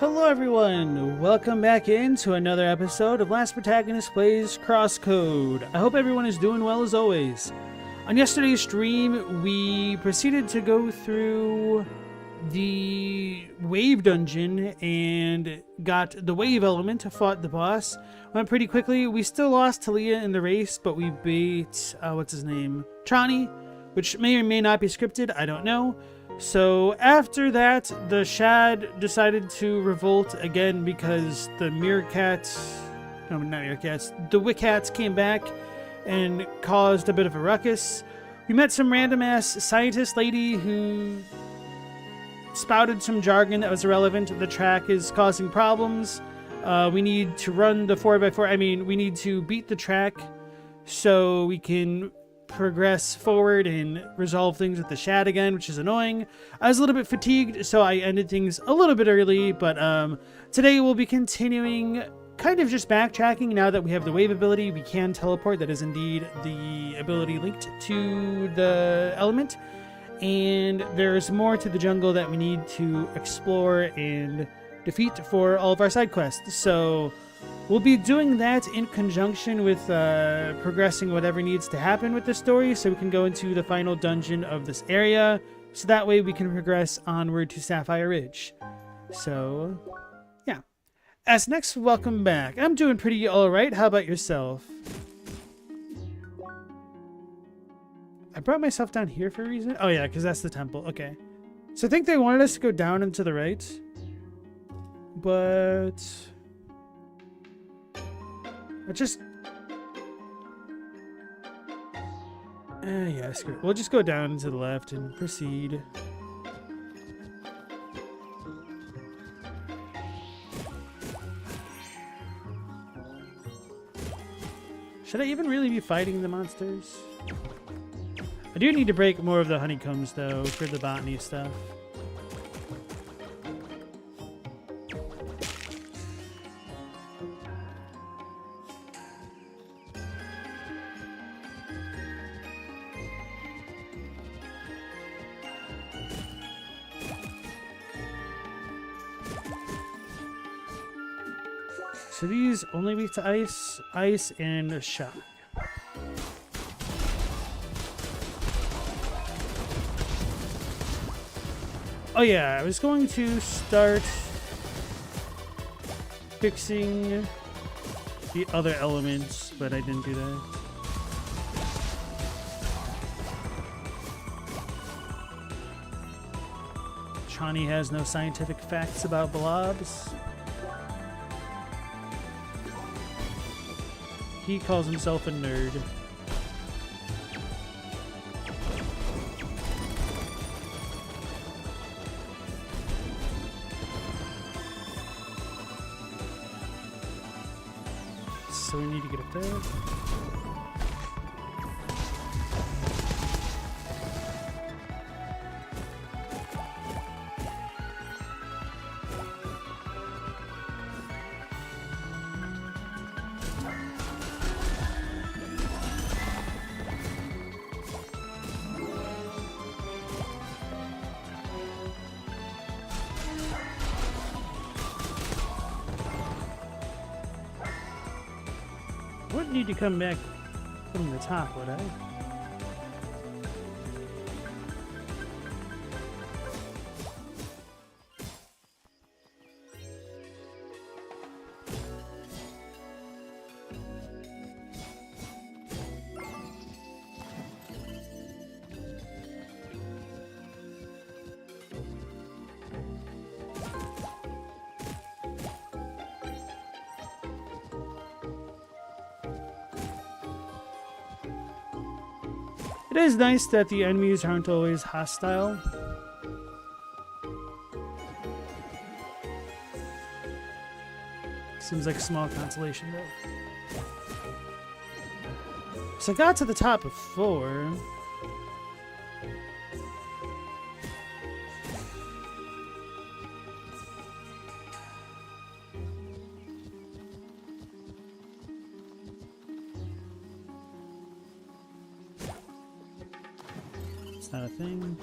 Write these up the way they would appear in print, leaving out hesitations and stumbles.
Hello everyone! Welcome back into another episode of Last Protagonist Plays Crosscode. I hope everyone is doing well as always. On yesterday's stream, we proceeded to go through the wave dungeon and got the wave element, fought the boss. Went pretty quickly. We still lost Talia in the race, but we beat, what's his name? Trani, which may or may not be scripted, I don't know. So after that, the Shad decided to revolt again because the Meerkats, no, not Meerkats, the Wickats came back and caused a bit of a ruckus. We met some random ass scientist lady who spouted some jargon that was irrelevant. The track is causing problems. We need to run the 4x4. I mean, we need to beat the track so we can progress forward and resolve things with the Shad again, which is annoying. I was a little bit fatigued, so I ended things a little bit early, but today we'll be continuing kind of just backtracking. Now that we have the wave ability, we can teleport. That is indeed the ability linked to the element, and there's more to the jungle that we need to explore and defeat for all of our side quests. So we'll be doing that in conjunction with progressing whatever needs to happen with the story, so we can go into the final dungeon of this area, so that way we can progress onward to Sapphire Ridge. So, yeah. As next, welcome back. I'm doing pretty alright. How about yourself? I brought myself down here for a reason? Oh yeah, because that's the temple. Okay. So I think they wanted us to go down and to the right. But yeah, screw it. We'll just go down to the left and proceed. Should I even really be fighting the monsters? I do need to break more of the honeycombs, though, for the botany stuff. So these only weak to ice, and shock. Oh yeah, I was going to start fixing the other elements, but I didn't do that. Trani has no scientific facts about blobs. He calls himself a nerd. So we need to get up there. Wouldn't need to come back from the top, would I? It is nice that the enemies aren't always hostile. Seems like a small consolation, though. So I got to the top before. Not a thing.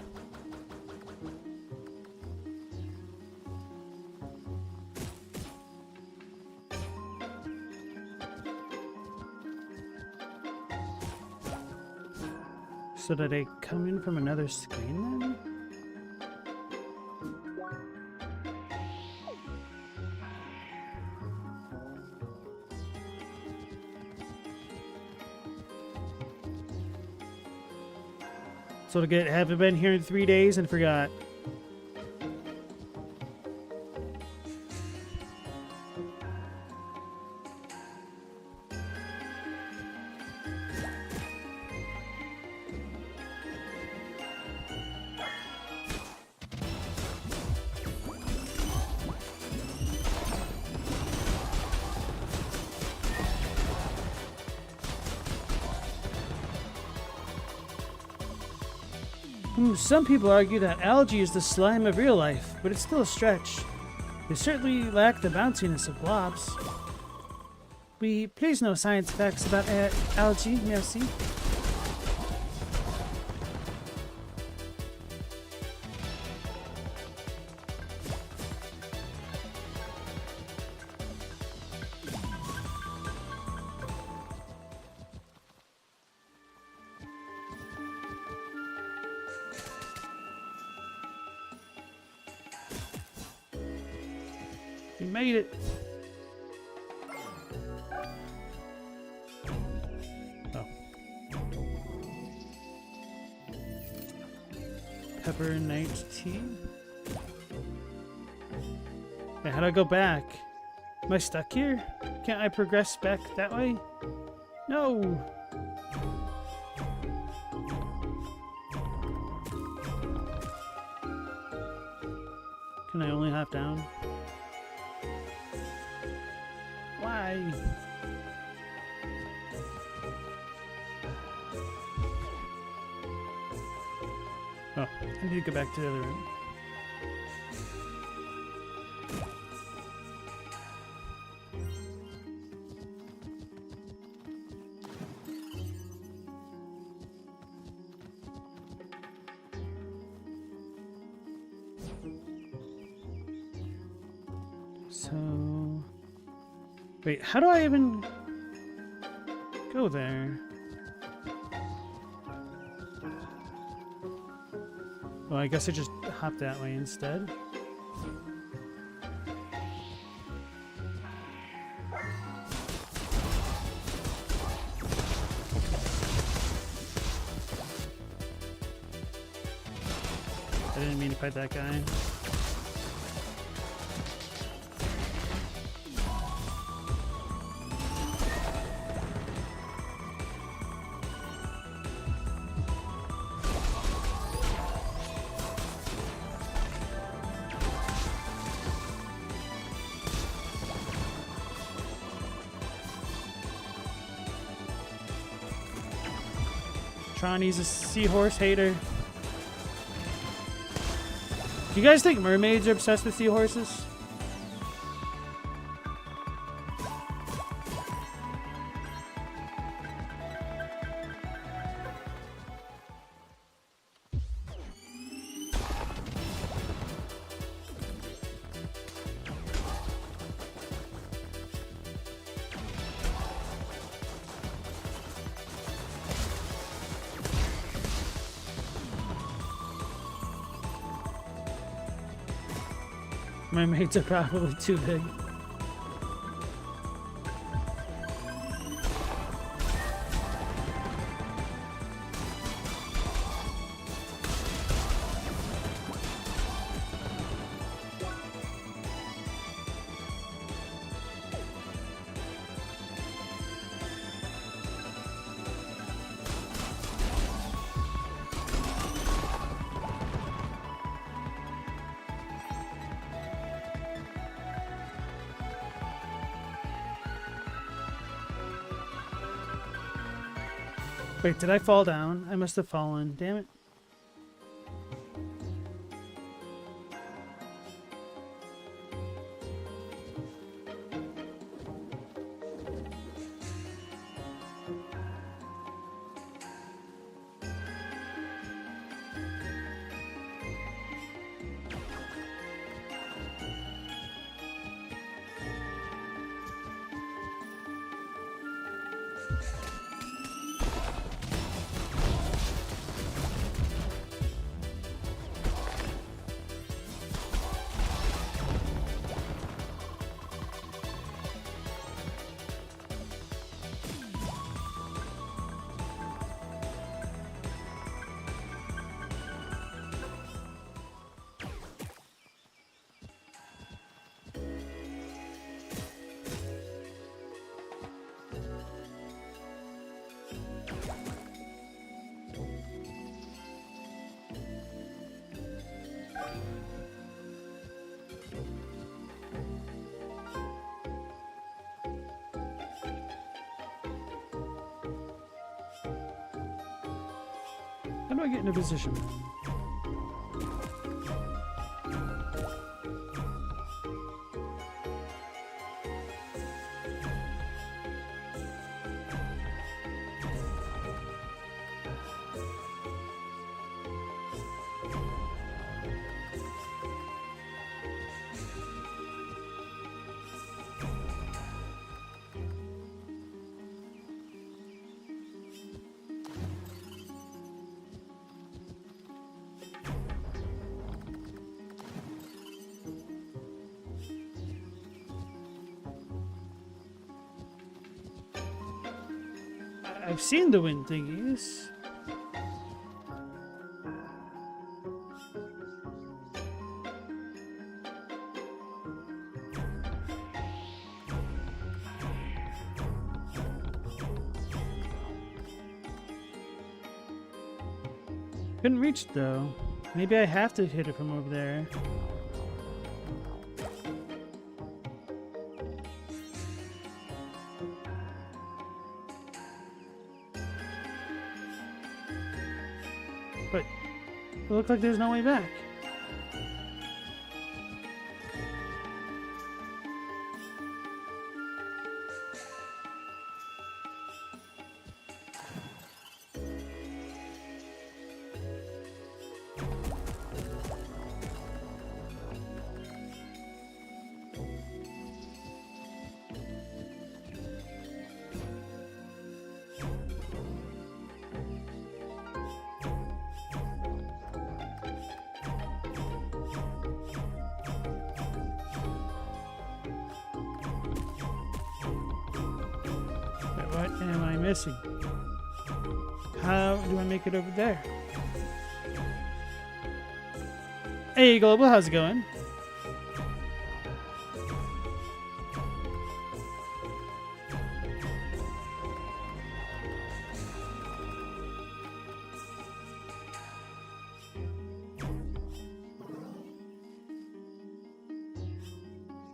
So did I come in from another screen then? So to get, haven't been here in 3 days and forgot. Some people argue that algae is the slime of real life, but it's still a stretch. They certainly lack the bounciness of blobs. We please no science facts about algae, merci. We made it. Oh. Pepper night tea. Wait, how do I go back? Am I stuck here? Can't I progress back that way? No. Can I only hop down? Why? Oh, I need to go back to the other room. So... Wait, how do I even go there? Well, I guess I just hop that way instead. I didn't mean to fight that guy. Tronny's a seahorse hater. Do you guys think mermaids are obsessed with seahorses? My mates are probably too big. Wait, did I fall down? I must have fallen. Damn it. do I get into position? I've seen the wind thingies. Couldn't reach it though. Maybe I have to hit it from over there. But it looks like there's no way back. What am I missing? How do I make it over there? Hey, Global, how's it going?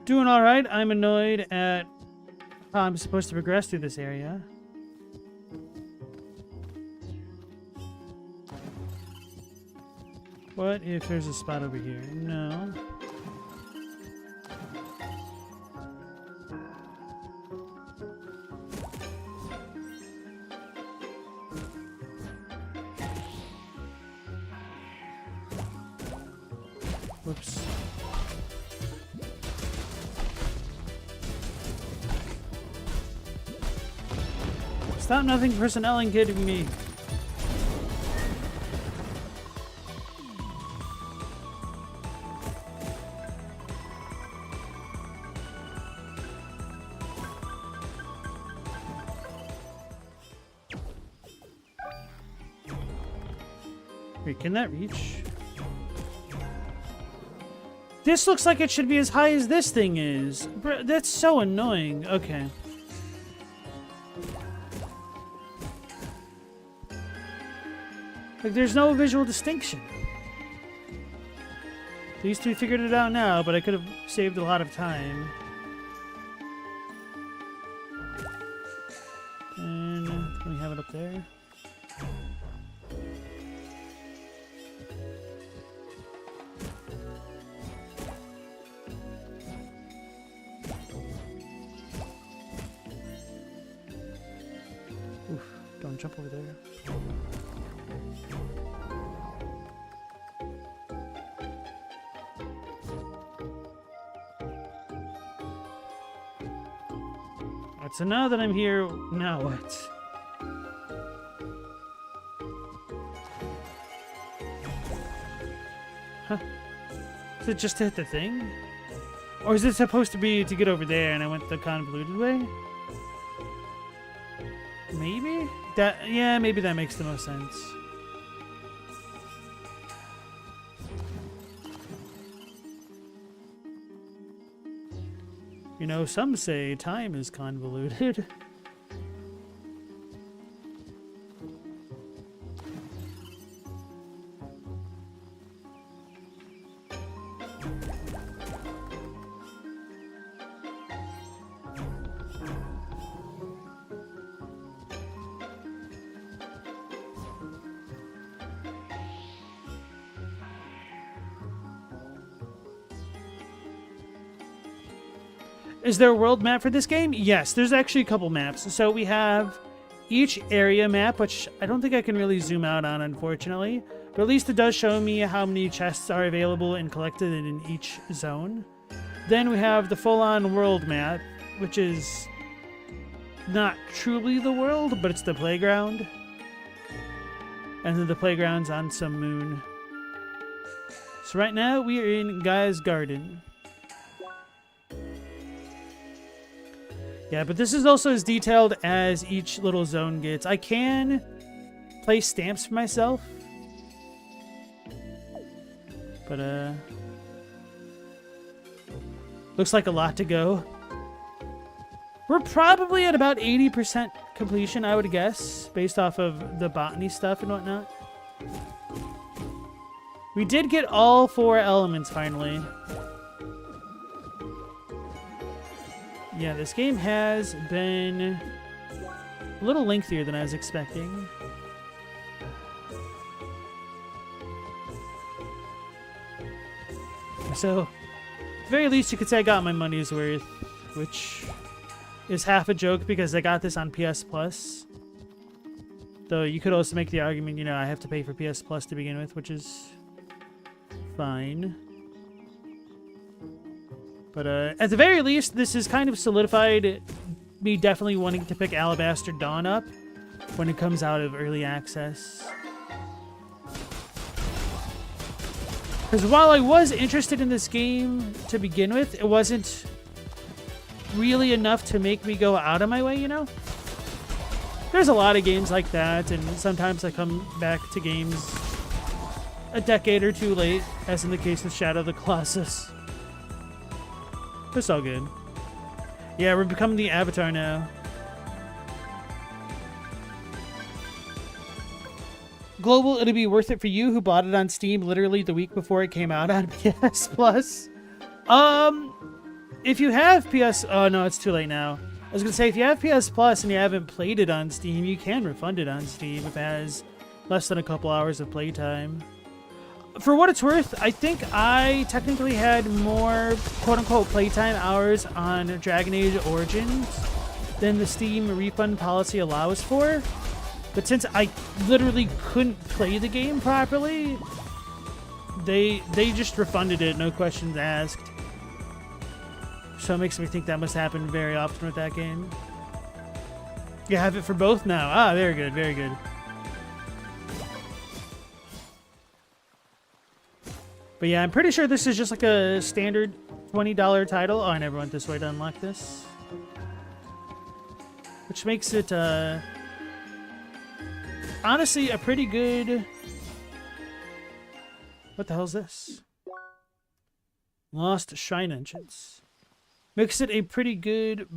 Doing all right. I'm annoyed at how I'm supposed to progress through this area. What if there's a spot over here? No. Whoops. Stop nothing personnel and kidding me. Wait, can that reach? This looks like it should be as high as this thing is. That's so annoying. Okay. Like, there's no visual distinction. At least we figured it out now, but I could have saved a lot of time. And can we have it up there? Oof, don't jump over there. So now that I'm here, now what? Huh? Is it just to hit the thing? Or is it supposed to be to get over there and I went the convoluted way? Maybe? Yeah, maybe that makes the most sense. You know, some say time is convoluted. Is there a world map for this game? Yes, there's actually a couple maps. So we have each area map, which I don't think I can really zoom out on, unfortunately. But at least it does show me how many chests are available and collected in each zone. Then we have the full-on world map, which is not truly the world, but it's the playground. And then the playground's on some moon. So right now we are in Gaia's Garden. Yeah, but this is also as detailed as each little zone gets. I can place stamps for myself. But, looks like a lot to go. We're probably at about 80% completion, I would guess, based off of the botany stuff and whatnot. We did get all 4 elements finally. Yeah, this game has been a little lengthier than I was expecting. So, at the very least, you could say I got my money's worth, which is half a joke because I got this on PS Plus. Though you could also make the argument, you know, I have to pay for PS Plus to begin with, which is fine. But at the very least, this has kind of solidified me definitely wanting to pick Alabaster Dawn up when it comes out of early access. Because while I was interested in this game to begin with, it wasn't really enough to make me go out of my way, you know? There's a lot of games like that, and sometimes I come back to games a decade or two late, as in the case with Shadow of the Colossus. It's all good. Yeah, we're becoming the Avatar now. Global, it'll be worth it for you who bought it on Steam literally the week before it came out on PS Plus. If you have PS... Oh, no, it's too late now. I was going to say, if you have PS Plus and you haven't played it on Steam, you can refund it on Steam if it has less than a couple hours of playtime. For what it's worth, I think I technically had more quote-unquote playtime hours on Dragon Age Origins than the Steam refund policy allows for. But since I literally couldn't play the game properly, they just refunded it, no questions asked. So it makes me think that must happen very often with that game. You have it for both now. Ah, very good, very good. But yeah, I'm pretty sure this is just like a standard $20 title. Oh, I never went this way to unlock this. Which makes it, honestly, a pretty good... What the hell is this? Lost Shrine Entrance. Makes it a pretty good...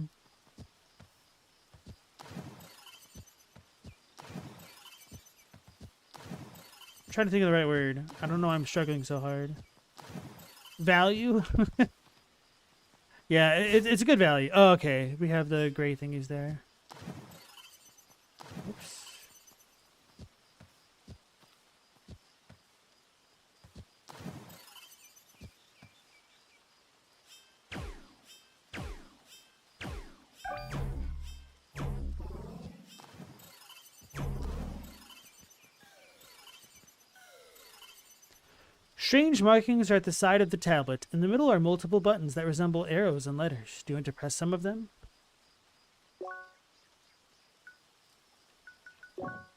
I'm trying to think of the right word. I don't know why I'm struggling so hard. Value? Yeah, it's a good value. Oh, okay. We have the gray thingies there. Oops. Strange markings are at the side of the tablet. In the middle are multiple buttons that resemble arrows and letters. Do you want to press some of them?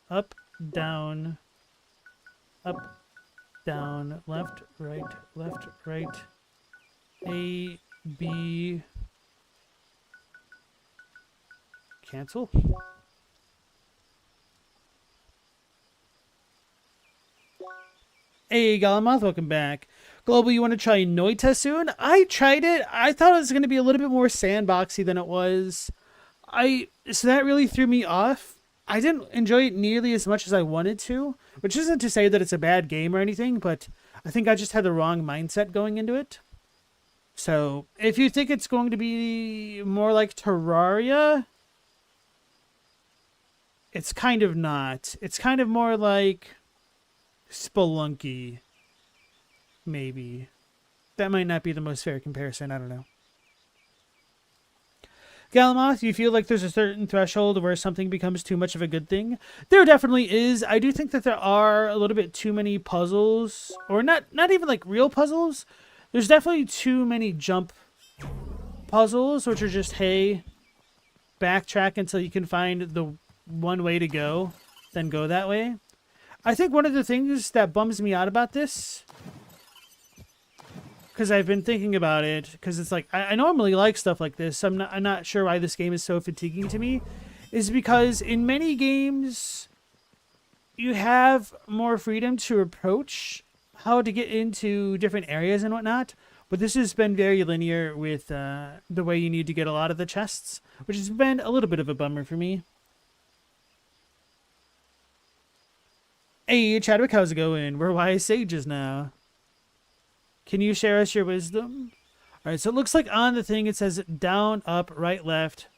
Up, down, left, right. A, B. Cancel? Hey, Galamoth, welcome back. Global, you want to try Noita soon? I tried it. I thought it was going to be a little bit more sandboxy than it was. So that really threw me off. I didn't enjoy it nearly as much as I wanted to, which isn't to say that it's a bad game or anything, but I think I just had the wrong mindset going into it. So, if you think it's going to be more like Terraria, it's kind of not. It's kind of more like Spelunky, maybe. That might not be the most fair comparison, I don't know. Galamoth, do you feel like there's a certain threshold where something becomes too much of a good thing? There definitely is. I do think that there are a little bit too many puzzles, or not even like real puzzles. There's definitely too many jump puzzles, which are just, hey, backtrack until you can find the one way to go, then go that way. I think one of the things that bums me out about this, because I've been thinking about it, because it's like, I normally like stuff like this, so I'm not sure why this game is so fatiguing to me, is because in many games, you have more freedom to approach how to get into different areas and whatnot, but this has been very linear with the way you need to get a lot of the chests, which has been a little bit of a bummer for me. Hey, Chadwick, how's it going? We're wise sages now. Can you share us your wisdom? All right, so it looks like on the thing it says down, up, right, left,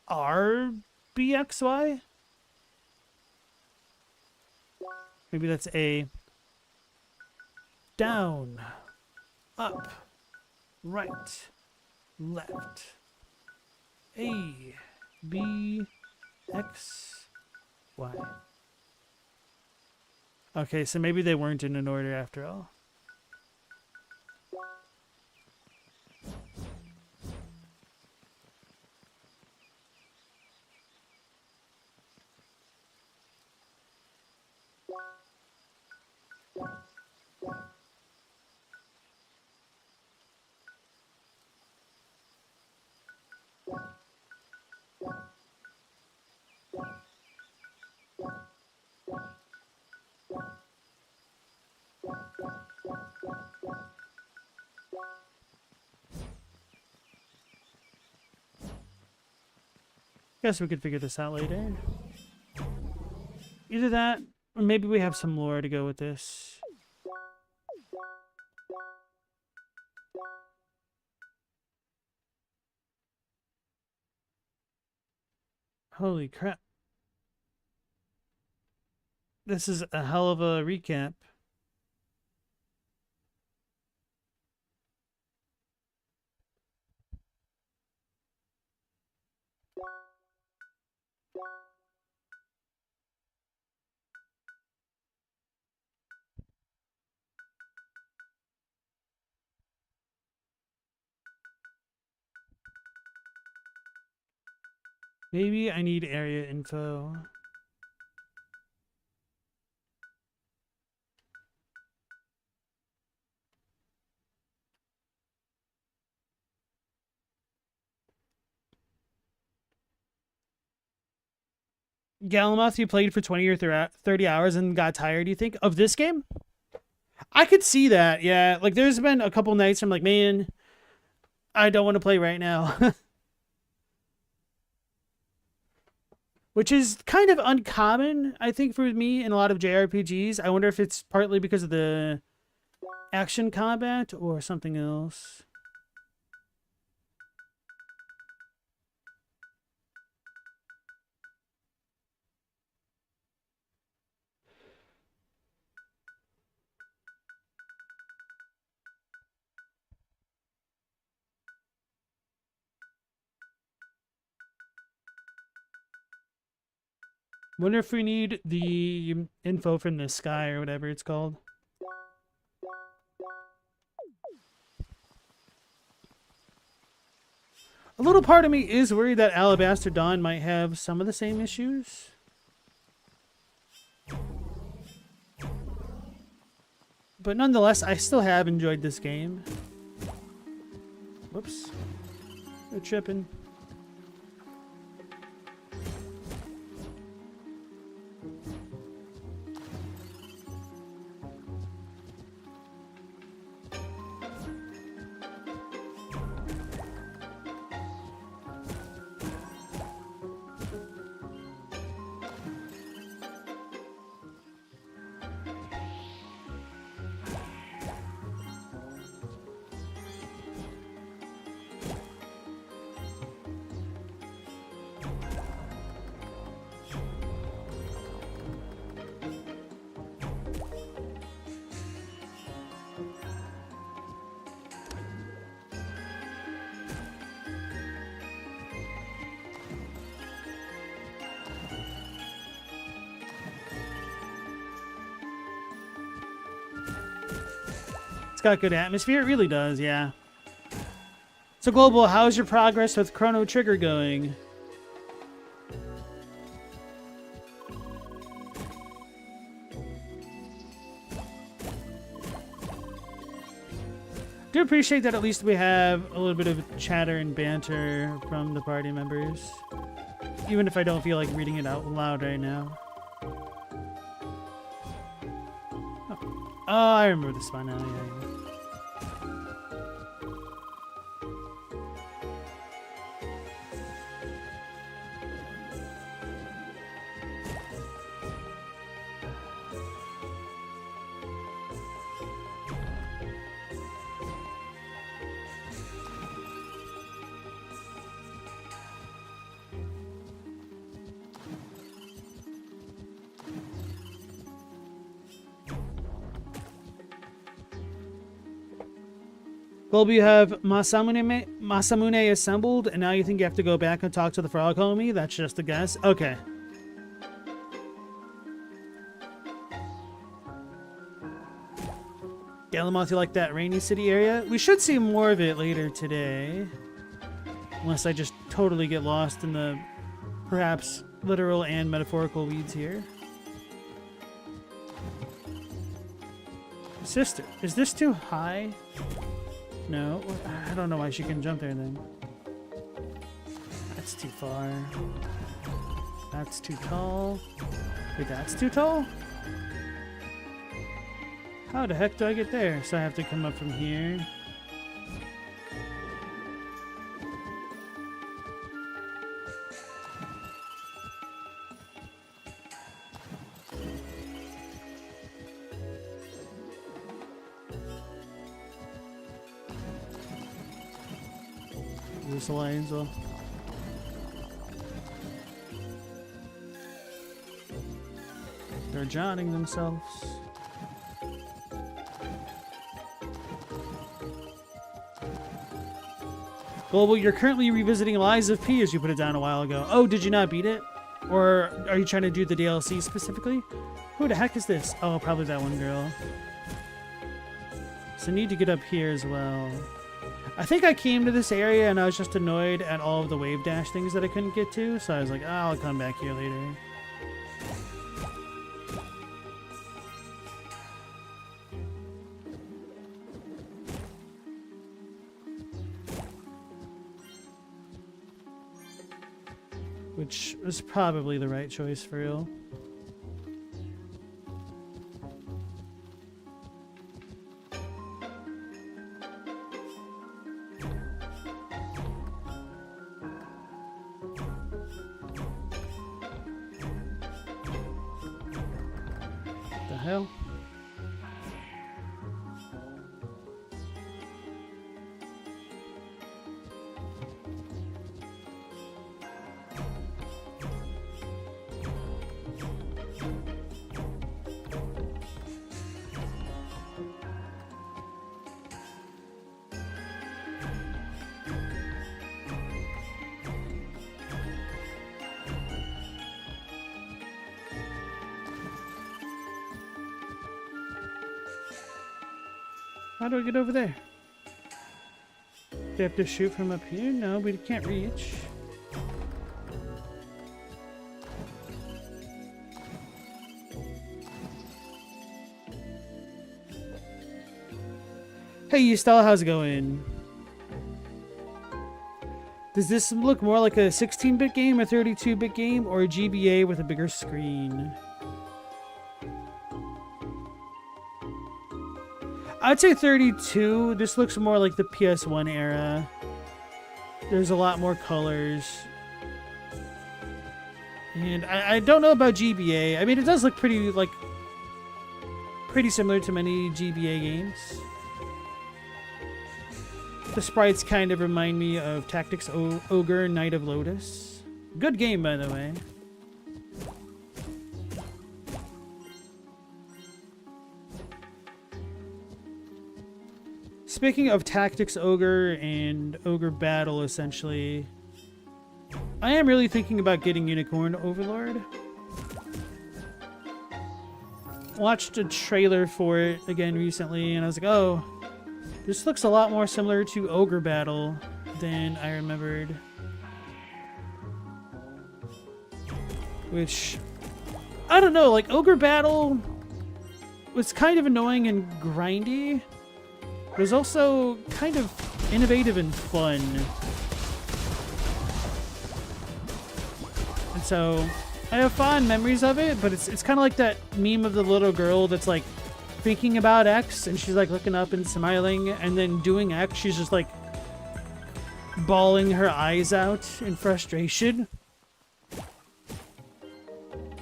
R, B, X, Y? Maybe that's A. Down, up, right, left, A, B, X, Y. Okay, so maybe they weren't in an order after all. Guess we could figure this out later. Either that, or maybe we have some lore to go with this. Holy crap. This is a hell of a recap. Maybe I need area info. Galamoth, you played for 20 or 30 hours and got tired, you think, of this game? I could see that, yeah. Like, there's been a couple nights I'm like, man, I don't want to play right now. Which is kind of uncommon, I think, for me in a lot of JRPGs. I wonder if it's partly because of the action combat or something else. Wonder if we need the info from the sky or whatever it's called. A little part of me is worried that Alabaster Dawn might have some of the same issues. But nonetheless, I still have enjoyed this game. Whoops. They're tripping. It's got good atmosphere. It really does, yeah. So, Global, how's your progress with Chrono Trigger going? Do appreciate that at least we have a little bit of chatter and banter from the party members. Even if I don't feel like reading it out loud right now. Oh, I remember this spot now. Yeah. Global, you have Masamune assembled, and now you think you have to go back and talk to the frog homie? That's just a guess. Okay. Galamoth, you like that rainy city area? We should see more of it later today. Unless I just totally get lost in the perhaps literal and metaphorical weeds here. Sister, is this too high? No, I don't know why she can jump there then. That's too far. That's too tall. Wait, that's too tall? How the heck do I get there? So I have to come up from here. This Angel. They're joining themselves. Global, you're currently revisiting Lies of P as you put it down a while ago. Oh, did you not beat it? Or are you trying to do the DLC specifically? Who the heck is this? Oh, probably that one girl. So I need to get up here as well. I think I came to this area and I was just annoyed at all of the wave dash things that I couldn't get to, so I was like, oh, I'll come back here later. Which was probably the right choice for real. Hell. How do I get over there? Do I have to shoot from up here? No, we can't reach. Hey, Estelle, how's it going? Does this look more like a 16-bit game, a 32-bit game, or a GBA with a bigger screen? I'd say 32. This looks more like the PS1 era. There's a lot more colors. And I don't know about GBA. I mean, it does look pretty similar to many GBA games. The sprites kind of remind me of Tactics Ogre Knight of Lotus. Good game, by the way. Speaking of Tactics Ogre and Ogre Battle, essentially, I am really thinking about getting Unicorn Overlord. Watched a trailer for it again recently, and I was like, oh, This looks a lot more similar to Ogre Battle than I remembered. Which, I don't know, like Ogre Battle was kind of annoying and grindy. It was also kind of innovative and fun. And so I have fond memories of it, but it's kind of like that meme of the little girl that's like thinking about X and she's like looking up and smiling, and then doing X, she's just like bawling her eyes out in frustration.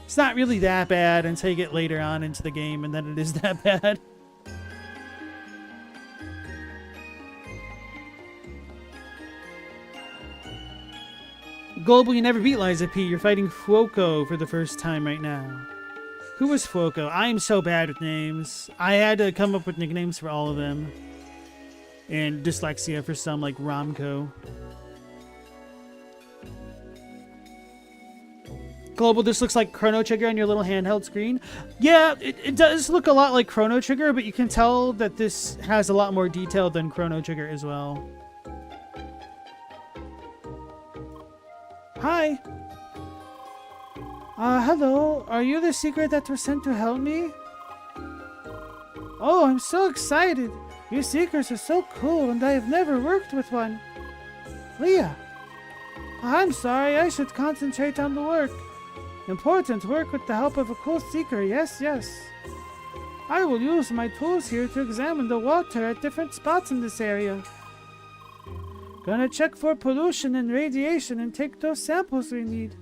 It's not really that bad until you get later on into the game, and then it is that bad. Global, you never beat Liza P. You're fighting Fuoco for the first time right now. Who was Fuoco? I am so bad with names. I had to come up with nicknames for all of them. And dyslexia for some, like Romco. Global, this looks like Chrono Trigger on your little handheld screen. Yeah, it does look a lot like Chrono Trigger, but you can tell that this has a lot more detail than Chrono Trigger as well. Hi. Hello. Are you the secret that was sent to help me? Oh, I'm so excited. Your secrets are so cool, and I have never worked with one. Leah. I'm sorry. I should concentrate on the work. Important work with the help of a cool seeker. Yes, yes. I will use my tools here to examine the water at different spots in this area. Gonna check for pollution and radiation and take those samples we need.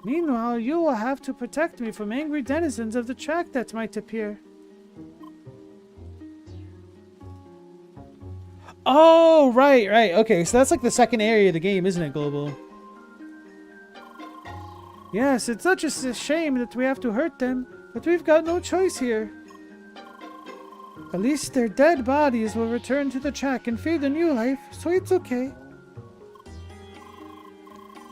Meanwhile, you will have to protect me from angry denizens of the track that might appear. Oh, right. Okay, so that's like the second area of the game, isn't it, Global? Yes, it's such a shame that we have to hurt them, but we've got no choice here. At least their dead bodies will return to the track and feed a new life, so it's okay.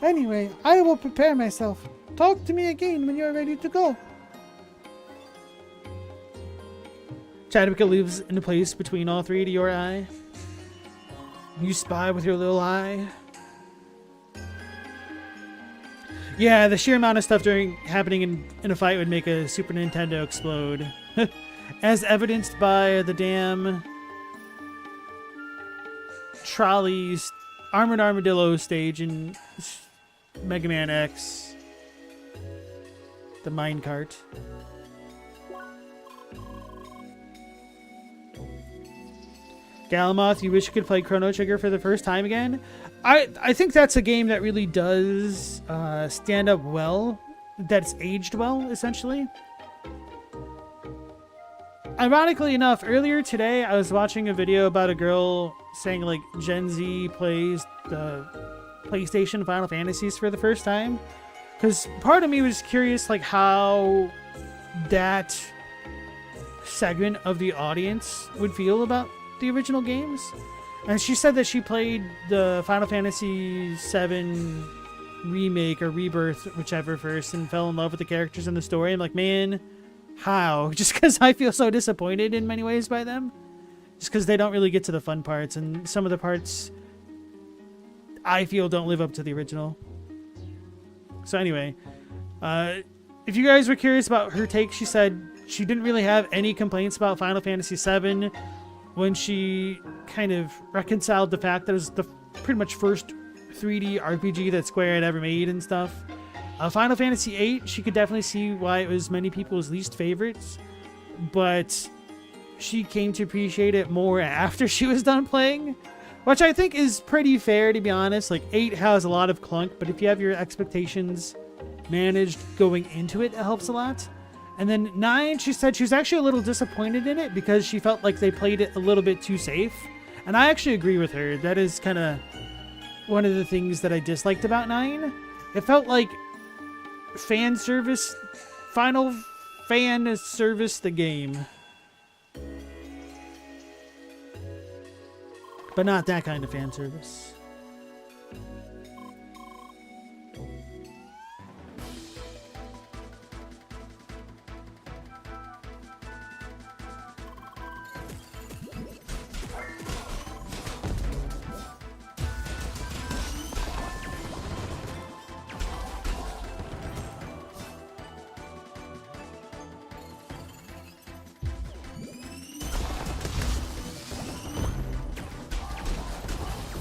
Anyway, I will prepare myself. Talk to me again when you're ready to go. Chadwick lives in a place between all three to your eye. You spy with your little eye. Yeah, the sheer amount of stuff happening in a fight would make a Super Nintendo explode. As evidenced by the damn trolleys, Armored Armadillo stage in Mega Man X. The minecart. Galamoth, you wish you could play Chrono Trigger for the first time again? I think that's a game that really does stand up well. That's aged well, essentially. Ironically enough, earlier today I was watching a video about a girl saying like Gen Z plays the PlayStation Final Fantasies for the first time. Because part of me was curious like how that segment of the audience would feel about the original games. And she said that she played the Final Fantasy VII remake or rebirth, whichever first, and fell in love with the characters and the story. I'm like, man, how? Just because I feel so disappointed in many ways by them. Just because they don't really get to the fun parts, and some of the parts I feel don't live up to the original. So anyway, if you guys were curious about her take, she said she didn't really have any complaints about Final Fantasy VII when she kind of reconciled the fact that it was the pretty much first 3D RPG that Square had ever made and stuff. Final Fantasy VIII, she could definitely see why it was many people's least favorites, but she came to appreciate it more after she was done playing, which I think is pretty fair, to be honest. Like, 8 has a lot of clunk, but if you have your expectations managed going into it, it helps a lot. And then 9, she said she was actually a little disappointed in it because she felt like they played it a little bit too safe. And I actually agree with her. That is kind of one of the things that I disliked about 9. It felt like fan service, final fan service the game. But not that kind of fan service.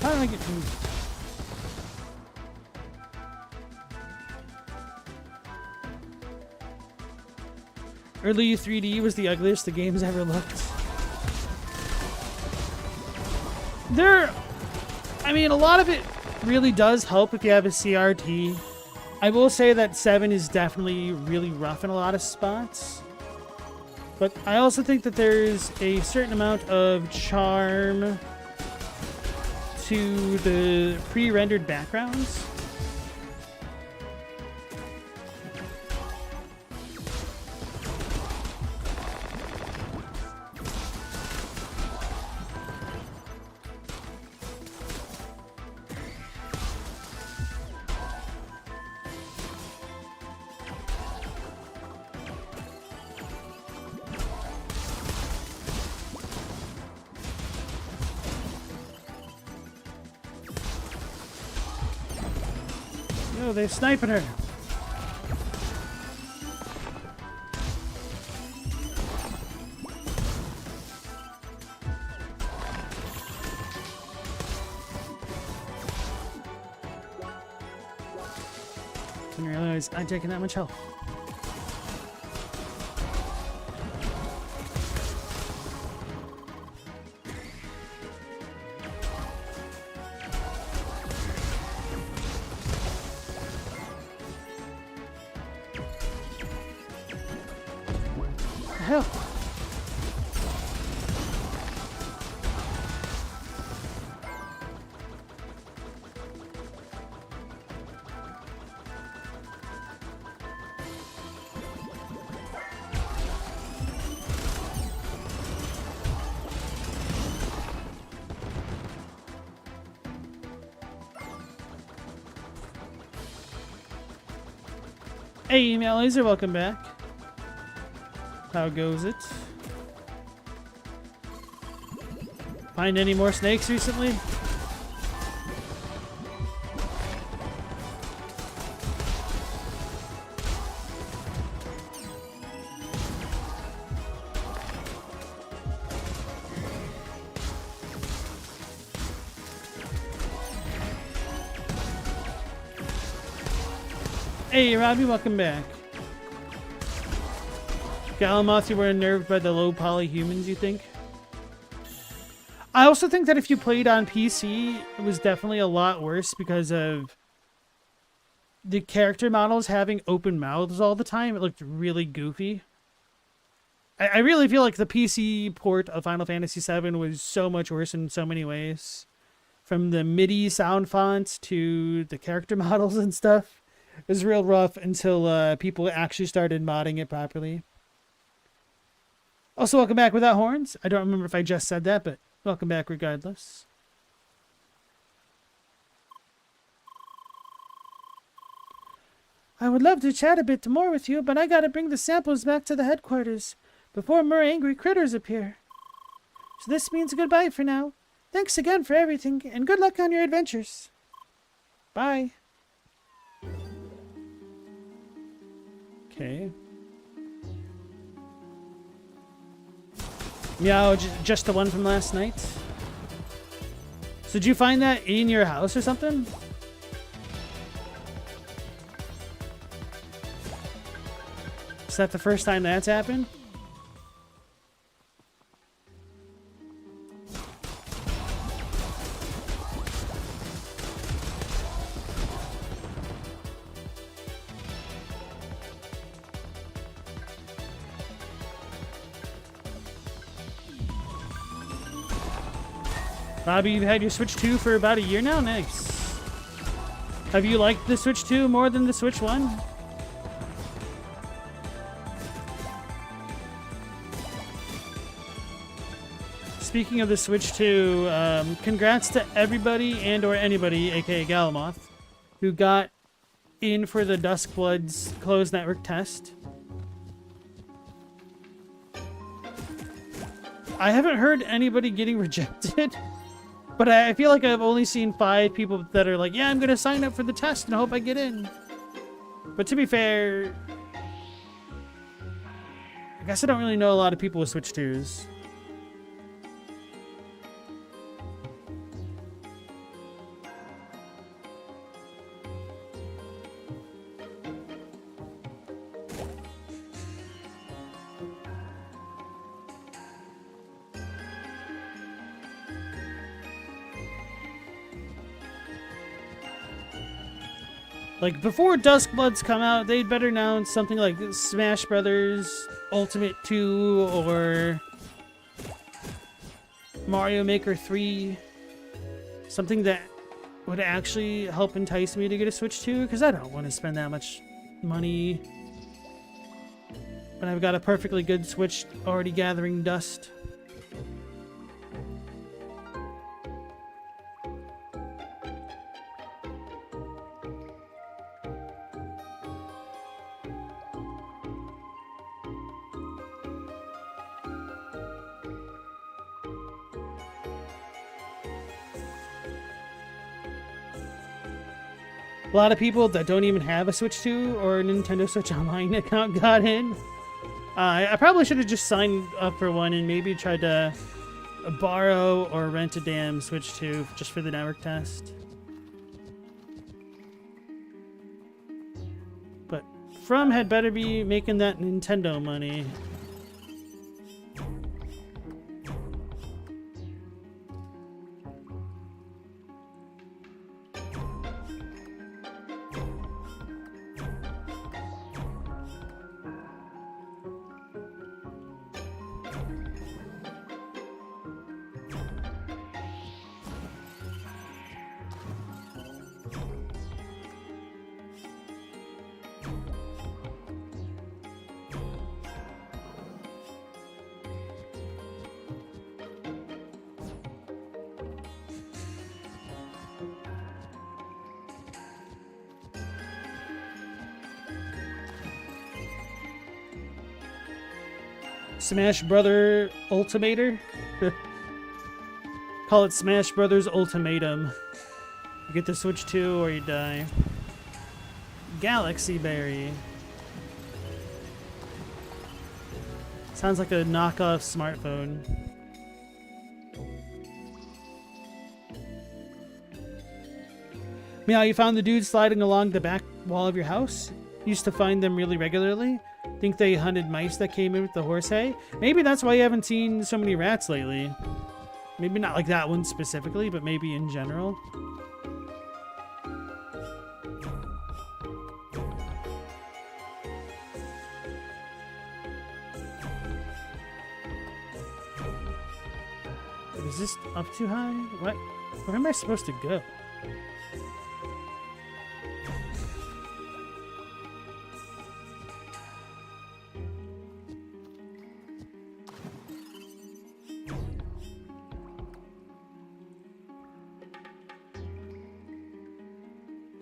How did I get... Early 3D was the ugliest the game's ever looked. I mean, a lot of it really does help if you have a CRT. I will say that 7 is definitely really rough in a lot of spots. But I also think that there's a certain amount of charm to the pre-rendered backgrounds. Oh, they're sniping her. Didn't realize I'm taking that much health. Hell. Hey, Email Laser, welcome back. How goes it? Find any more snakes recently? Hey, Robbie, welcome back. Galamoth, you were unnerved by the low poly humans, you think? I also think that if you played on PC, it was definitely a lot worse because of the character models having open mouths all the time. It looked really goofy. I really feel like the PC port of Final Fantasy VII was so much worse in so many ways. From the MIDI sound fonts to the character models and stuff. It was real rough until people actually started modding it properly. Also, welcome back Without Horns. I don't remember if I just said that, but welcome back regardless. I would love to chat a bit more with you, but I gotta bring the samples back to the headquarters before more angry critters appear. So this means goodbye for now. Thanks again for everything, and good luck on your adventures. Bye. Okay. Meow, just the one from last night? So did you find that in your house or something? Is that the first time that's happened? Bobby, you've had your Switch 2 for about a year now? Nice. Have you liked the Switch 2 more than the Switch 1? Speaking of the Switch 2, congrats to everybody and or anybody, aka Galamoth, who got in for the Duskblood's closed network test. I haven't heard anybody getting rejected. But I feel like I've only seen 5 people that are like, yeah, I'm going to sign up for the test and hope I get in. But to be fair, I guess I don't really know a lot of people with Switch 2s. Like, before Duskbloods come out, they'd better announce something like Smash Brothers Ultimate 2 or Mario Maker 3. Something that would actually help entice me to get a Switch 2, because I don't want to spend that much money when I've got a perfectly good Switch already gathering dust. A lot of people that don't even have a Switch 2 or a Nintendo Switch Online account got in. I probably should have just signed up for one and maybe tried to borrow or rent a damn Switch 2 just for the network test. But From had better be making that Nintendo money. Smash Brother Ultimator? Call it Smash Brothers Ultimatum. You get the Switch 2 or you die. Galaxy Berry. Sounds like a knockoff smartphone. Meow, you found the dude sliding along the back wall of your house? Used to find them really regularly? Think they hunted mice that came in with the horse hay? Maybe that's why you haven't seen so many rats lately. Maybe not like that one specifically, but maybe in general. Is this up too high? What? Where am I supposed to go?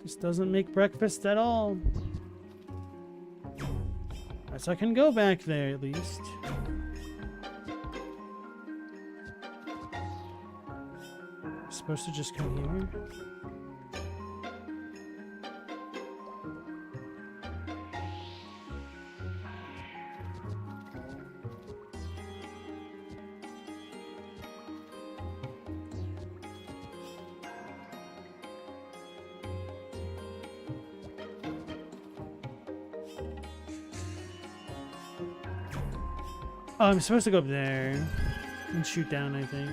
This doesn't make breakfast at all. So I can go back there at least. I'm supposed to just come here. Oh, I'm supposed to go up there and shoot down, I think.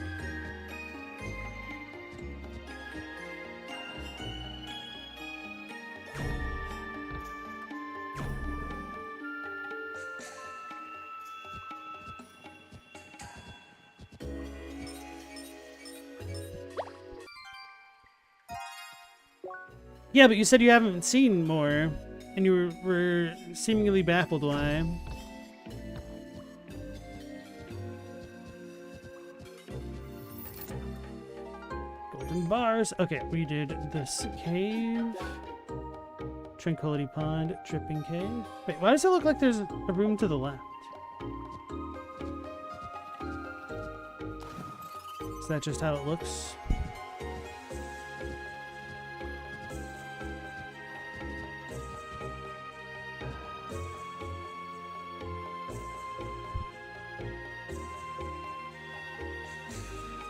Yeah, but you said you haven't seen more, and you were seemingly baffled why. Bars. Okay, we did this cave. Tranquility Pond, Dripping Cave. Wait, why does it look like there's a room to the left? Is that just how it looks?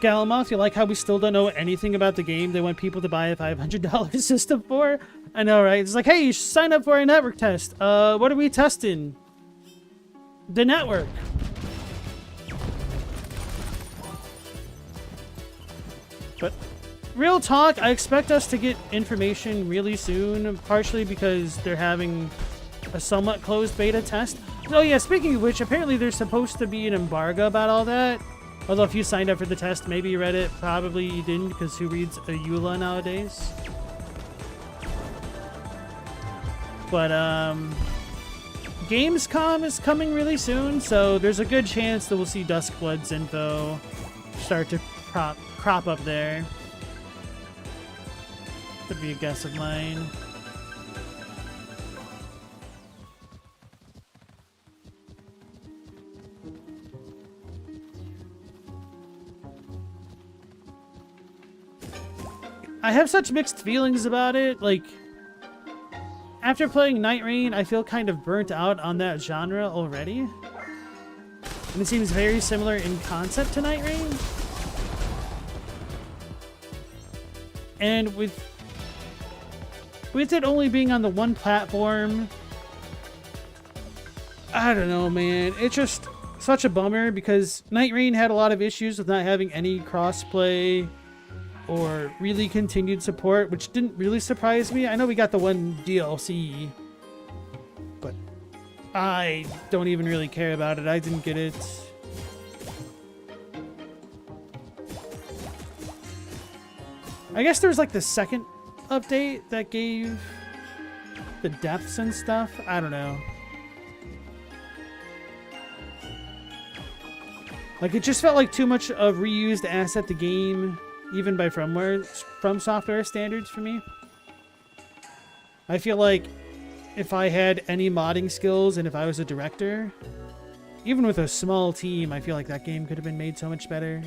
Galamoth, you like how we still don't know anything about the game they want people to buy a $500 system for? I know, right? It's like, hey, you should sign up for a network test. What are we testing? The network. But real talk, I expect us to get information really soon, partially because they're having a somewhat closed beta test. Oh yeah, speaking of which, apparently there's supposed to be an embargo about all that. Although if you signed up for the test, maybe you read it, probably you didn't, because who reads a EULA nowadays? But, Gamescom is coming really soon, so there's a good chance that we'll see Duskblood's info start to crop up there. Could be a guess of mine. I have such mixed feelings about it. Like, after playing Night Rain, I feel kind of burnt out on that genre already. And it seems very similar in concept to Night Rain. And with it only being on the one platform, I don't know, man. It's just such a bummer because Night Rain had a lot of issues with not having any crossplay or really continued support, which didn't really surprise me. I know we got the one DLC, but I don't even really care about it. I didn't get it. I guess there's like the second update that gave the depths and stuff. I don't know. Like, it just felt like too much of reused asset to game, even by From Software standards for me. I feel like if I had any modding skills and if I was a director, even with a small team, I feel like that game could have been made so much better.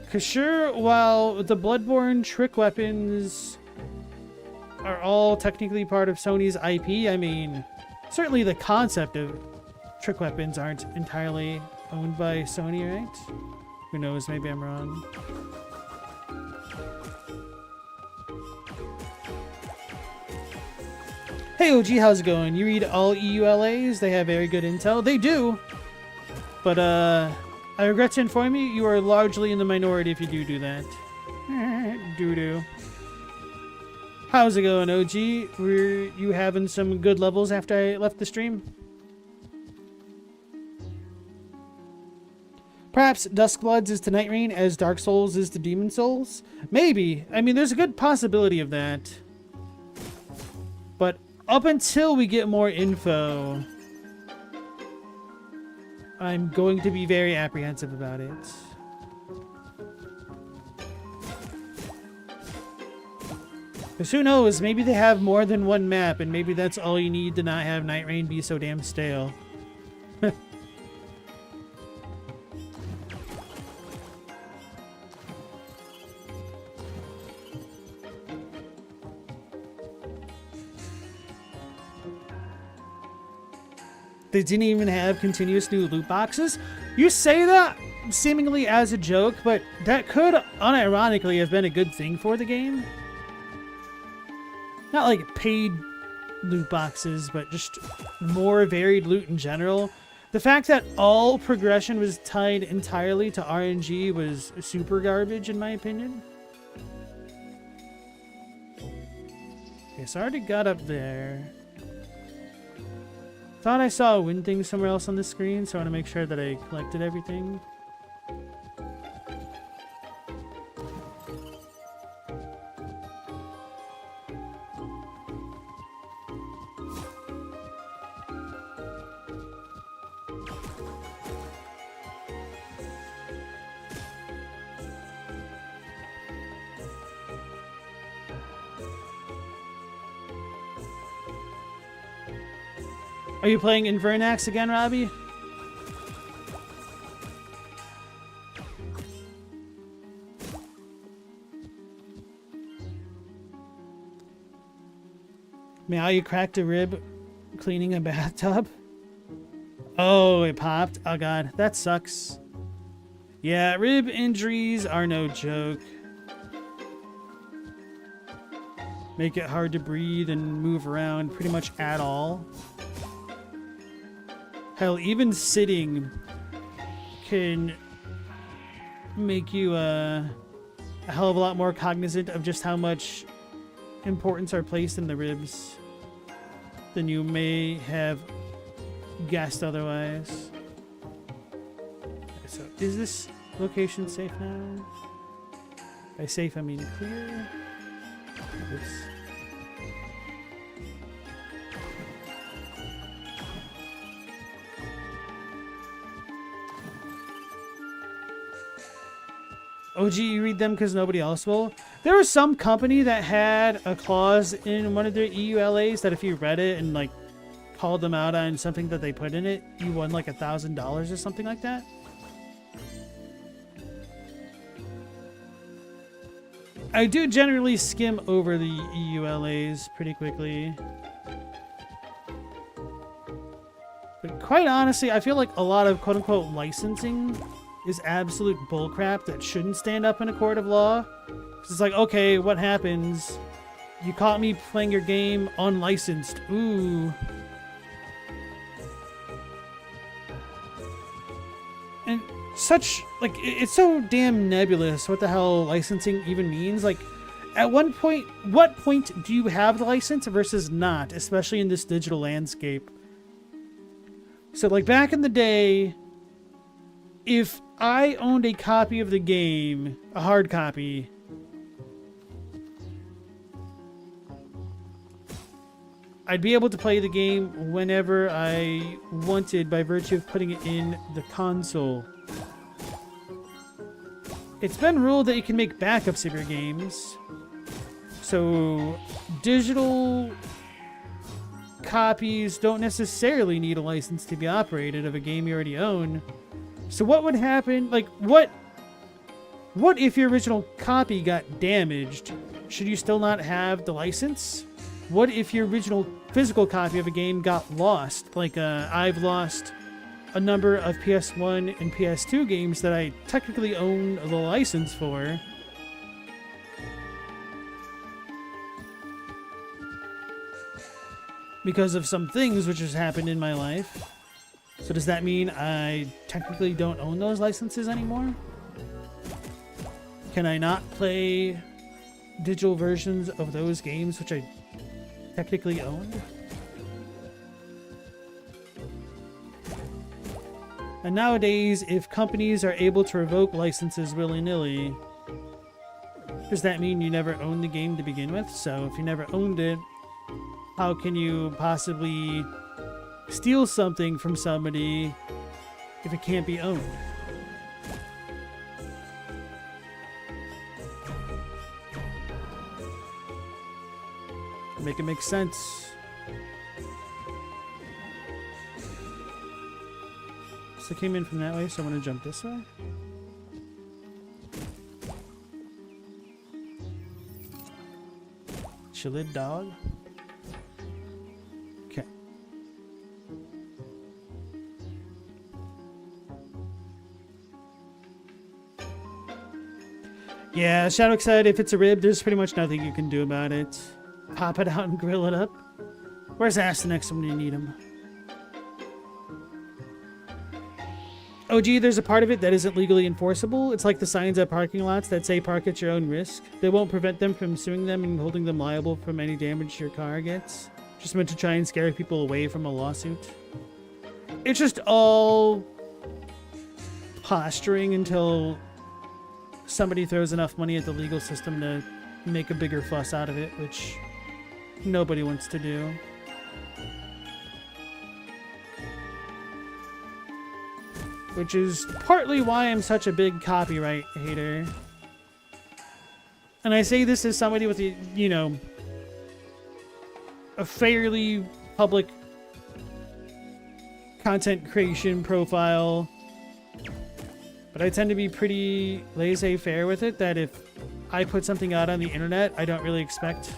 Because sure, while the Bloodborne trick weapons are all technically part of Sony's IP, I mean, certainly the concept of trick weapons aren't entirely owned by Sony, right? Who knows, maybe I'm wrong. Hey OG, how's it going? You read all EULAs? They have very good intel. They do! But, I regret to inform you, you are largely in the minority if you do that. Doo-doo. How's it going, OG? Were you having some good levels after I left the stream? Perhaps Duskbloods is to Night Rain as Dark Souls is to Demon Souls? Maybe. I mean, there's a good possibility of that. But up until we get more info, I'm going to be very apprehensive about it. Because who knows, maybe they have more than one map, and maybe that's all you need to not have Night Rain be so damn stale. They didn't even have continuous new loot boxes. You say that seemingly as a joke, but that could unironically have been a good thing for the game. Not like paid loot boxes, but just more varied loot in general. The fact that all progression was tied entirely to RNG was super garbage in my opinion. Okay, so I already got up there. Thought I saw a wind thing somewhere else on the screen, so I want to make sure that I collected everything. Are you playing Invernax again, Robbie? Meow, you cracked a rib cleaning a bathtub? Oh, it popped? Oh god, that sucks. Yeah, rib injuries are no joke. Make it hard to breathe and move around pretty much at all. Hell, even sitting can make you a hell of a lot more cognizant of just how much importance are placed in the ribs than you may have guessed otherwise. Okay, so is this location safe now? By safe, I mean clear. Oops. OG, you read them because nobody else will? There was some company that had a clause in one of their EULAs that if you read it and like called them out on something that they put in it, you won like $1,000 or something like that. I do generally skim over the EULAs pretty quickly. But quite honestly, I feel like a lot of quote-unquote licensing is absolute bullcrap that shouldn't stand up in a court of law. It's like, okay, what happens? You caught me playing your game unlicensed. Ooh. And such, like, it's so damn nebulous what the hell licensing even means. Like, at what point do you have the license versus not, especially in this digital landscape? So, like, back in the day, if I owned a copy of the game, a hard copy, I'd be able to play the game whenever I wanted by virtue of putting it in the console. It's been ruled that you can make backups of your games. So digital copies don't necessarily need a license to be operated of a game you already own. So what would happen? Like, what if your original copy got damaged? Should you still not have the license? What if your original physical copy of a game got lost? Like, I've lost a number of PS1 and PS2 games that I technically own the license for. Because of some things which has happened in my life. So does that mean I technically don't own those licenses anymore? Can I not play digital versions of those games which I technically owned? And nowadays, if companies are able to revoke licenses willy-nilly, does that mean you never owned the game to begin with? So if you never owned it, how can you possibly steal something from somebody if it can't be owned? Make it make sense. So it came in from that way, so I'm going to jump this way. Chillid dog. Okay. Yeah, Shadow said if it's a rib, there's pretty much nothing you can do about it. Pop it out and grill it up. Where's Astynex when you need him? Oh, gee, there's a part of it that isn't legally enforceable. It's like the signs at parking lots that say park at your own risk. They won't prevent them from suing them and holding them liable from any damage your car gets. Just meant to try and scare people away from a lawsuit. It's just all posturing until somebody throws enough money at the legal system to make a bigger fuss out of it, which nobody wants to do. Which is partly why I'm such a big copyright hater. And I say this as somebody with, you know, a fairly public content creation profile. But I tend to be pretty laissez-faire with it, that if I put something out on the internet, I don't really expect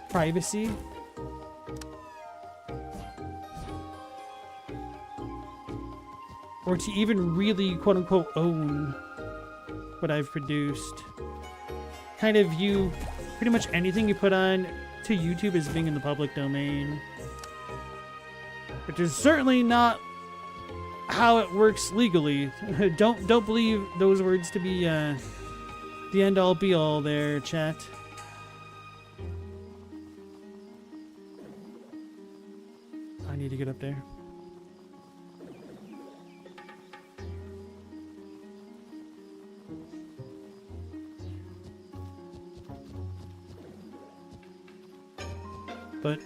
privacy. Or to even really, quote-unquote, own what I've produced. Kind of view pretty much anything you put on to YouTube as being in the public domain. Which is certainly not how it works legally. Don't believe those words to be the end all be all there, chat. I need to get up there. But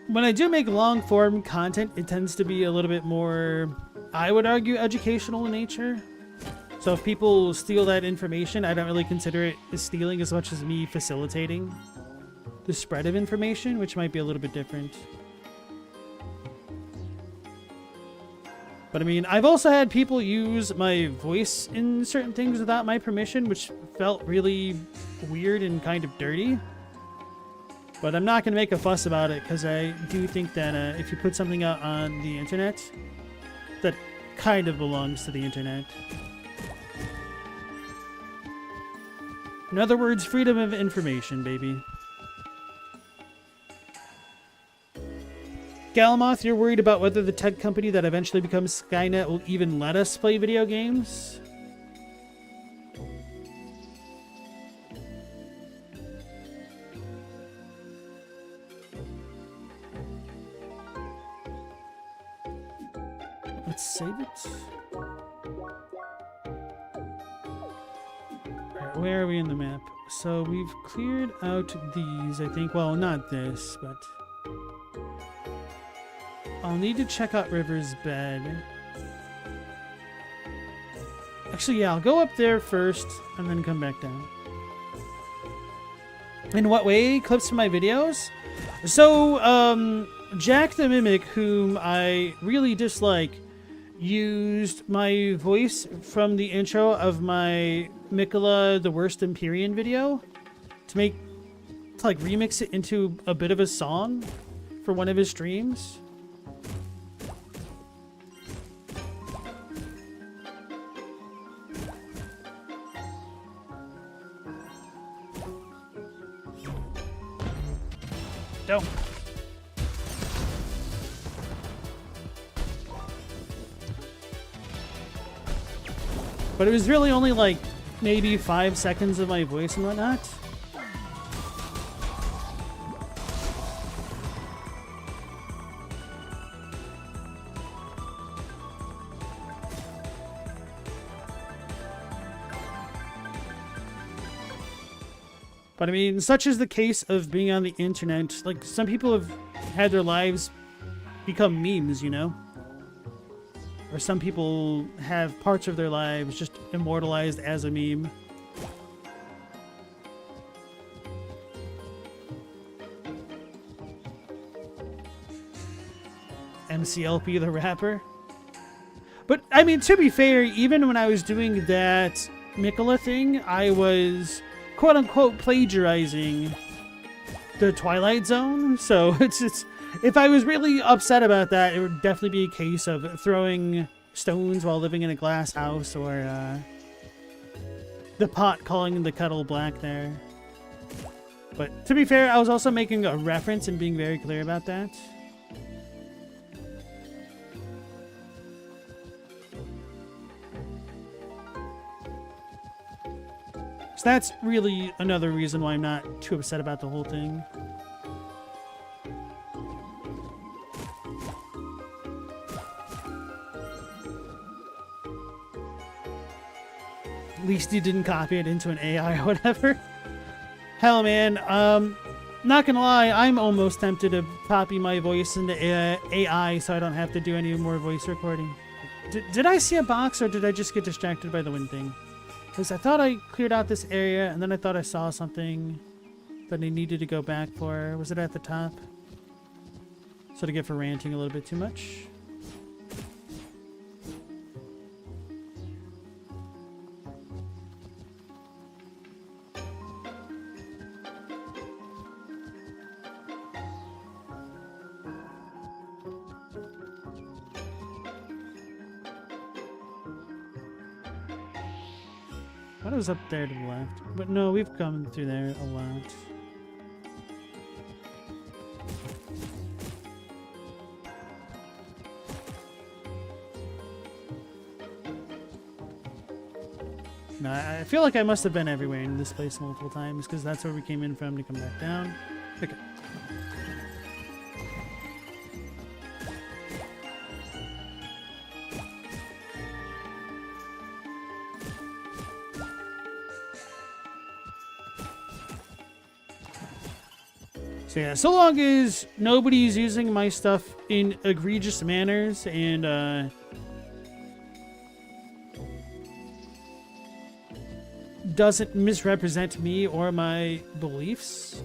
when I do make long form content, it tends to be a little bit more, I would argue, educational in nature. So if people steal that information, I don't really consider it as stealing as much as me facilitating the spread of information, which might be a little bit different. But I mean, I've also had people use my voice in certain things without my permission, which felt really weird and kind of dirty. But I'm not going to make a fuss about it, because I do think that if you put something out on the internet, that kind of belongs to the internet. In other words, freedom of information, baby. Galamoth, you're worried about whether the tech company that eventually becomes Skynet will even let us play video games? Let's save it. Alright, where are we in the map? So we've cleared out these, I think. Well, not this, but I'll need to check out River's bed. Actually, yeah, I'll go up there first and then come back down. In what way? Clips from my videos? So, Jack the Mimic, whom I really dislike, used my voice from the intro of my Mikola the Worst Empyrean video to like remix it into a bit of a song for one of his streams. Don't. But it was really only like maybe 5 seconds of my voice and whatnot. But I mean, such is the case of being on the internet. Like, some people have had their lives become memes, you know? Or some people have parts of their lives just immortalized as a meme. MCLP the rapper. But, I mean, to be fair, even when I was doing that Mikola thing, I was quote-unquote plagiarizing the Twilight Zone. So, it's if I was really upset about that, it would definitely be a case of throwing stones while living in a glass house, or the pot calling the kettle black there. But to be fair, I was also making a reference and being very clear about that. So that's really another reason why I'm not too upset about the whole thing. At least you didn't copy it into an AI or whatever. Hell, man. Not gonna lie, I'm almost tempted to copy my voice into AI so I don't have to do any more voice recording. Did I see a box, or did I just get distracted by the wind thing? Because I thought I cleared out this area, and then I thought I saw something that I needed to go back for. Was it at the top? So to get for ranting a little bit too much. What was up there to the left? But no, we've come through there a lot. No, I feel like I must have been everywhere in this place multiple times, because that's where we came in from to come back down. Okay. So yeah, so long as nobody's using my stuff in egregious manners and doesn't misrepresent me or my beliefs,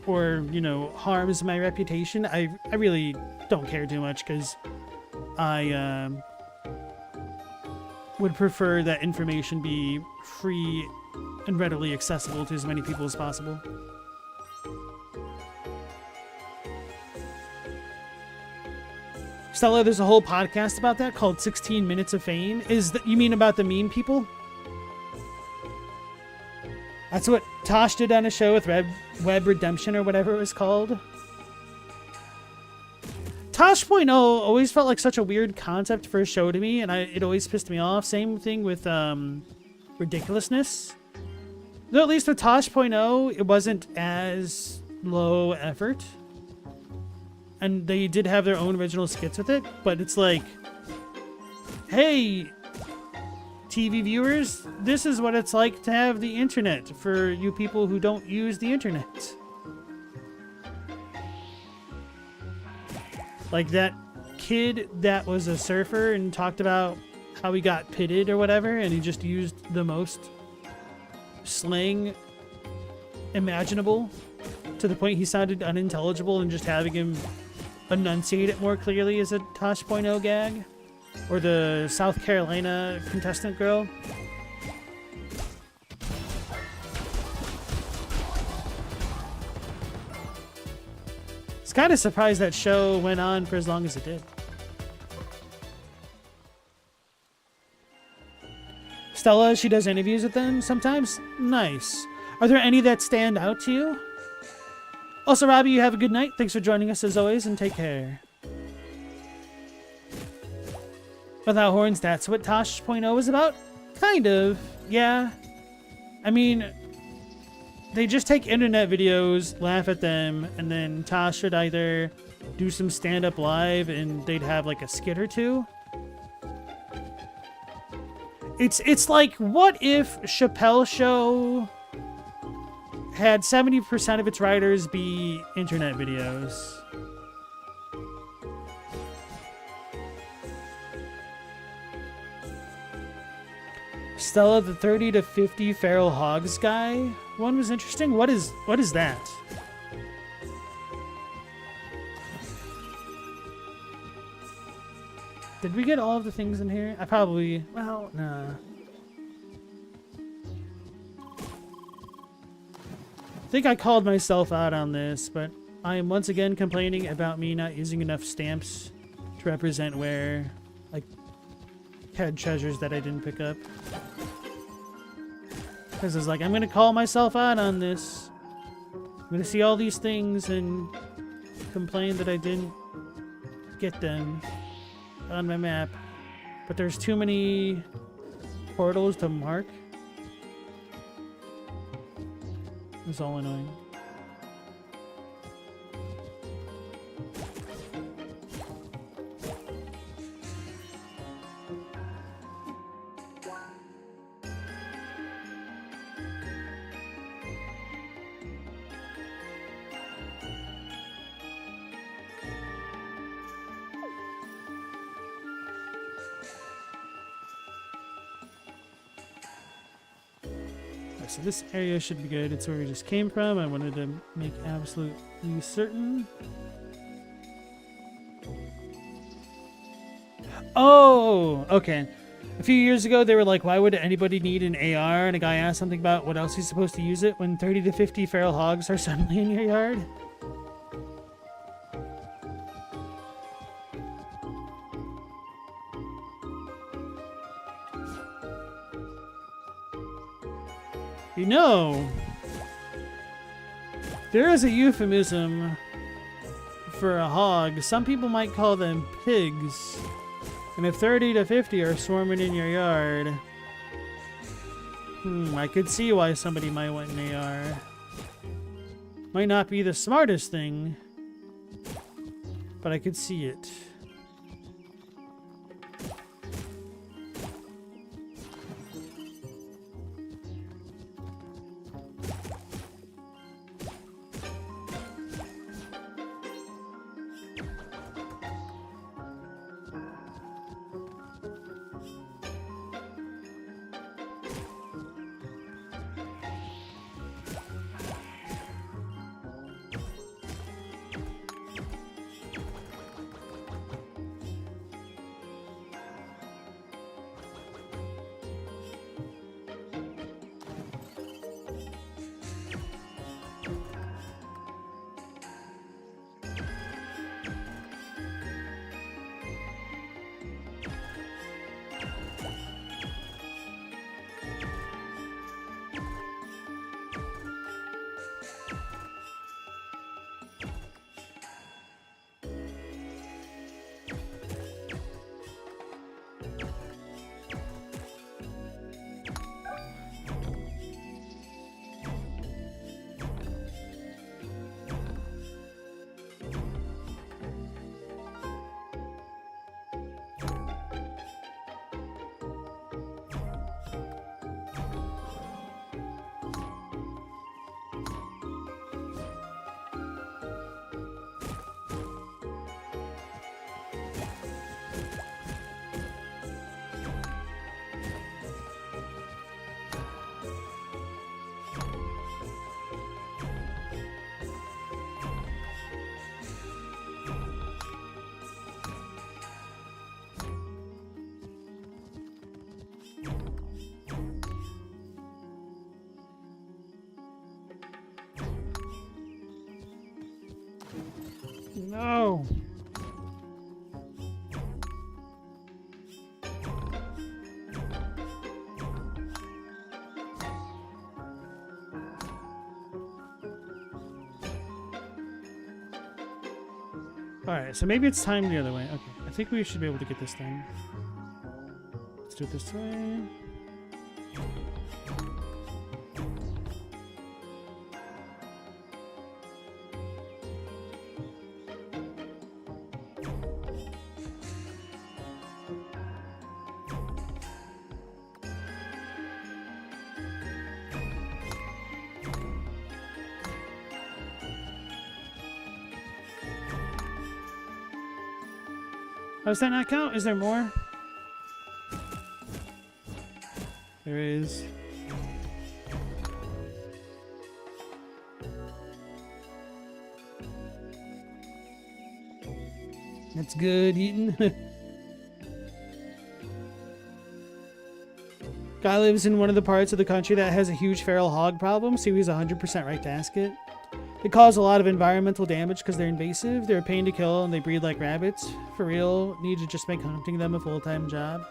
or, you know, harms my reputation, I really don't care too much, because I would prefer that information be free and readily accessible to as many people as possible. Stella, there's a whole podcast about that called 16 Minutes of Fame. You mean about the meme people? That's what Tosh did on a show with Web Redemption or whatever it was called. Tosh.0 always felt like such a weird concept for a show to me, and it always pissed me off. Same thing with Ridiculousness. Though at least with Tosh.0, it wasn't as low effort. And they did have their own original skits with it, but it's like, hey, TV viewers, this is what it's like to have the internet for you people who don't use the internet. Like that kid that was a surfer and talked about how he got pitted or whatever, and he just used the most slang imaginable to the point he sounded unintelligible, and just having him enunciate it more clearly as a Tosh.0 gag. Or the South Carolina contestant girl. It's kind of surprised that show went on for as long as it did. Stella, she does interviews with them sometimes. Nice. Are there any that stand out to you? Also, Robbie, you have a good night. Thanks for joining us as always, and take care. Without horns, that's what Tosh.0 is about? Kind of, yeah. I mean, they just take internet videos, laugh at them, and then Tosh would either do some stand-up live and they'd have like a skit or two. It's like, what if Chappelle's Show had 70% of its writers be internet videos? Stella, the 30 to 50 feral hogs guy one was interesting. What is that? Did we get all of the things in here? I probably... Well, nah. I think I called myself out on this, but I am once again complaining about me not using enough stamps to represent where I had treasures that I didn't pick up. Because it's like, I'm going to call myself out on this. I'm going to see all these things and complain that I didn't get them on my map. But there's too many portals to mark. It's all annoying. So this area should be good. It's where we just came from. I wanted to make absolutely certain. Oh, okay. A few years ago, they were like, why would anybody need an AR? And a guy asked something about what else he's supposed to use it when 30 to 50 feral hogs are suddenly in your yard. You know, there is a euphemism for a hog. Some people might call them pigs. And if 30 to 50 are swarming in your yard, I could see why somebody might want an AR. Might not be the smartest thing, but I could see it. No. Alright, so maybe it's time the other way. Okay, I think we should be able to get this thing. Let's do it this way. Oh, does that not count? Is there more? There is. That's good eating. Guy lives in one of the parts of the country that has a huge feral hog problem, so he's 100% right to ask it. They cause a lot of environmental damage because they're invasive, they're a pain to kill, and they breed like rabbits. For real, need to just make hunting them a full-time job.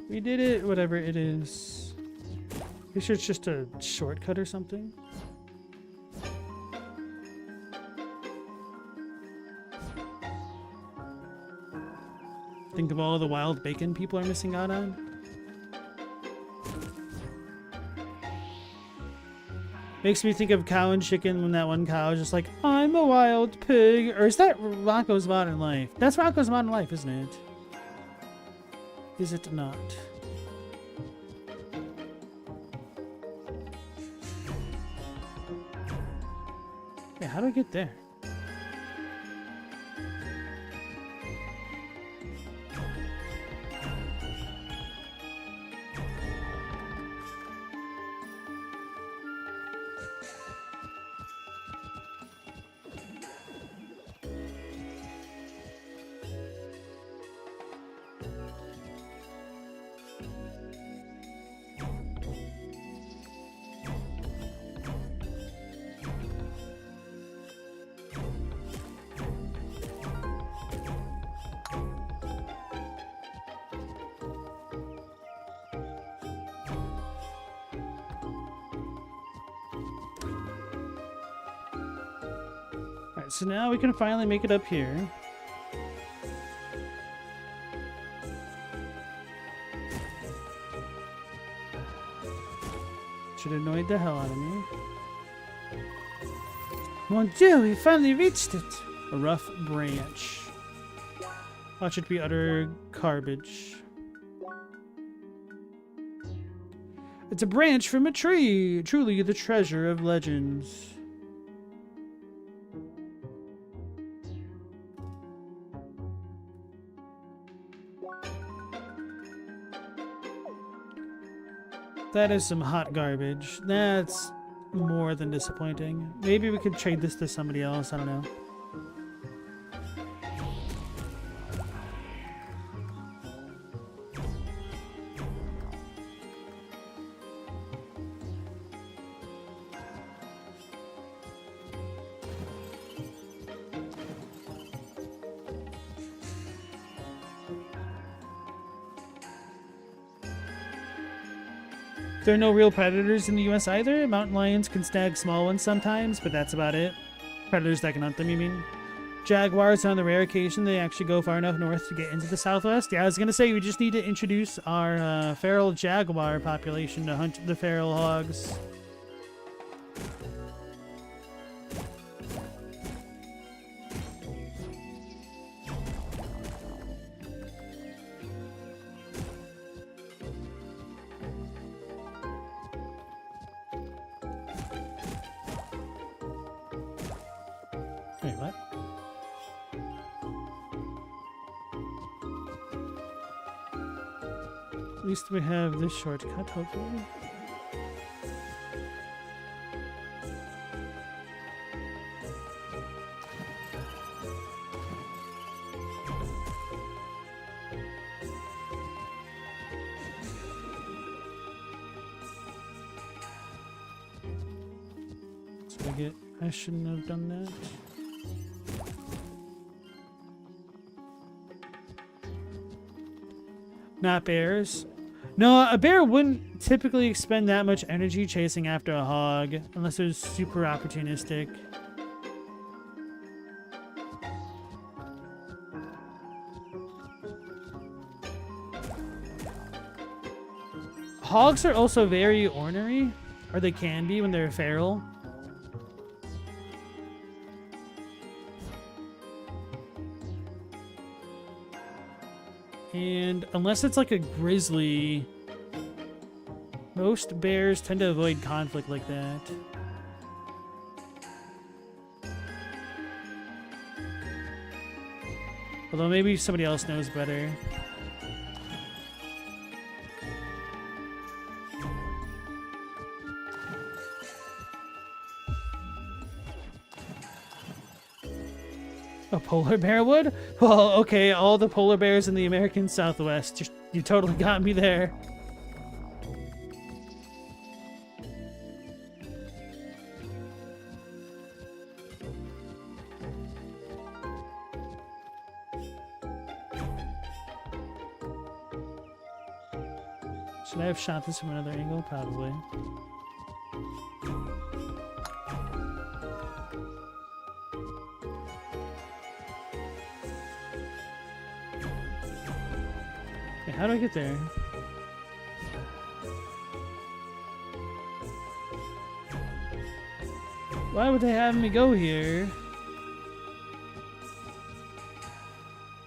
We did it, whatever it is. Pretty sure it's just a shortcut or something. Think of all the wild bacon people are missing out on. Makes me think of Cow and Chicken when that one cow is just like, I'm a wild pig. Or is that Rocco's Modern Life? That's Rocco's Modern Life, isn't it? Is it not? Yeah, how do I get there? So now we can finally make it up here. Should have annoyed the hell out of me. Mon Dieu, we finally reached it! A rough branch. Watch it be utter garbage. It's a branch from a tree! Truly the treasure of legends. That is some hot garbage. That's more than disappointing. Maybe we could trade this to somebody else. I don't know. There are no real predators in the US either. Mountain lions can snag small ones sometimes, but that's about it. Predators that can hunt them, you mean? Jaguars, on the rare occasion, they actually go far enough north to get into the southwest. Yeah, I was going to say, we just need to introduce our feral jaguar population to hunt the feral hogs. Wait, what? At least we have this shortcut, hopefully. So I shouldn't have done that. Not bears. No, a bear wouldn't typically expend that much energy chasing after a hog, unless it was super opportunistic. Hogs are also very ornery, or they can be when they're feral. And unless it's like a grizzly, most bears tend to avoid conflict like that. Although maybe somebody else knows better. A polar bear would? Well, okay, all the polar bears in the American Southwest. You totally got me there. Should I have shot this from another angle? Probably. How do I get there? Why would they have me go here?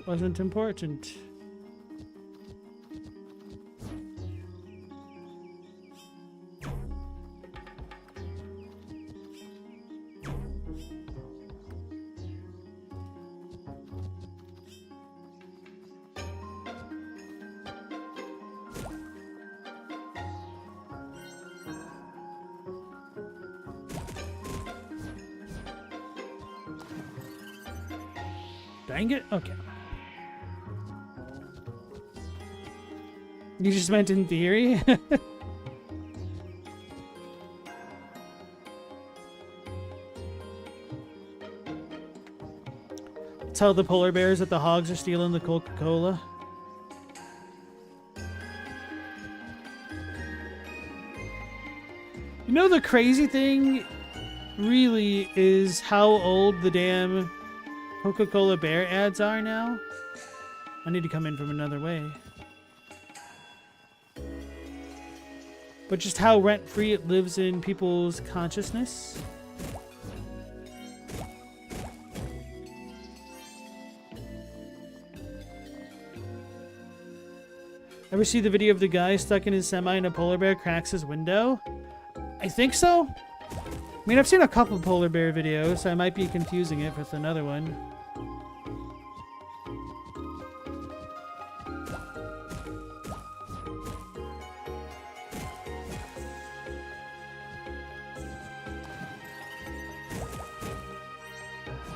Wasn't important. Dang it. Okay. You just meant in theory? Tell the polar bears that the hogs are stealing the Coca-Cola. You know the crazy thing really is how old the damn Coca-Cola bear ads are now. I need to come in from another way. But just how rent-free it lives in people's consciousness. Ever see the video of the guy stuck in his semi and a polar bear cracks his window? I think so. I mean, I've seen a couple polar bear videos, so I might be confusing it with another one.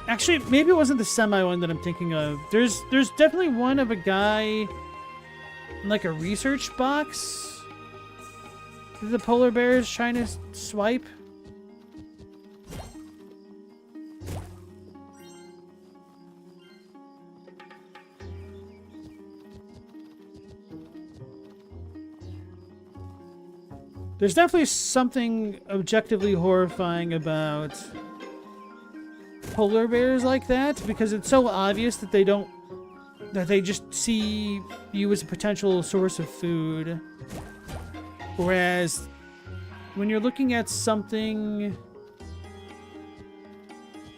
Actually, maybe it wasn't the semi one that I'm thinking of. There's definitely one of a guy in like a research box that the polar bear is trying to swipe. There's definitely something objectively horrifying about polar bears like that, because it's so obvious that they just see you as a potential source of food. Whereas when you're looking at something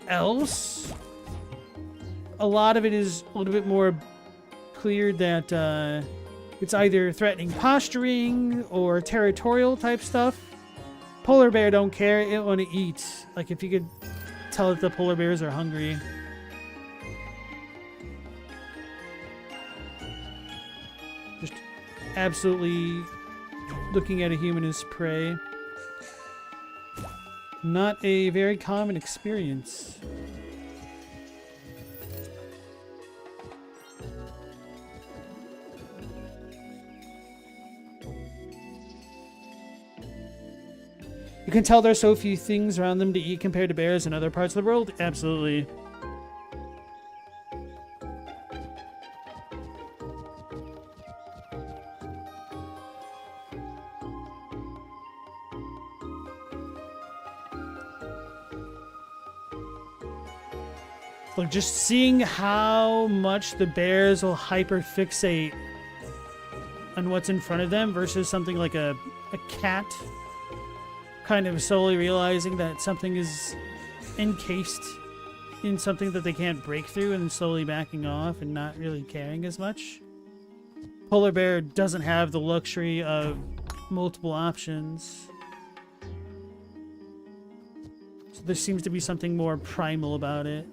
else, a lot of it is a little bit more clear that it's either threatening posturing or territorial type stuff. Polar bear don't care, it want to eat. Like, if you could tell that the polar bears are hungry. Just absolutely looking at a human as prey. Not a very common experience. You can tell there's so few things around them to eat compared to bears in other parts of the world? Absolutely. Like, just seeing how much the bears will hyperfixate on what's in front of them versus something like a cat. Kind of slowly realizing that something is encased in something that they can't break through and slowly backing off and not really caring as much. Polar bear doesn't have the luxury of multiple options. So there seems to be something more primal about it.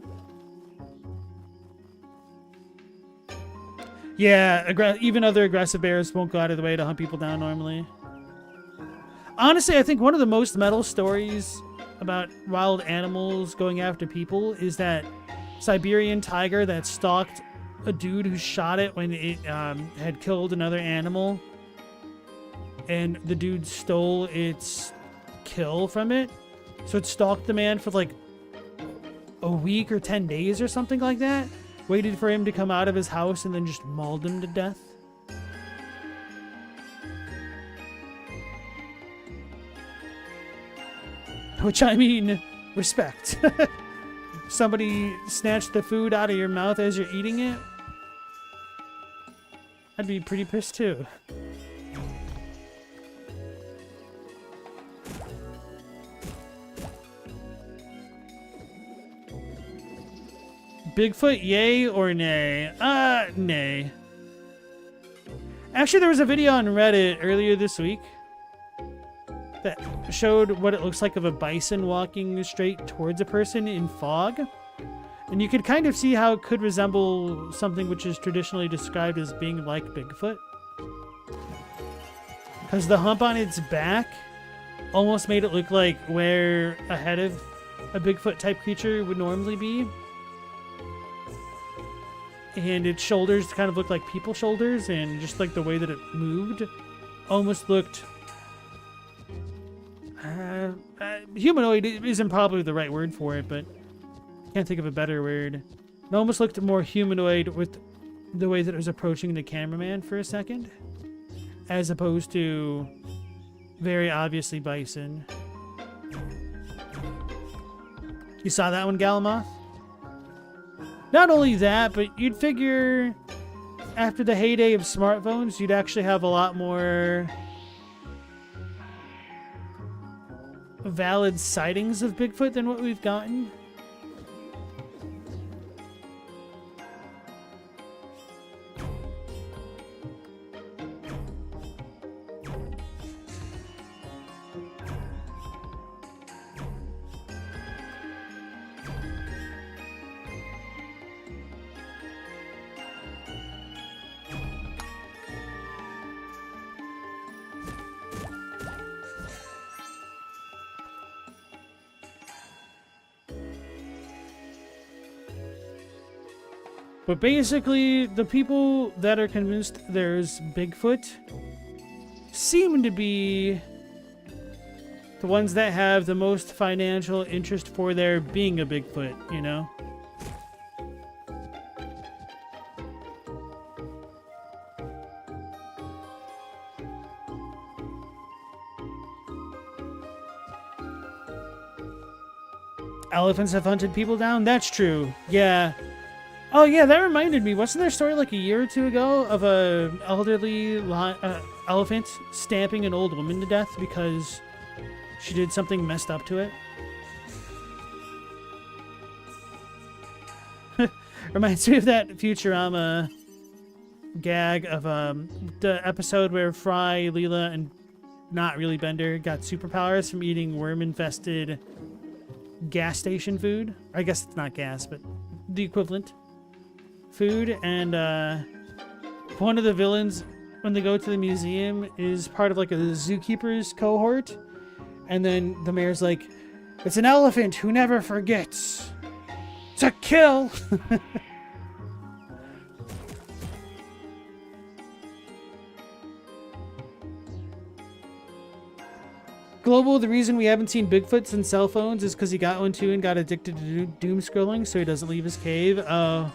Yeah, even other aggressive bears won't go out of the way to hunt people down normally. Honestly, I think one of the most metal stories about wild animals going after people is that Siberian tiger that stalked a dude who shot it when it had killed another animal. And the dude stole its kill from it. So it stalked the man for like a week or 10 days or something like that. Waited for him to come out of his house and then just mauled him to death. Which, I mean, respect. Somebody snatched the food out of your mouth as you're eating it? I'd be pretty pissed too. Bigfoot, yay or nay? Nay. Actually, there was a video on Reddit earlier this week that showed what it looks like of a bison walking straight towards a person in fog. And you could kind of see how it could resemble something which is traditionally described as being like Bigfoot. Because the hump on its back almost made it look like where a head of a Bigfoot type creature would normally be. And its shoulders kind of looked like people shoulders, and just like the way that it moved almost looked... humanoid isn't probably the right word for it, but can't think of a better word. It almost looked more humanoid with the way that it was approaching the cameraman for a second, as opposed to very obviously bison. You saw that one, Galamoth? Not only that, but you'd figure after the heyday of smartphones, you'd actually have a lot more valid sightings of Bigfoot than what we've gotten. But basically, the people that are convinced there's Bigfoot seem to be the ones that have the most financial interest for there being a Bigfoot, you know? Elephants have hunted people down? That's true. Yeah. Oh yeah, that reminded me. Wasn't there a story like a year or two ago of a elderly elephant stamping an old woman to death because she did something messed up to it? Reminds me of that Futurama gag of the episode where Fry, Leela, and not really Bender got superpowers from eating worm-infested gas station food. I guess it's not gas, but the equivalent food. And one of the villains, when they go to the museum, is part of like a zookeeper's cohort, and then the mayor's like, it's an elephant who never forgets to kill. Global, the reason we haven't seen Bigfoot since cell phones is because he got one too and got addicted to doom scrolling, so he doesn't leave his cave. Oh.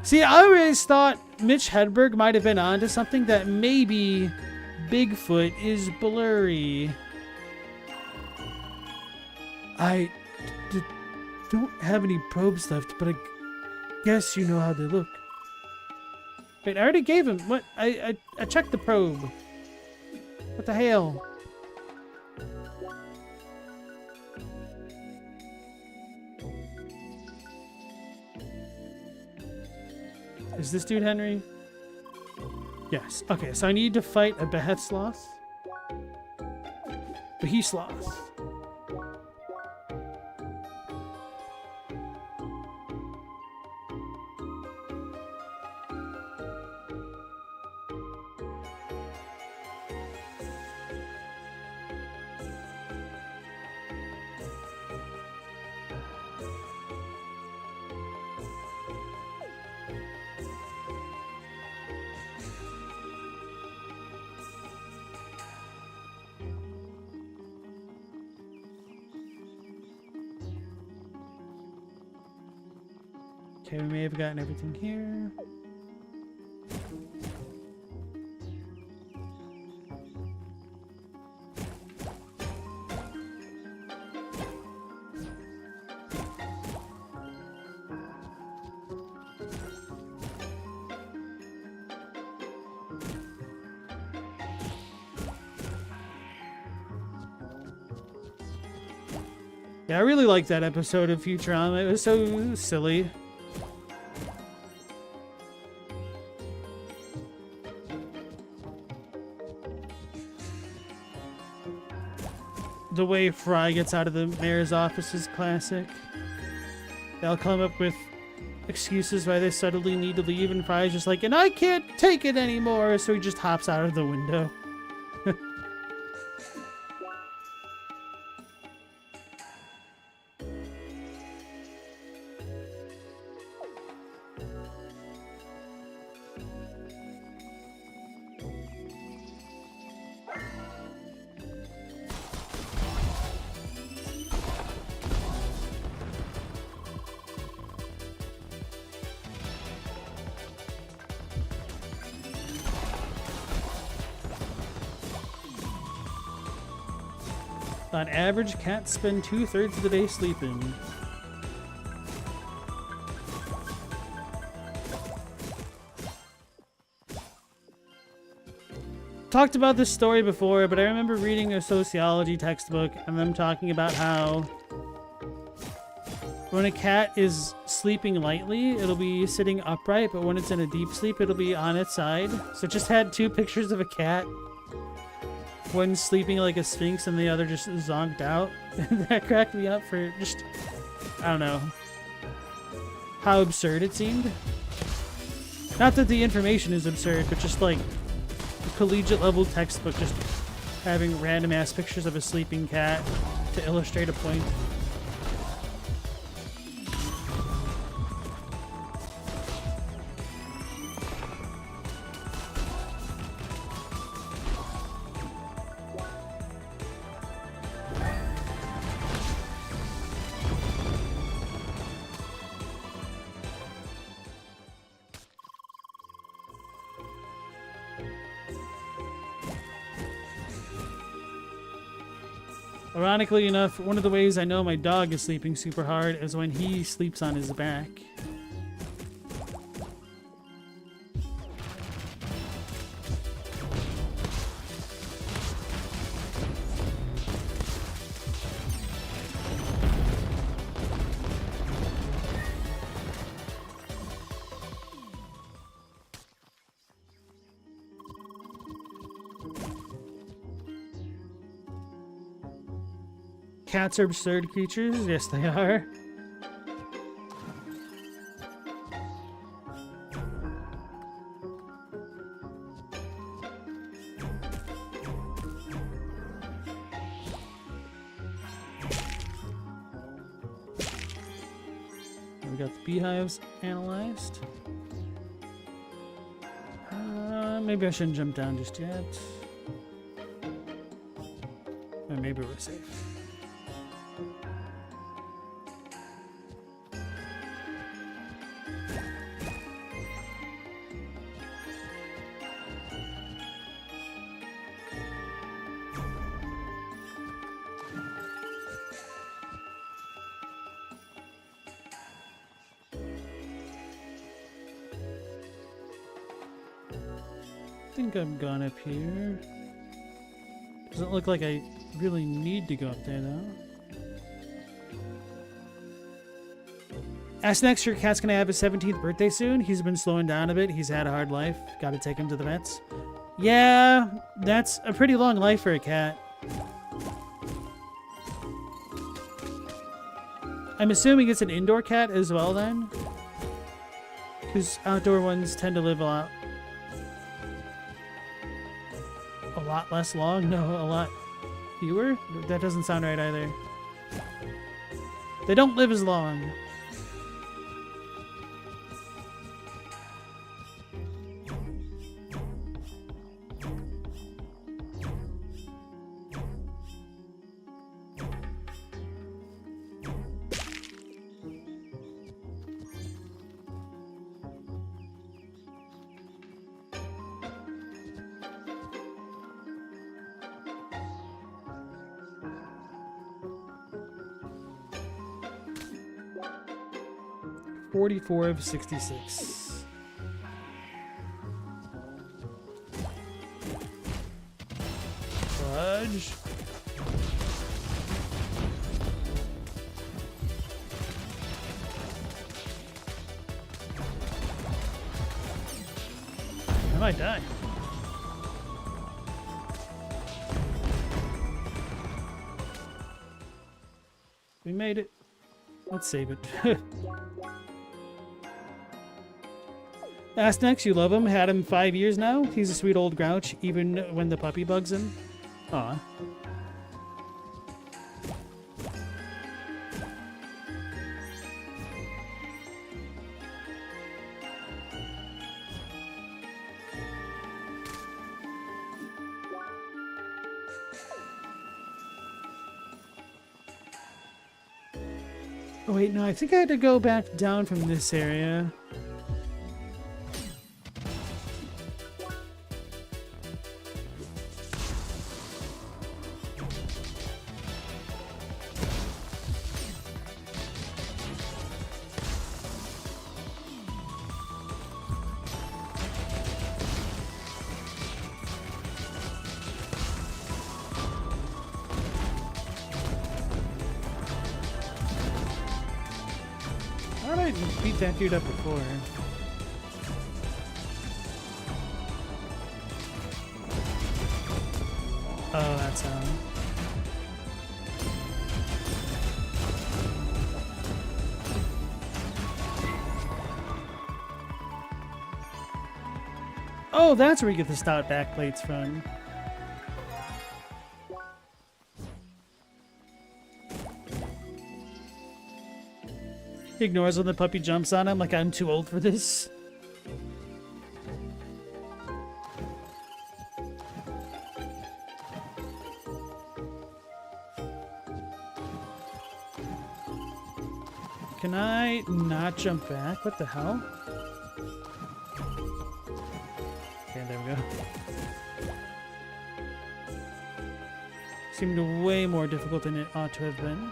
See, I always thought Mitch Hedberg might have been onto something, that maybe Bigfoot is blurry. I don't have any probes left, but I guess you know how they look. Wait, I already gave him. What? I checked the probe. What the hell? Is this dude Henry? Yes. Okay, so I need to fight a Beheath Sloth. Beheath Sloth. Okay, we may have gotten everything here. Yeah, I really liked that episode of Futurama. It was so silly. The way Fry gets out of the mayor's office is classic. They'll come up with excuses why they suddenly need to leave, and Fry's just like, and I can't take it anymore, so he just hops out of the window. On average, cats spend 2/3 of the day sleeping. talked about this story before, but I remember reading a sociology textbook and them talking about how when a cat is sleeping lightly, it'll be sitting upright, but when it's in a deep sleep, it'll be on its side. So it just had two pictures of a cat. One sleeping like a sphinx and the other just zonked out. That cracked me up for just, I don't know, how absurd it seemed. Not that the information is absurd, but just like a collegiate level textbook just having random ass pictures of a sleeping cat to illustrate a point. Ironically enough, one of the ways I know my dog is sleeping super hard is when he sleeps on his back. Cats are absurd creatures. Yes, they are. We got the beehives analyzed. Maybe I shouldn't jump down just yet. Or maybe we're safe. I think I'm gone up here. Doesn't look like I really need to go up there though. Ask next, your cat's gonna have his 17th birthday soon. He's been slowing down a bit. He's had a hard life. Gotta take him to the vets. Yeah, that's a pretty long life for a cat. I'm assuming it's an indoor cat as well then. Because outdoor ones tend to live a lot less long? No, a lot fewer? That doesn't sound right either. They don't live as long. of 66. Fudge. I might die. We made it. Let's save it. Ask next, you love him. Had him 5 years now. He's a sweet old grouch, even when the puppy bugs him. Aw. Oh wait, no, I think I had to go back down from this area. I beat that dude up before. Oh, that's how. Oh, that's where you get the stout backplates from. He ignores when the puppy jumps on him like I'm too old for this. Can I not jump back? What the hell? Okay, there we go. Seemed way more difficult than it ought to have been.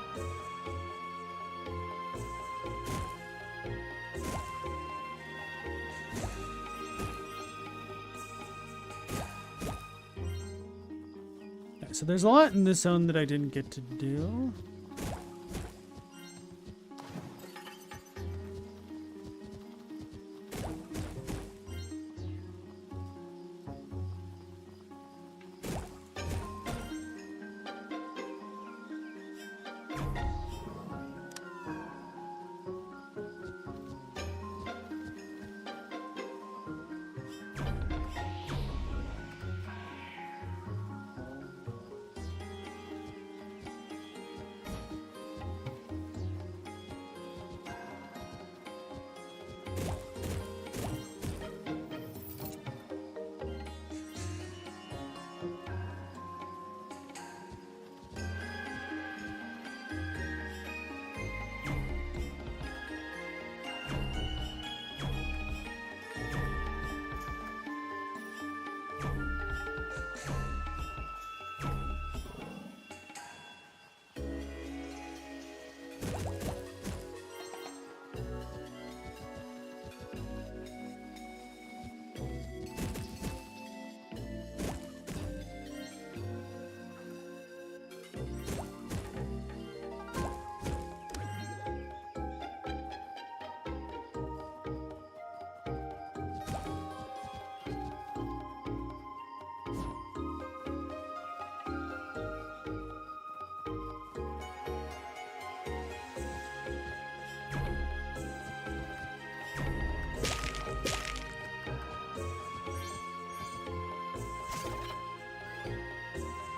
Okay, so there's a lot in this zone that I didn't get to do.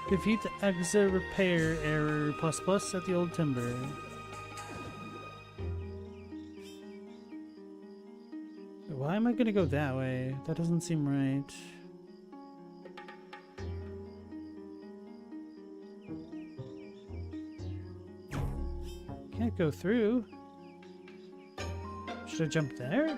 Defeat the EXA repair error ++ at the old timber. Why am I gonna go that way? That doesn't seem right. Can't go through. Should I jump there?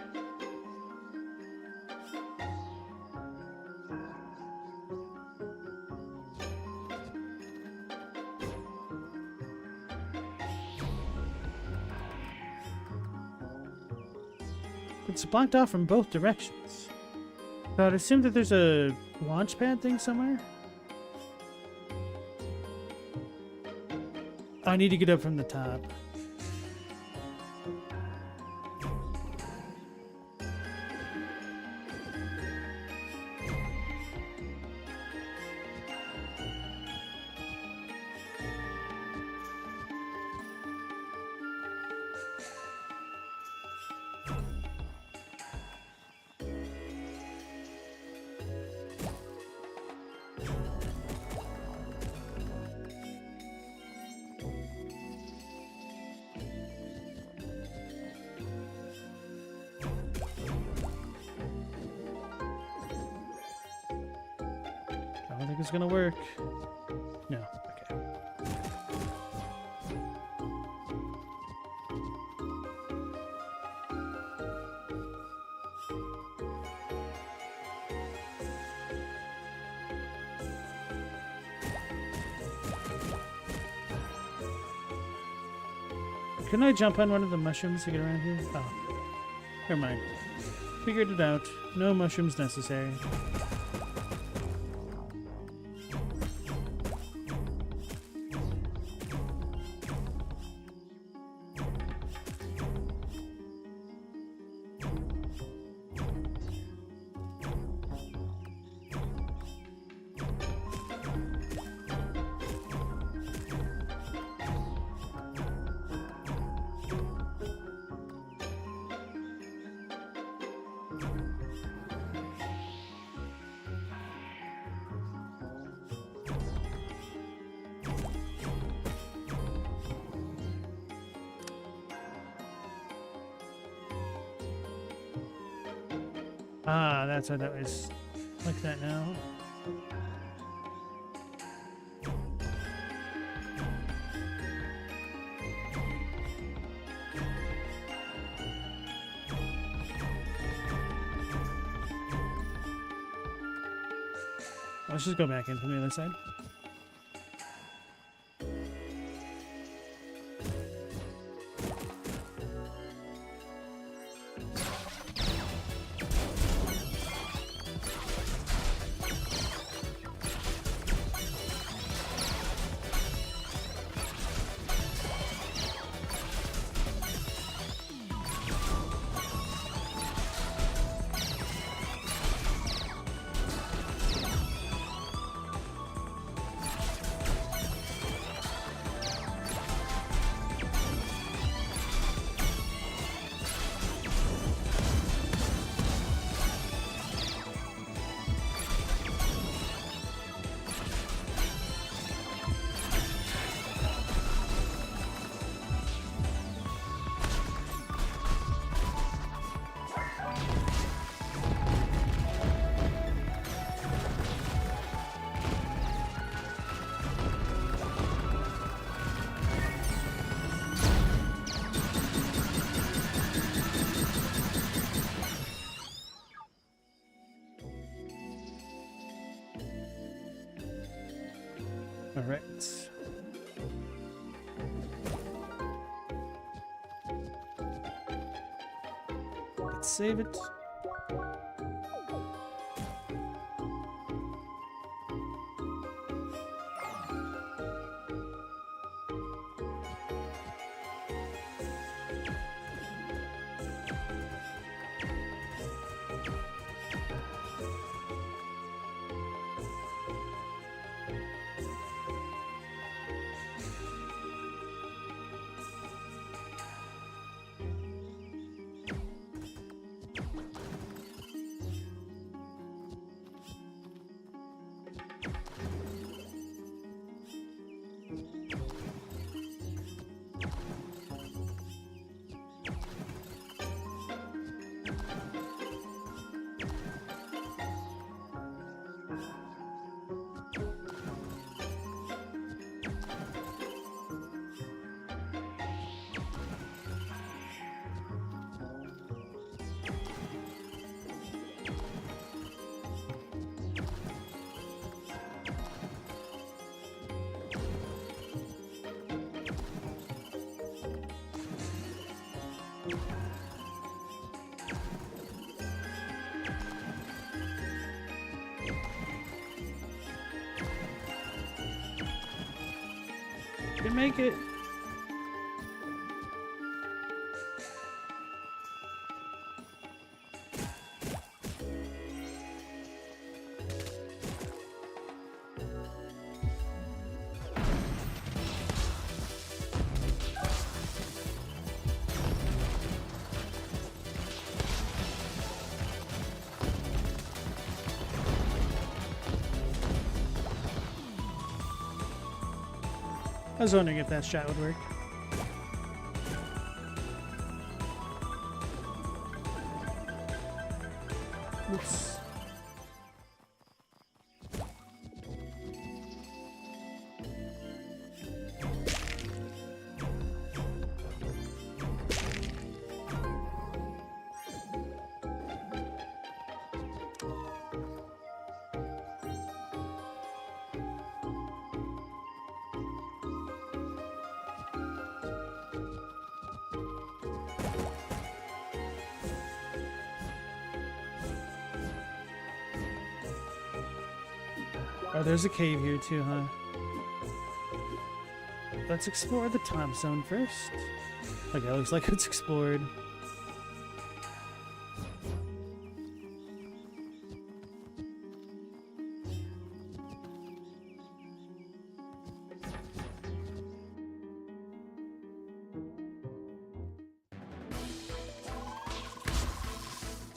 It's blocked off from both directions. So I'd assume that there's a launch pad thing somewhere. I need to get up from the top. I don't think it's gonna work. No. Okay. Couldn't I jump on one of the mushrooms to get around here? Oh. Never mind. Figured it out. No mushrooms necessary. Ah, that's why that was like that now. Let's just go back in from the other side. All right. Let's save it. Can make it. I was wondering if that shot would work. Oops. Oh, there's a cave here too, huh? Let's explore the top zone first. Okay, looks like it's explored.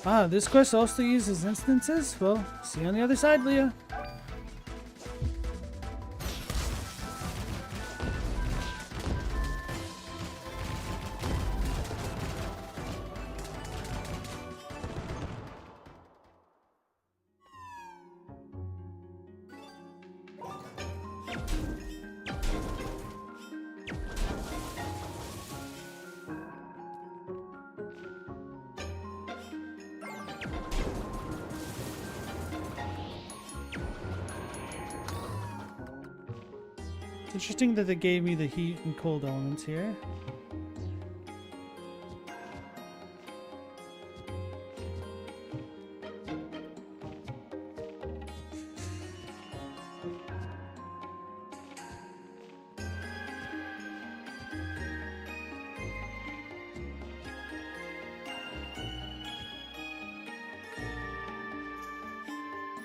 Ah, this quest also uses instances? Well, see you on the other side, Leah. Interesting that they gave me the heat and cold elements here.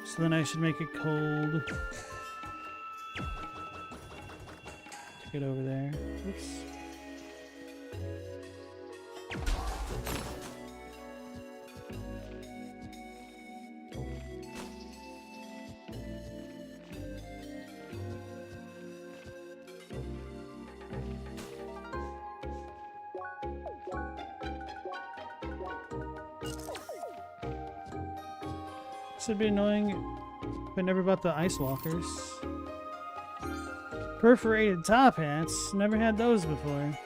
So then I should make it cold. To get over there. Oops. This would be annoying if I never bought the ice walkers. Perforated top hats? Never had those before.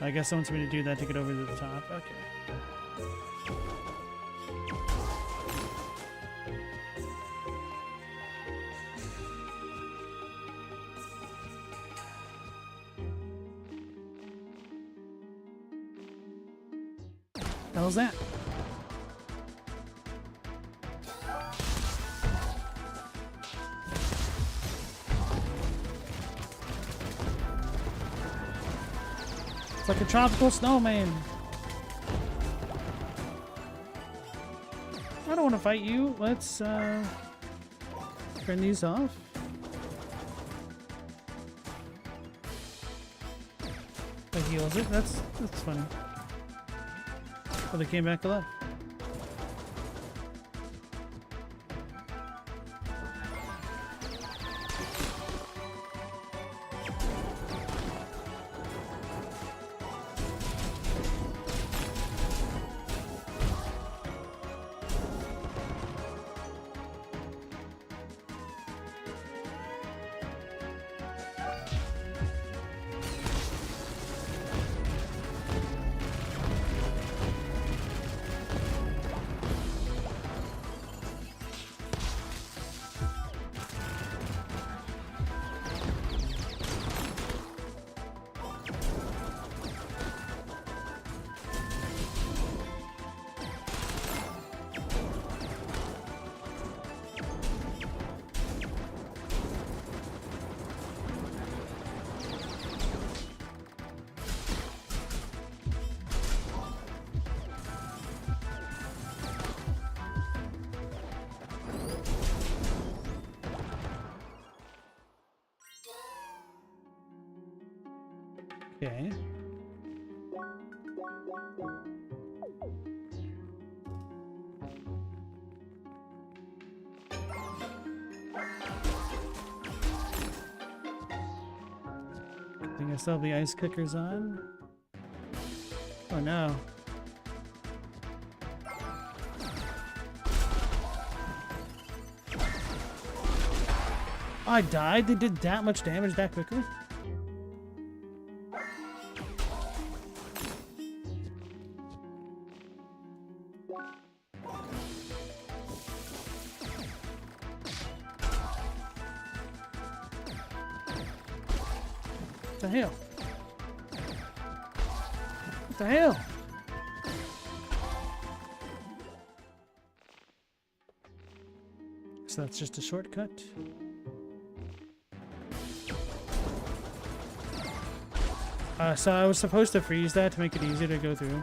I guess someone's going to do that to get over to the top. Okay. How's that? It's like a tropical snowman. I don't want to fight you. Let's turn these off. That heals it. That's funny. Oh, they came back alive. Okay. I think I still have the ice cookers on. Oh no. I died? They did that much damage that quickly? What the hell? What the hell? So that's just a shortcut. So I was supposed to freeze that to make it easier to go through.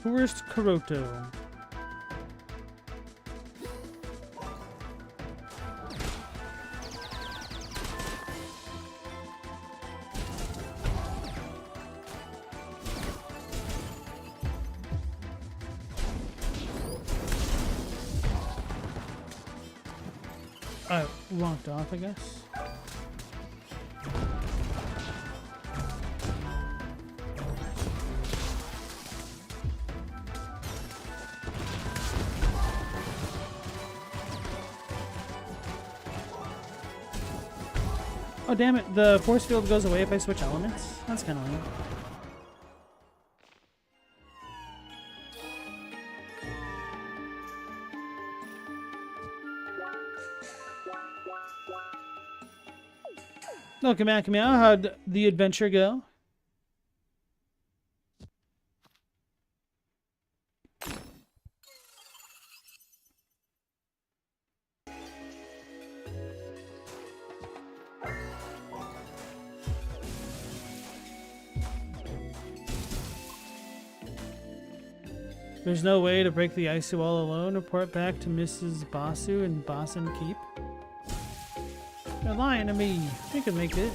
Tourist Karoto. Walked off, I guess. Oh, damn it. The force field goes away if I switch elements? That's kind of lame. No, come out. How'd the adventure go? There's no way to break the icy wall alone. Report back to Mrs. Basu in Basin Keep. You're lying to me. We can make it.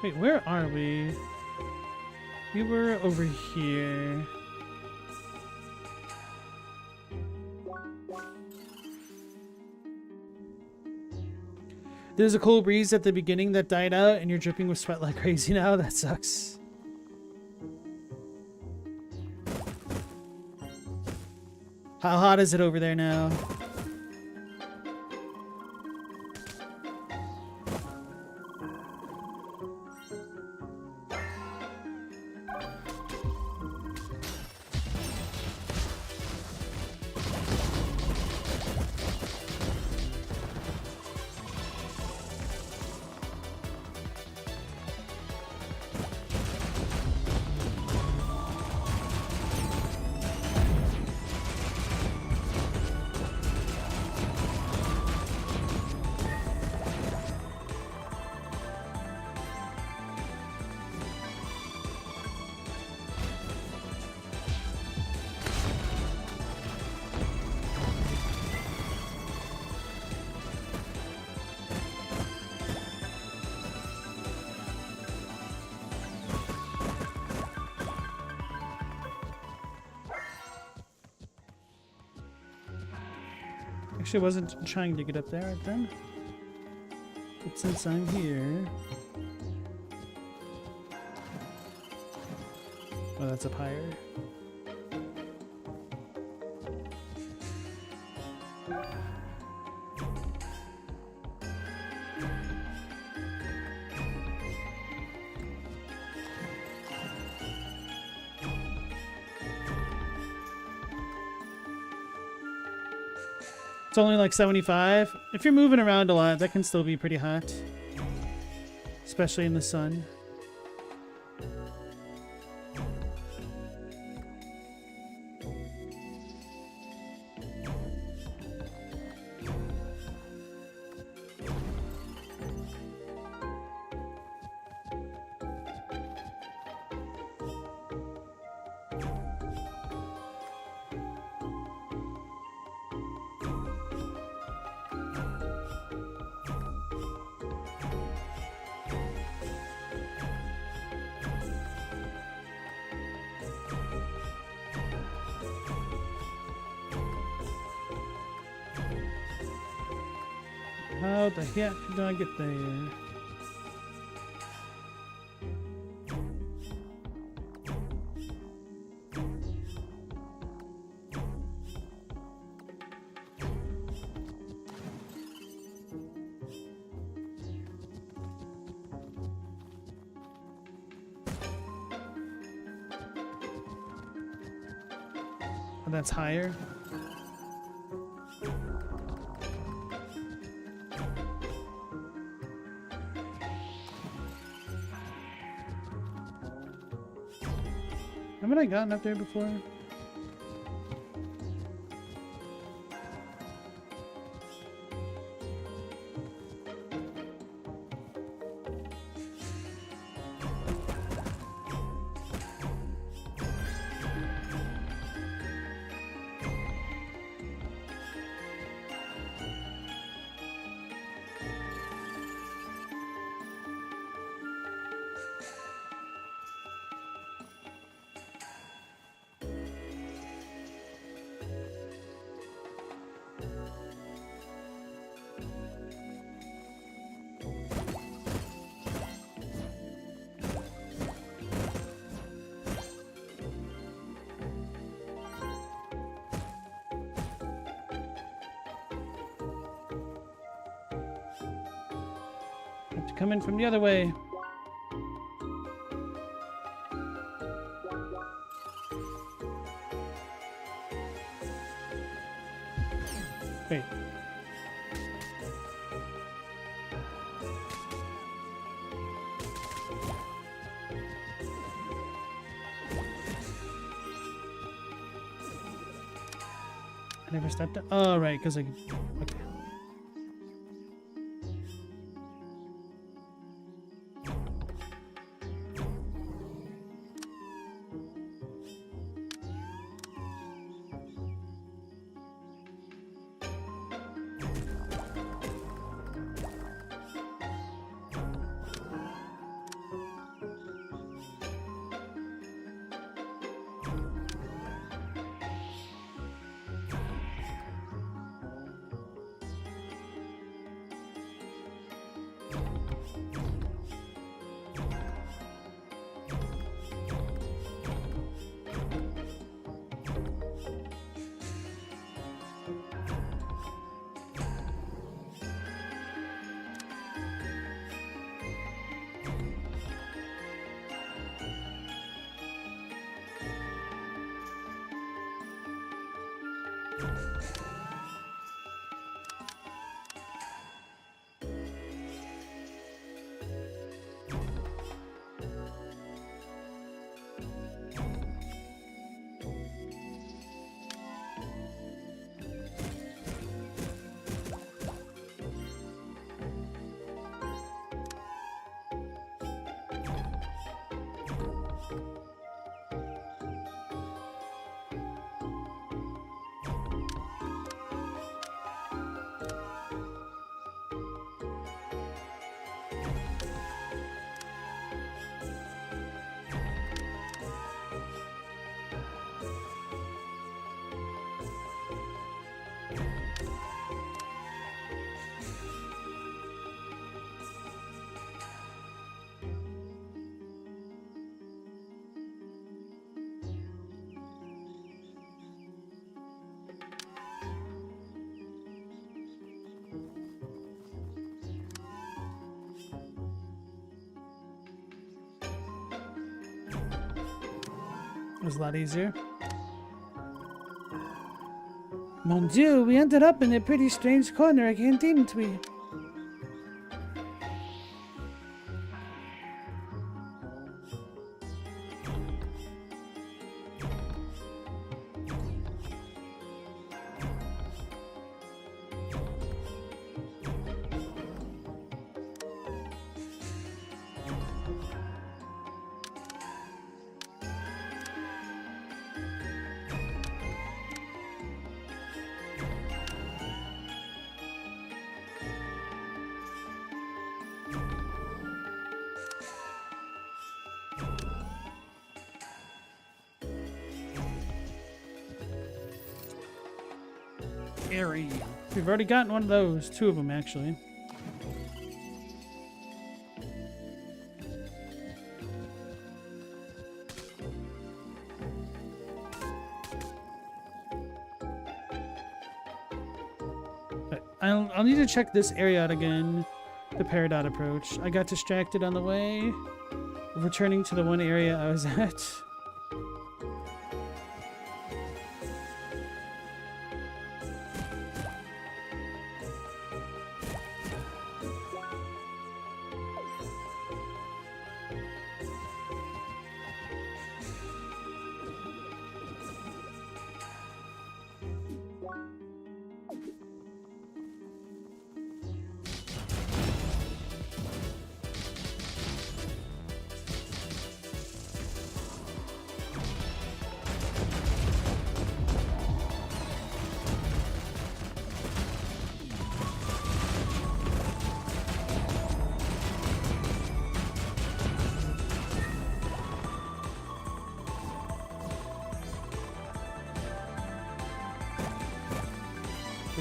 Wait, where are we? We were over here. There's a cool breeze at the beginning that died out and you're dripping with sweat like crazy now. That sucks. How hot is it over there now? Actually, I wasn't trying to get up there then. But since I'm here... Oh, that's up higher. It's only like 75. If you're moving around a lot, that can still be pretty hot. Especially in the sun. How the heck did I get there? Oh, that's higher. Haven't I gotten up there before? Have to come in from the other way. Wait. I never stepped up. Oh, right, because I... Okay. It was a lot easier. Mon Dieu, we ended up in a pretty strange corner again, didn't we? Airy. We've already gotten one of those. Two of them, actually. But I'll need to check this area out again. The Peridot approach. I got distracted on the way. Returning to the one area I was at.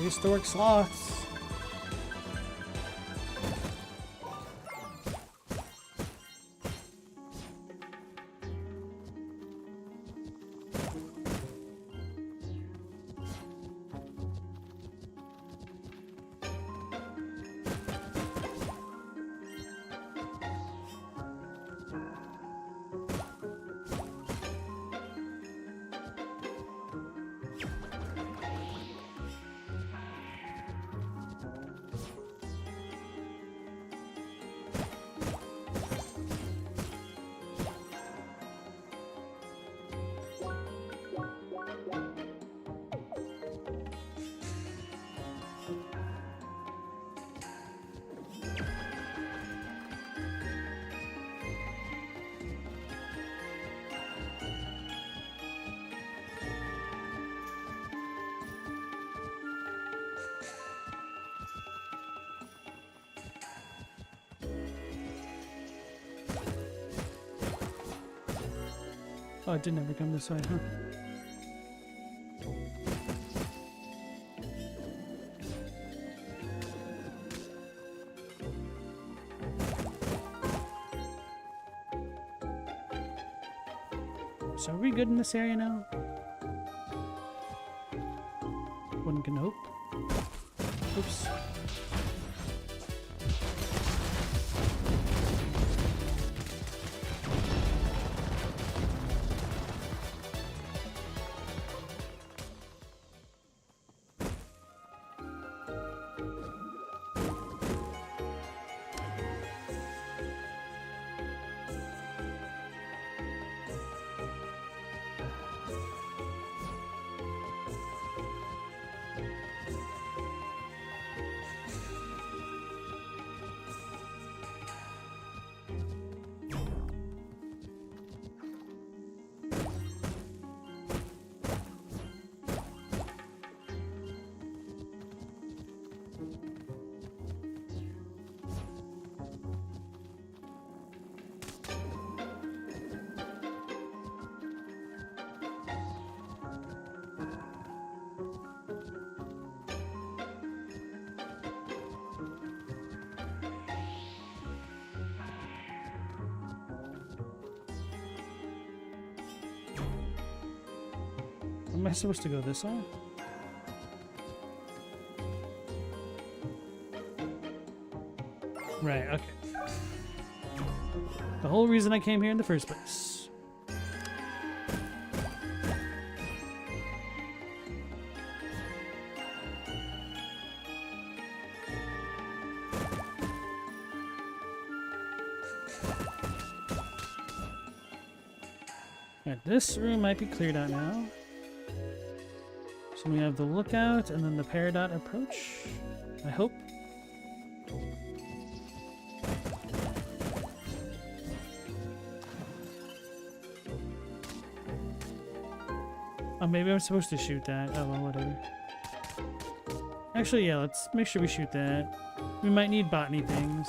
Prehistoric sloths. Oh, it didn't ever come this way, huh? So are we good in this area now? One can hope. Oops. Am I supposed to go this way? Right, okay. The whole reason I came here in the first place. Alright, this room might be cleared out now. So we have the lookout and then the Peridot approach, I hope. Oh, maybe I'm supposed to shoot that. Oh, well, whatever. Actually, yeah, let's make sure we shoot that. We might need botany things.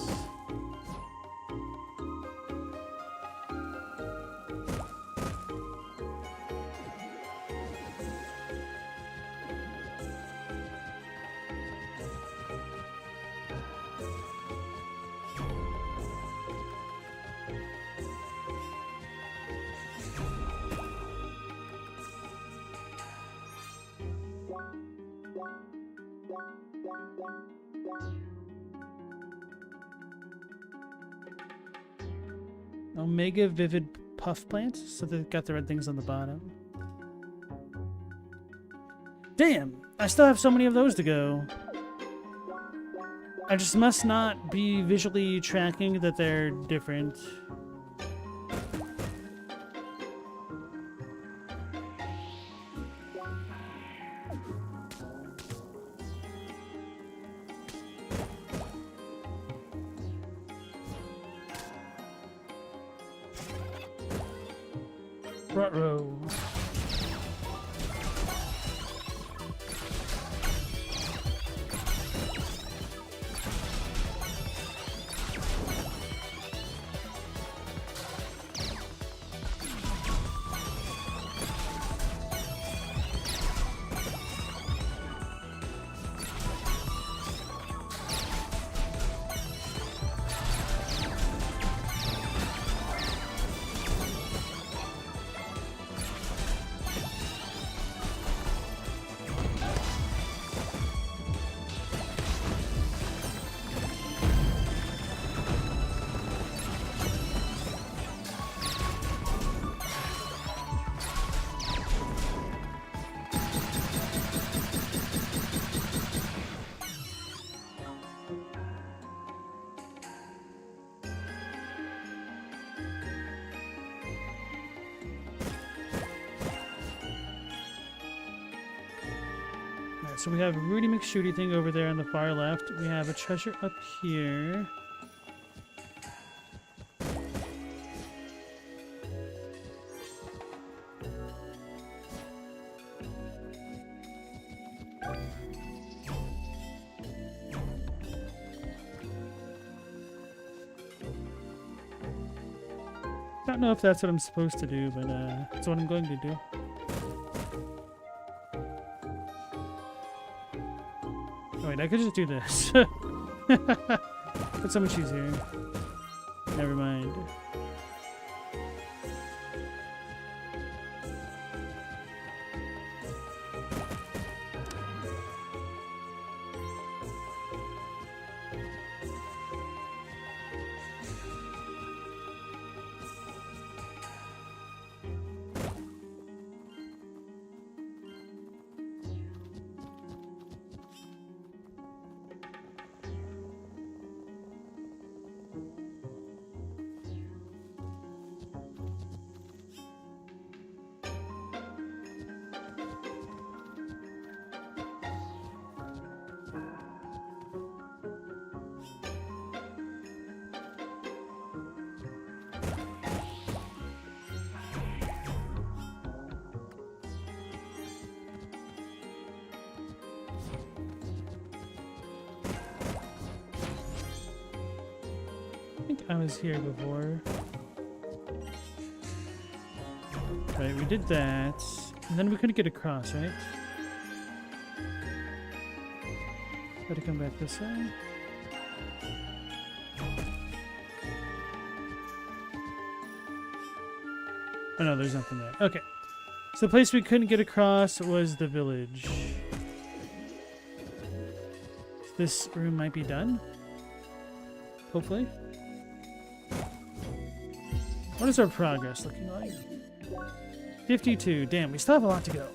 Omega Vivid Puff Plant, so they've got the red things on the bottom. Damn! I still have so many of those to go. I just must not be visually tracking that they're different. Ruh-roh. Alright, so we have a Rudy McShooty thing over there on the far left. We have a treasure up here. I don't know if that's what I'm supposed to do, but that's what I'm going to do. Oh wait, I could just do this. That's so much easier. Never mind. I think I was here before. Right, we did that. And then we couldn't get across, right? Gotta come back this way. Oh no, there's nothing there. Okay. So the place we couldn't get across was the village. This room might be done. Hopefully. What is our progress looking like? 52. Damn, we still have a lot to go.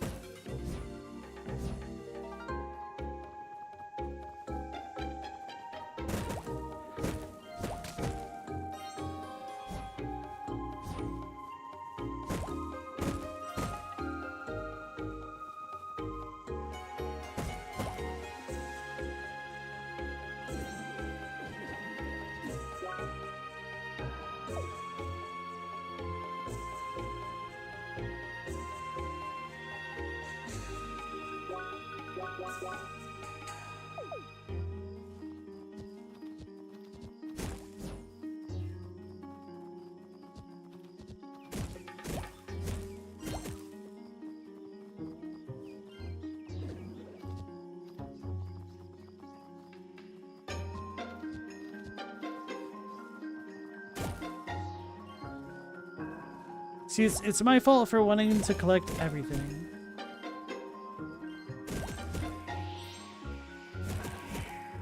See, it's my fault for wanting to collect everything.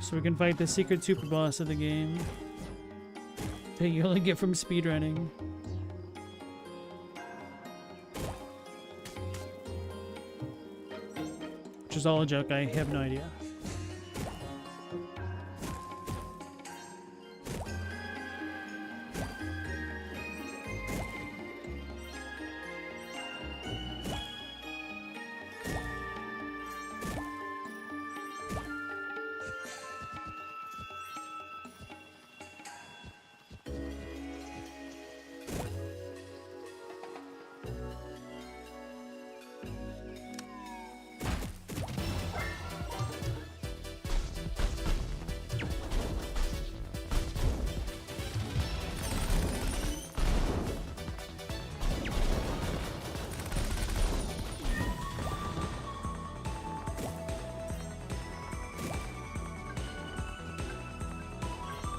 So we can fight the secret super boss of the game that you only get from speedrunning. Which is all a joke, I have no idea.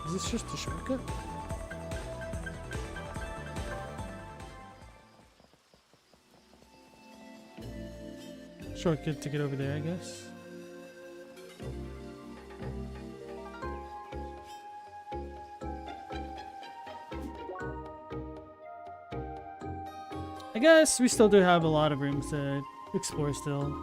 Is this just a shortcut? Shortcut to get over there, I guess. I guess we still do have a lot of rooms to explore still.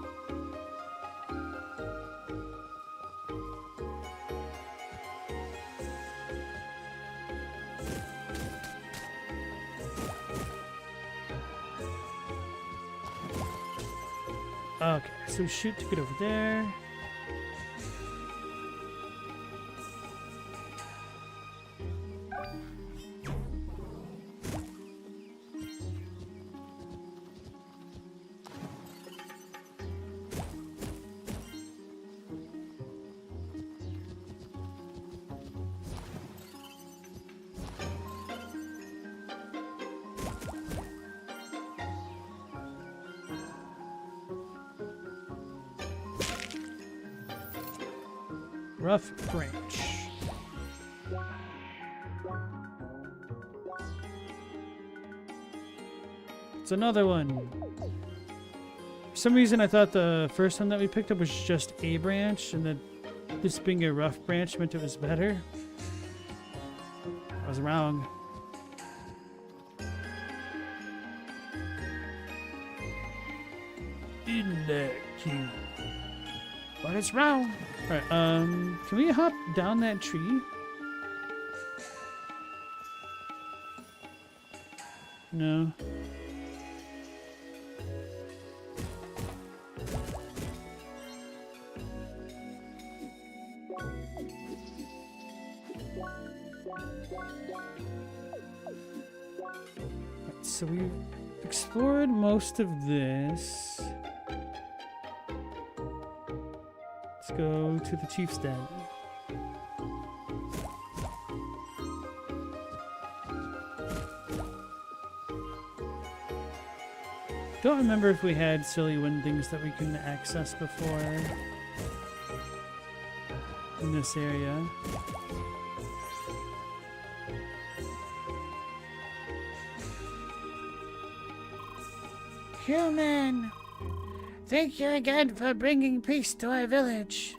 Okay, so shoot to get over there. Rough branch. It's another one. For some reason, I thought the first one that we picked up was just a branch, and that this being a rough branch meant it was better. I was wrong. Isn't that cute? But it's round. Alright, can we hop down that tree? No. So we've explored most of this. Let's go to the chief's den. Don't remember if we had silly wind things that we couldn't access before in this area. Human! Thank you again for bringing peace to our village.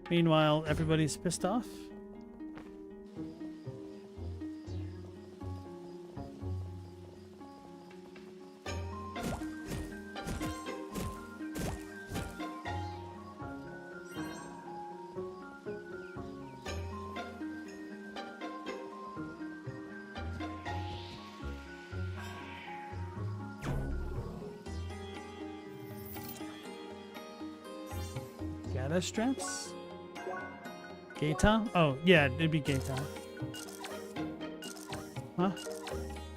Meanwhile, everybody's pissed off. Gata straps? Gaeta? Oh, yeah, it'd be Gaeta. Huh?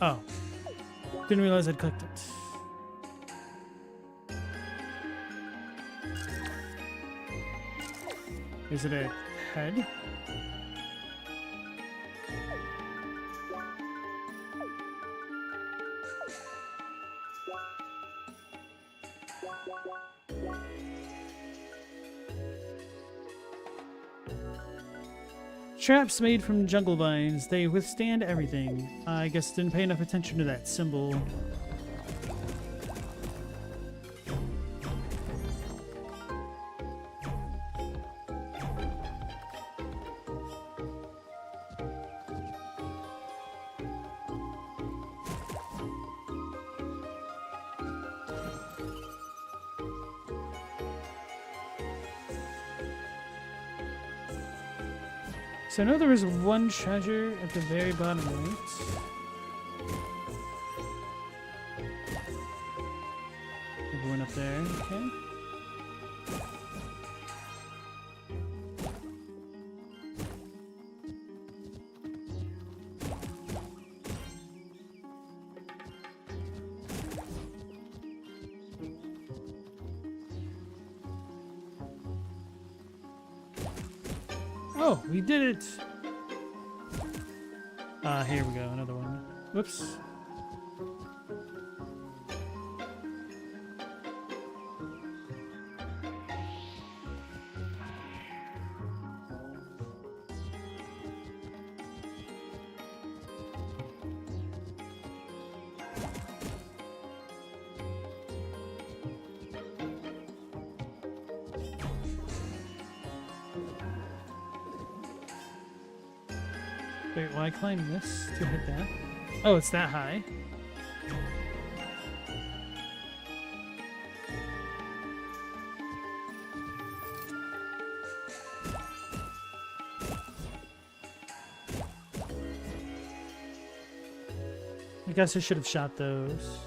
Oh. Didn't realize I'd clicked it. Is it a head? Traps made from jungle vines. They withstand everything. I guess didn't pay enough attention to that symbol. So I know there was one treasure at the very bottom right. Everyone up there, okay. Oh, we did it! Here we go, another one. Whoops. Wait, why climb this to hit that? Oh, it's that high. I guess I should have shot those.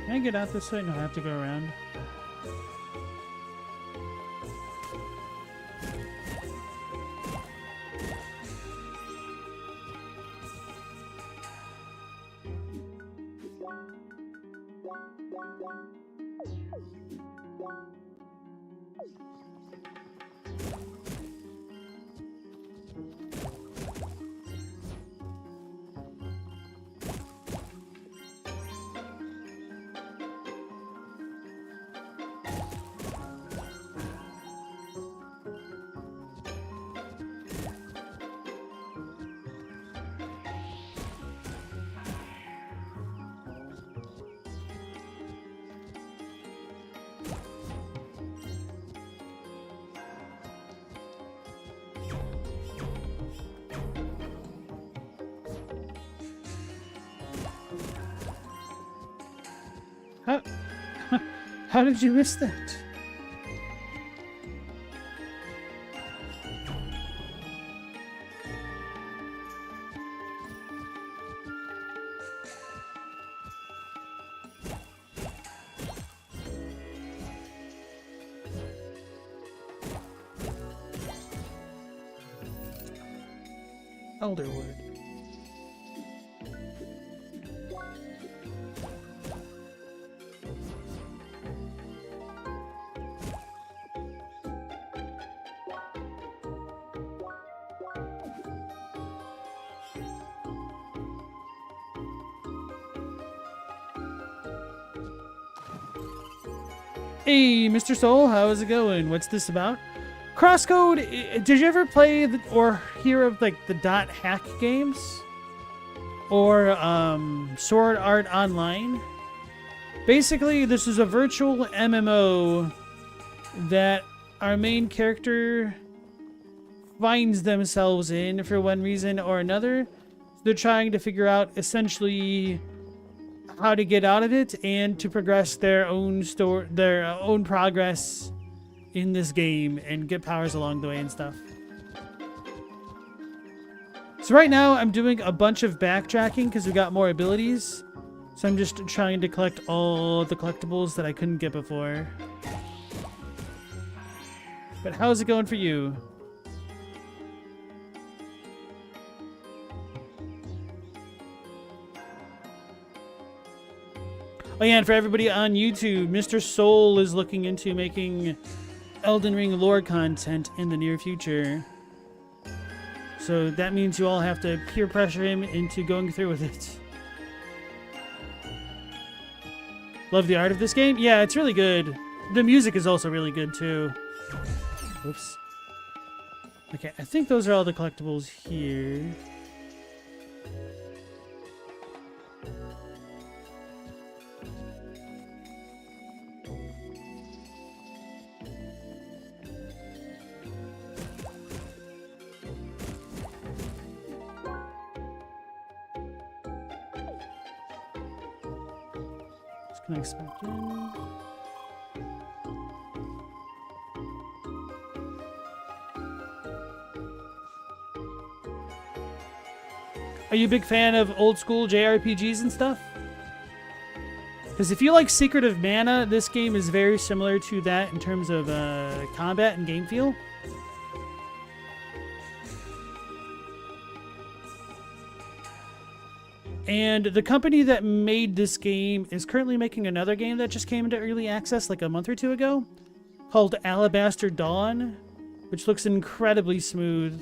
Can I get out this way? No, I have to go around. How, how did you miss that? Elderwood. Hey, Mr. Soul, how's it going? What's this about? Crosscode, did you ever play or hear of like the dot hack games? Or Sword Art Online? Basically, this is a virtual MMO that our main character finds themselves in for one reason or another. They're trying to figure out essentially how to get out of it and to progress their own progress in this game and get powers along the way and stuff. So right now I'm doing a bunch of backtracking because we got more abilities. So I'm just trying to collect all the collectibles that I couldn't get before. But how's it going for you? Oh yeah, and for everybody on YouTube, Mr. Soul is looking into making Elden Ring lore content in the near future. So that means you all have to peer pressure him into going through with it. Love the art of this game? Yeah, it's really good. The music is also really good too. Whoops. Okay, I think those are all the collectibles here. Connects back in. Are you a big fan of old school JRPGs and stuff? Because if you like Secret of Mana, this game is very similar to that in terms of combat and game feel. And the company that made this game is currently making another game that just came into early access like a month or two ago, called Alabaster Dawn, which looks incredibly smooth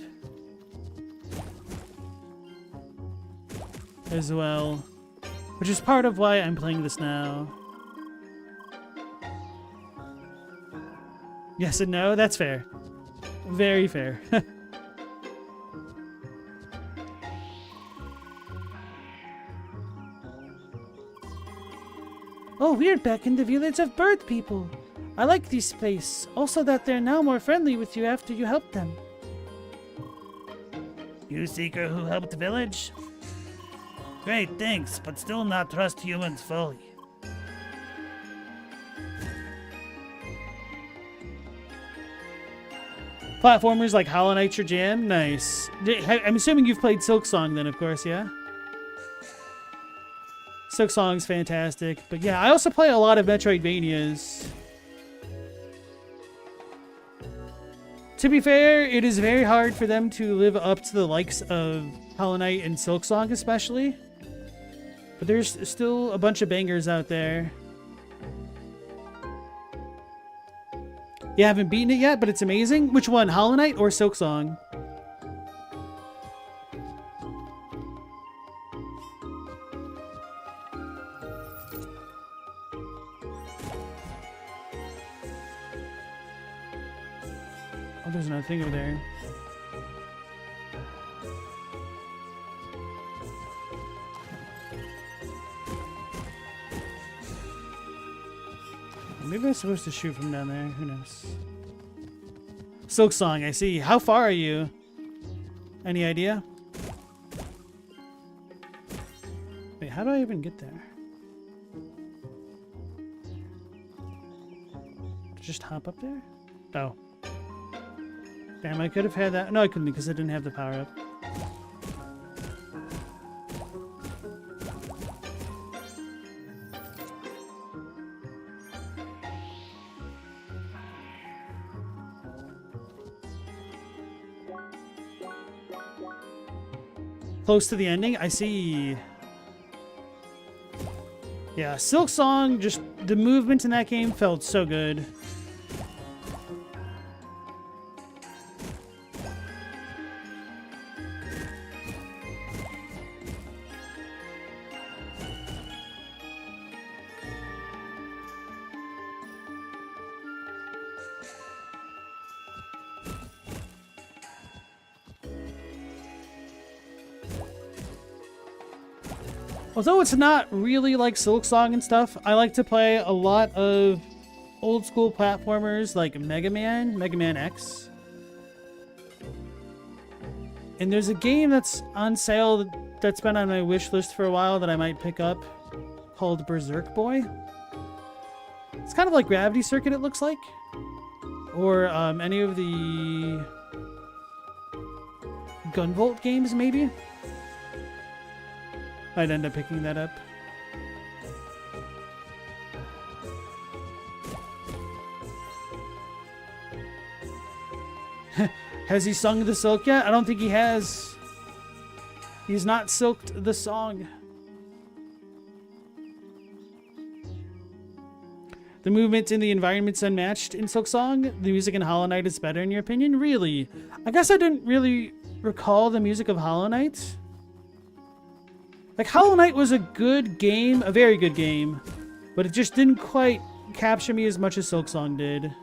as well, which is part of why I'm playing this now. Yes and no, that's fair. Very fair. Oh, we're back in the village of bird people. I like this place. Also that they're now more friendly with you after you helped them. You seeker who helped the village? Great, thanks, but still not trust humans fully. Platformers like Hollow Knight's your jam? Nice. I'm assuming you've played Silksong then, of course, yeah? Silksong's fantastic. But yeah, I also play a lot of Metroidvanias. To be fair, it is very hard for them to live up to the likes of Hollow Knight and Silksong especially. But there's still a bunch of bangers out there. You haven't beaten it yet, but it's amazing. Which one, Hollow Knight or Silksong? Oh, there's another thing over there. Maybe I'm supposed to shoot from down there. Who knows? Silksong, I see. How far are you? Any idea? Wait, how do I even get there? Just hop up there? Oh. Damn, I could have had that. No, I couldn't because I didn't have the power up. Close to the ending? I see. Yeah, Silksong, just the movement in that game felt so good. Although it's not really like Silksong and stuff, I like to play a lot of old school platformers like Mega Man X. And there's a game that's on sale that's been on my wish list for a while that I might pick up called Berserk Boy. It's kind of like Gravity Circuit, it looks like. Or any of the Gunvolt games, maybe. I'd end up picking that up. Has he sung the silk yet? I don't think he has. He's not silked the song. The movement in the environment's unmatched in Silksong. The music in Hollow Knight is better in your opinion? Really? I guess I didn't really recall the music of Hollow Knight. Like, Hollow Knight was a good game, a very good game, but it just didn't quite capture me as much as Silksong did.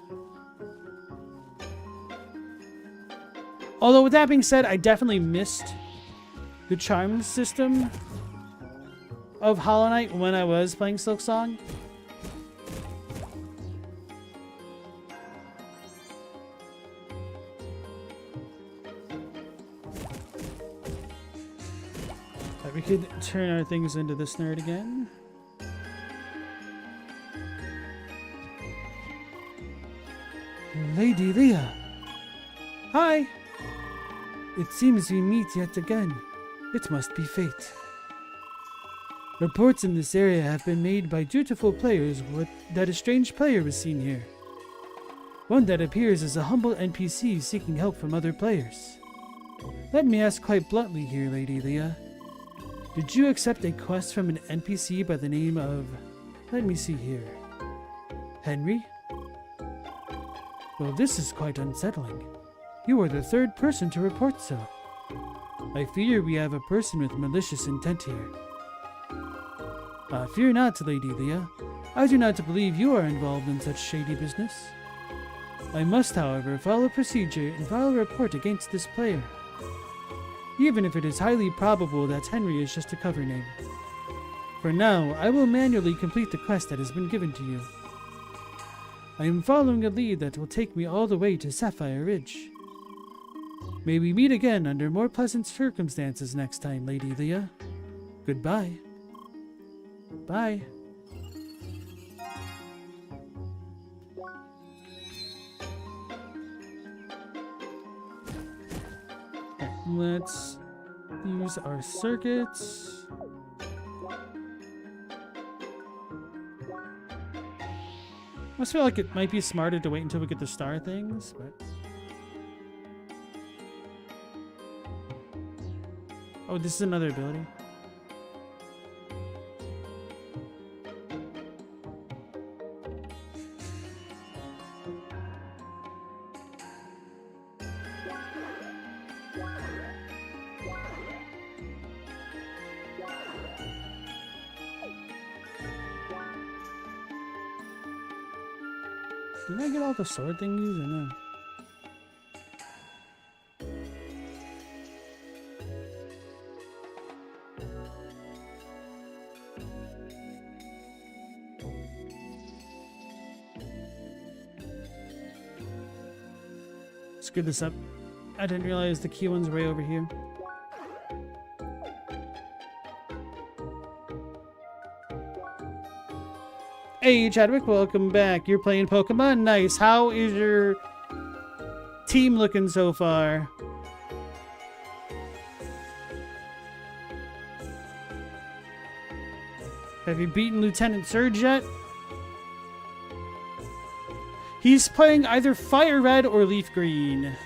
Although, with that being said, I definitely missed the charm system of Hollow Knight when I was playing Silksong. We could turn our things into this nerd again. Lady Leah. Hi. It seems we meet yet again. It must be fate. Reports in this area have been made by dutiful players that a strange player was seen here. One that appears as a humble NPC seeking help from other players. Let me ask quite bluntly here, Lady Leah. Did you accept a quest from an NPC by the name of... Let me see here. Henry? Well, this is quite unsettling. You are the third person to report so. I fear we have a person with malicious intent here. Fear not, Lady Leah. I do not believe you are involved in such shady business. I must, however, follow procedure and file a report against this player. Even if it is highly probable that Henry is just a cover name. For now, I will manually complete the quest that has been given to you. I am following a lead that will take me all the way to Sapphire Ridge. May we meet again under more pleasant circumstances next time, Lady Leah. Goodbye. Bye. Let's use our circuits. I just feel like it might be smarter to wait until we get the star things, but... Oh, this is another ability. Did I get all the sword thingies or no? Screwed this up. I didn't realize the key one's way over here. Hey Chadwick, welcome back. You're playing Pokemon? Nice. How is your team looking so far? Have you beaten Lieutenant Surge yet? He's playing either Fire Red or Leaf Green.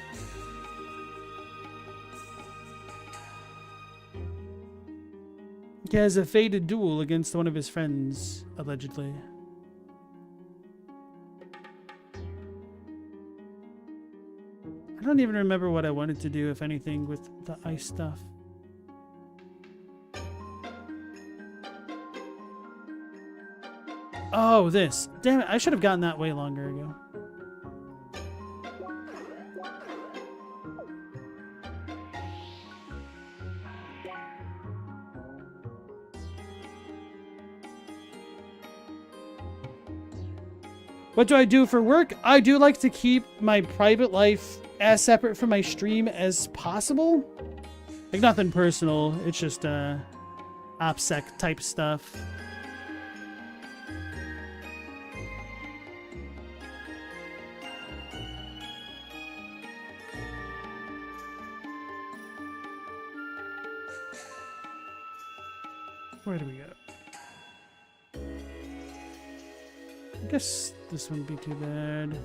He has a fated duel against one of his friends, allegedly. I don't even remember what I wanted to do, if anything, with the ice stuff. Oh, this. Damn it, I should have gotten that way longer ago. What do I do for work? I do like to keep my private life as separate from my stream as possible. Like, nothing personal. It's just OPSEC type stuff. Where do we go? I guess this wouldn't be too bad.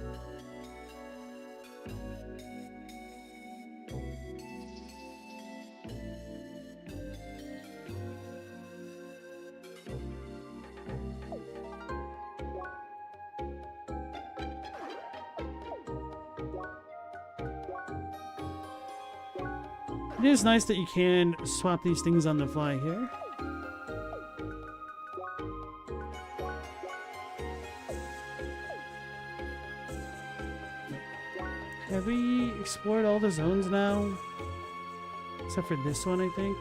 It is nice that you can swap these things on the fly here. Have we explored all the zones now? Except for this one, I think.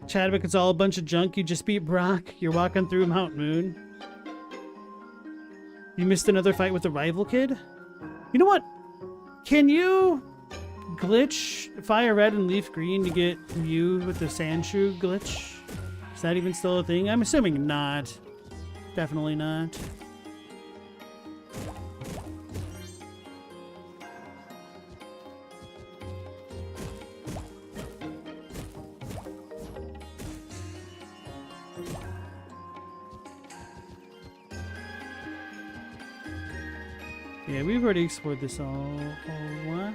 Chadwick, it's all a bunch of junk. You just beat Brock. You're walking through Mount Moon. You missed another fight with the rival kid? You know what? Can you glitch Fire Red and Leaf Green to get you with the Sandshoe glitch? Is that even still a thing? I'm assuming not. Definitely not. Yeah, we've already explored this all what?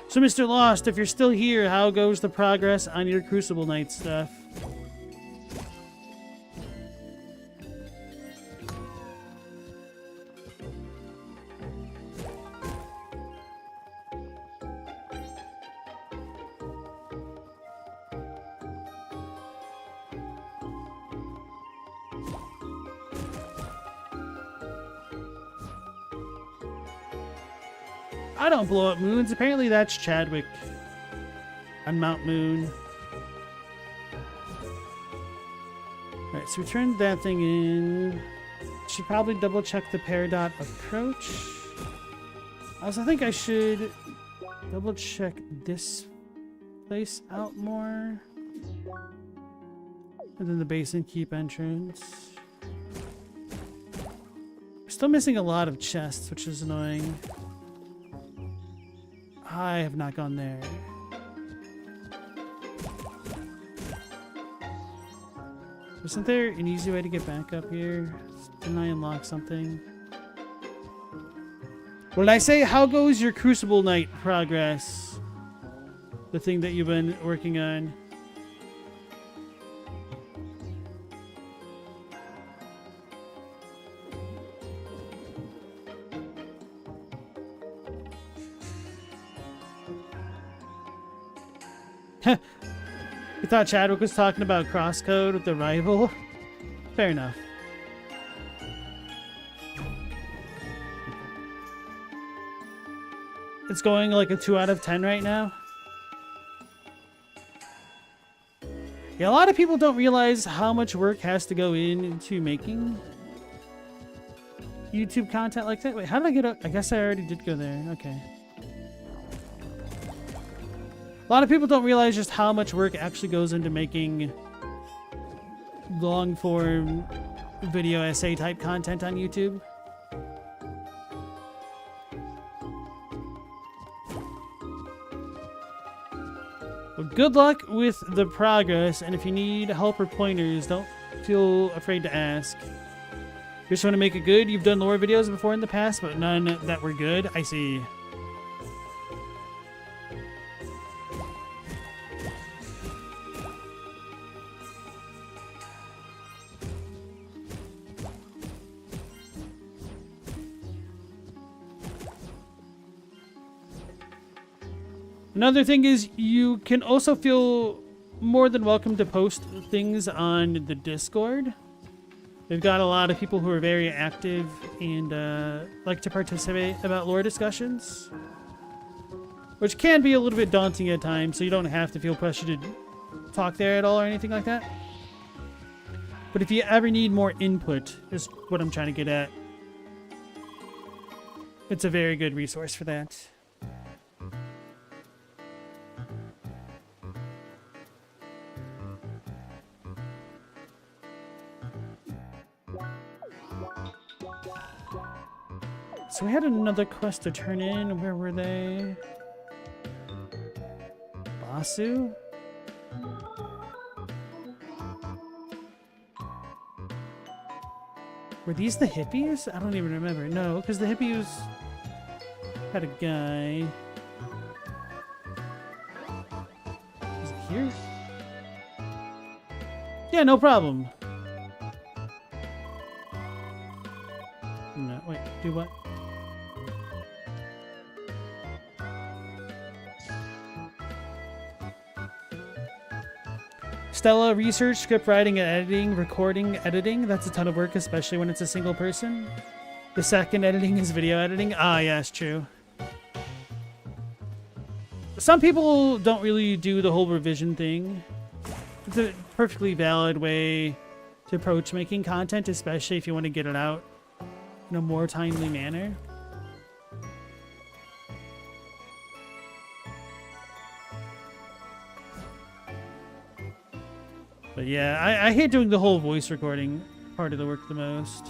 So, Mr. Lost, if you're still here, how goes the progress on your Crucible Knight stuff? I don't blow up moons. Apparently that's Chadwick on Mount Moon. Alright, so we turned that thing in. Should probably double check the Peridot approach. Also, I think I should double check this place out more. And then the Basin Keep entrance. Still missing a lot of chests, which is annoying. I have not gone there. Isn't there an easy way to get back up here? Didn't I unlock something? What did I say? How goes your Crucible Knight progress? The thing that you've been working on. You thought Chadwick was talking about crosscode with the rival? Fair enough. It's going like a 2 out of 10 right now. Yeah, a lot of people don't realize how much work has to go into making YouTube content like that. Wait, how did I get up? I guess I already did go there. Okay. A lot of people don't realize just how much work actually goes into making long-form video essay type content on YouTube. Well, good luck with the progress, and if you need help or pointers, don't feel afraid to ask. You just want to make it good? You've done lore videos before in the past, but none that were good? I see. Another thing is you can also feel more than welcome to post things on the Discord. They've got a lot of people who are very active and like to participate about lore discussions, which can be a little bit daunting at times, so you don't have to feel pressured to talk there at all or anything like that. But if you ever need more input, is what I'm trying to get at, it's a very good resource for that. So we had another quest to turn in. Where were they? Basu? Were these the hippies? I don't even remember. No, because the hippies had a guy. Is it here? Yeah, no problem. No, wait, do what? Stella, research, script writing and editing, recording, editing. That's a ton of work, especially when it's a single person. The second editing is video editing. Ah, yes, true. Some people don't really do the whole revision thing. It's a perfectly valid way to approach making content, especially if you want to get it out in a more timely manner. But yeah, I hate doing the whole voice recording part of the work the most.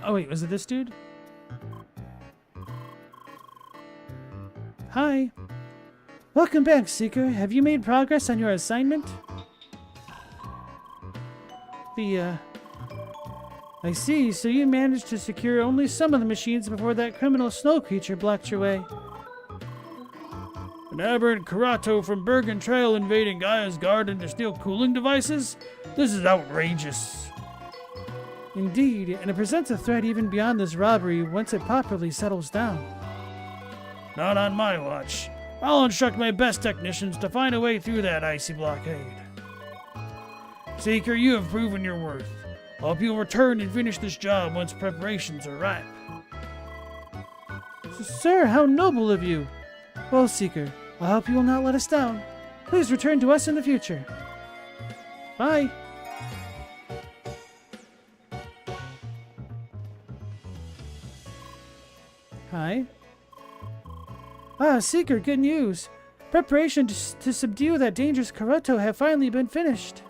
Oh wait, was it this dude? Hi. Welcome back, Seeker. Have you made progress on your assignment? I see. So you managed to secure only some of the machines before that criminal snow creature blocked your way. An aberrant Karato from Bergen Trail invading Gaia's garden to steal cooling devices? This is outrageous. Indeed, and it presents a threat even beyond this robbery once it properly settles down. Not on my watch. I'll instruct my best technicians to find a way through that icy blockade. Seeker, you have proven your worth. I hope you'll return and finish this job once preparations are ripe. Sir, how noble of you. Well, Seeker, I hope you will not let us down. Please return to us in the future. Bye. Hi. Ah, Seeker, good news. Preparations to subdue that dangerous Karuto have finally been finished.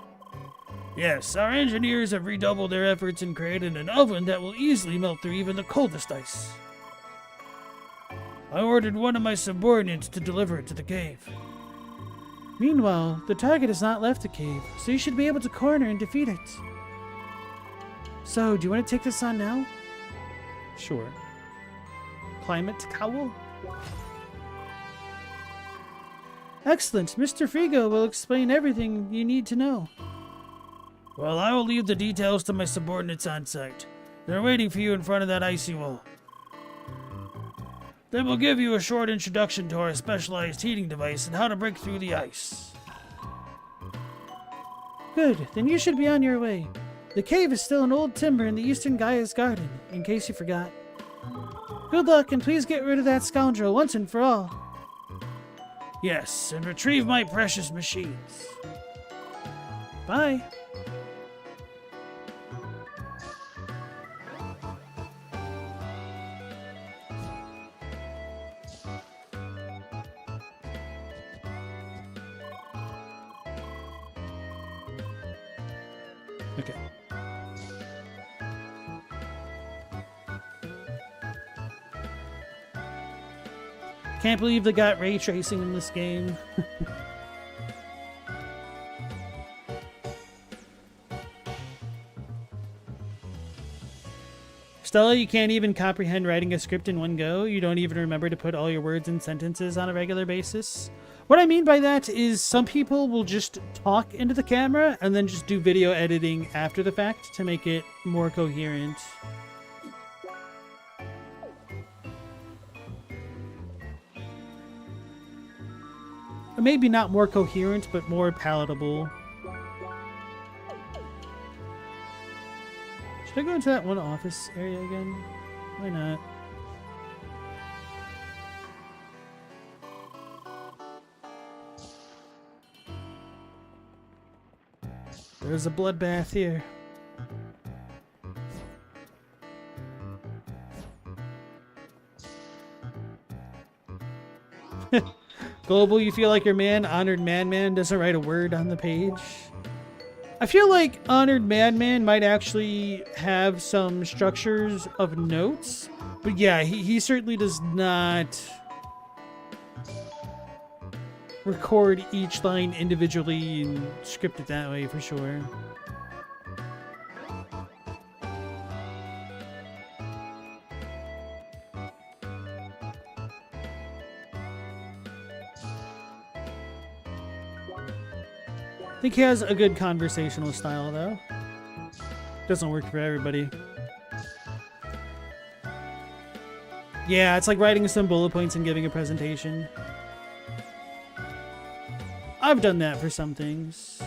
Yes, our engineers have redoubled their efforts and created an oven that will easily melt through even the coldest ice. I ordered one of my subordinates to deliver it to the cave. Meanwhile, the target has not left the cave, so you should be able to corner and defeat it. So, do you want to take this on now? Sure. Climate cowl? Excellent. Mr. Frigo will explain everything you need to know. Well, I will leave the details to my subordinates on site. They're waiting for you in front of that icy wall. They will give you a short introduction to our specialized heating device and how to break through the ice. Good, then you should be on your way. The cave is still an old timber in the Eastern Gaia's garden, in case you forgot. Good luck, and please get rid of that scoundrel once and for all. Yes, and retrieve my precious machines. Bye. Okay. Can't believe they got ray tracing in this game. Stella, you can't even comprehend writing a script in one go. You don't even remember to put all your words and sentences on a regular basis. What I mean by that is some people will just talk into the camera and then just do video editing after the fact to make it more coherent. Or maybe not more coherent, but more palatable. Should I go into that one office area again? Why not? There's a bloodbath here. Global, you feel like your man, Honored Madman, doesn't write a word on the page? I feel like Honored Madman might actually have some structures of notes, but yeah, he certainly does not record each line individually and script it that way for sure. I think he has a good conversational style, though. Doesn't work for everybody. Yeah, it's like writing some bullet points and giving a presentation. I've done that for some things.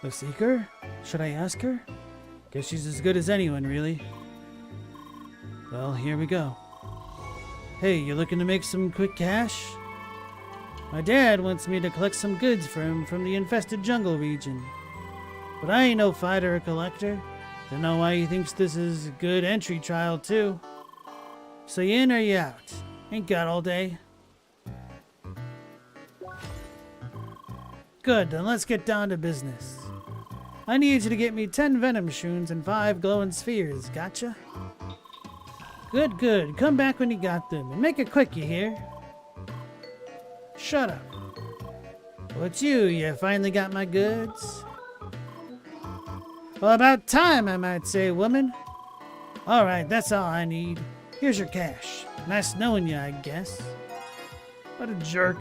The Seeker? Should I ask her? Guess she's as good as anyone, really. Well, here we go. Hey, you looking to make some quick cash? My dad wants me to collect some goods for him from the infested jungle region. But I ain't no fighter or collector. Don't know why he thinks this is a good entry trial, too. So you in or you out? Ain't got all day. Good, then let's get down to business. I need you to get me 10 venom shoons and 5 glowing spheres, gotcha? Good, good. Come back when you got them, and make it quick, you hear? Shut up. What's you finally got my goods? Well, about time, I might say, woman. Alright, that's all I need. Here's your cash. Nice knowing you, I guess. What a jerk.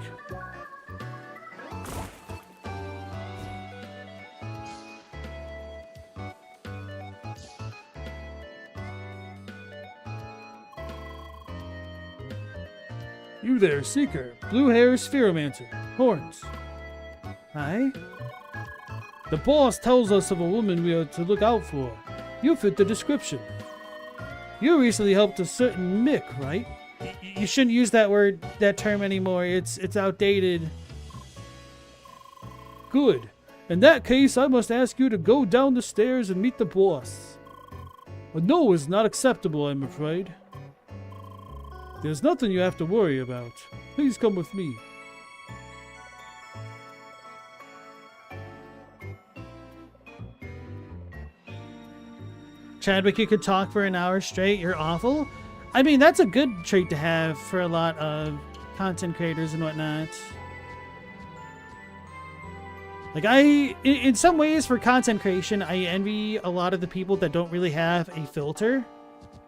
You there, Seeker. Blue hair, Spheromancer. Horns. Hi? The boss tells us of a woman we are to look out for. You fit the description. You recently helped a certain Mick, right? You shouldn't use that term anymore. It's outdated. Good. In that case, I must ask you to go down the stairs and meet the boss. A no is not acceptable, I'm afraid. There's nothing you have to worry about. Please come with me. Chadwick, you could talk for an hour straight. You're awful. I mean, that's a good trait to have for a lot of content creators and whatnot. Like, in some ways for content creation, I envy a lot of the people that don't really have a filter,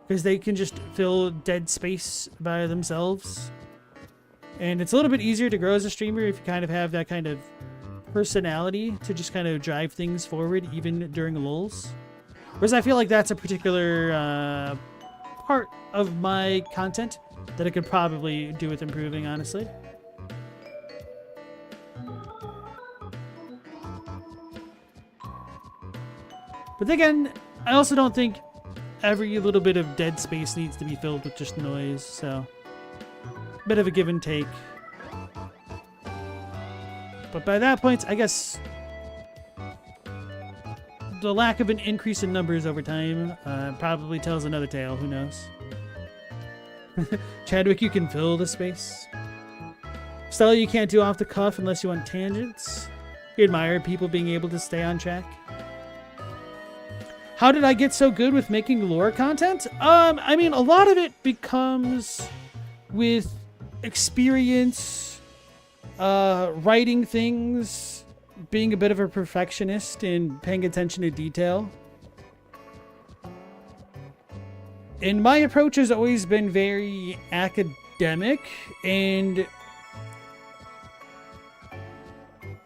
because they can just fill dead space by themselves. And it's a little bit easier to grow as a streamer if you kind of have that kind of personality to just kind of drive things forward even during lulls. Whereas I feel like that's a particular part of my content that I could probably do with improving, honestly. But then again, I also don't think every little bit of dead space needs to be filled with just noise, so a bit of a give and take. But by that point, I guess the lack of an increase in numbers over time probably tells another tale. Who knows? Chadwick, you can fill the space. Stella, you can't do off the cuff unless you want tangents. You admire people being able to stay on track. How did I get so good with making lore content? I mean, a lot of it becomes with experience, writing things, being a bit of a perfectionist and paying attention to detail. And my approach has always been very academic, and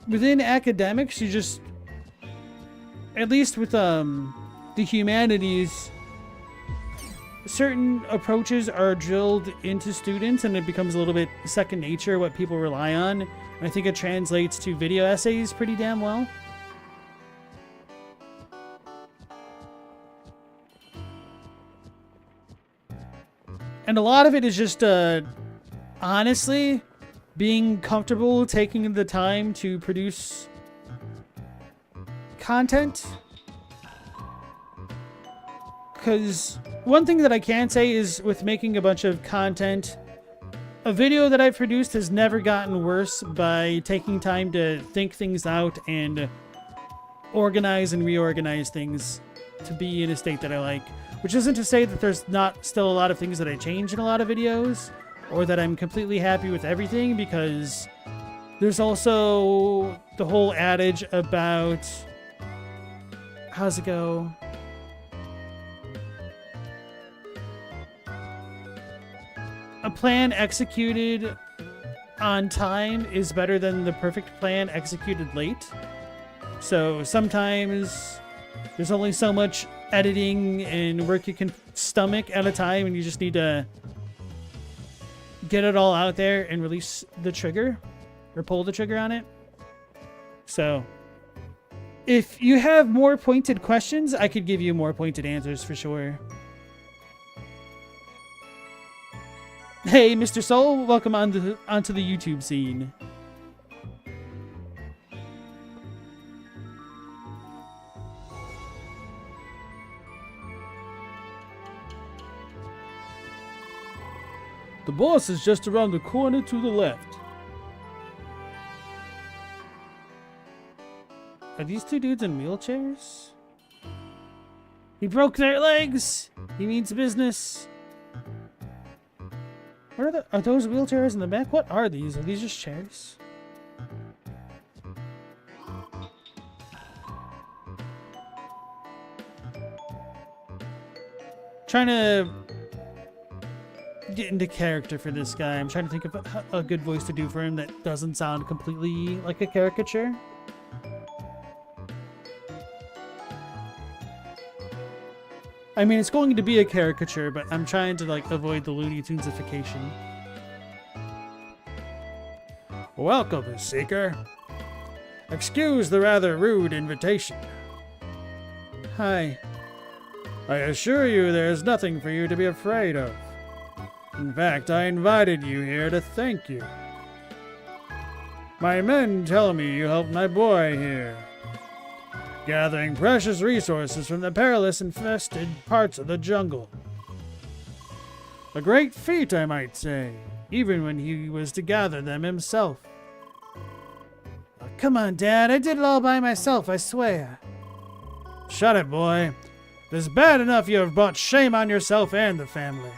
within academics, you just, at least with the humanities, certain approaches are drilled into students and it becomes a little bit second nature what people rely on. And I think it translates to video essays pretty damn well. And a lot of it is just honestly being comfortable taking the time to produce content. Because one thing that I can say is with making a bunch of content, a video that I've produced has never gotten worse by taking time to think things out and organize and reorganize things to be in a state that I like. Which isn't to say that there's not still a lot of things that I change in a lot of videos, or that I'm completely happy with everything, because there's also the whole adage about, how's it go? A plan executed on time is better than the perfect plan executed late. So sometimes there's only so much editing and work you can stomach at a time, and you just need to get it all out there and release the trigger or pull the trigger on it. So if you have more pointed questions, I could give you more pointed answers for sure. Hey, Mr. Soul, welcome onto the YouTube scene. The boss is just around the corner to the left. Are these two dudes in wheelchairs? He broke their legs! He means business. What are those wheelchairs in the back? What are these? Are these just chairs? Trying to get into character for this guy. I'm trying to think of a good voice to do for him that doesn't sound completely like a caricature. I mean, it's going to be a caricature, but I'm trying to like avoid the Looney Tunesification. Welcome, Seeker. Excuse the rather rude invitation. Hi. I assure you there's nothing for you to be afraid of. In fact, I invited you here to thank you. My men tell me you helped my boy here, gathering precious resources from the perilous infested parts of the jungle. A great feat, I might say, even when he was to gather them himself. Oh, come on, Dad, I did it all by myself, I swear. Shut it, boy. It is bad enough you have brought shame on yourself and the family.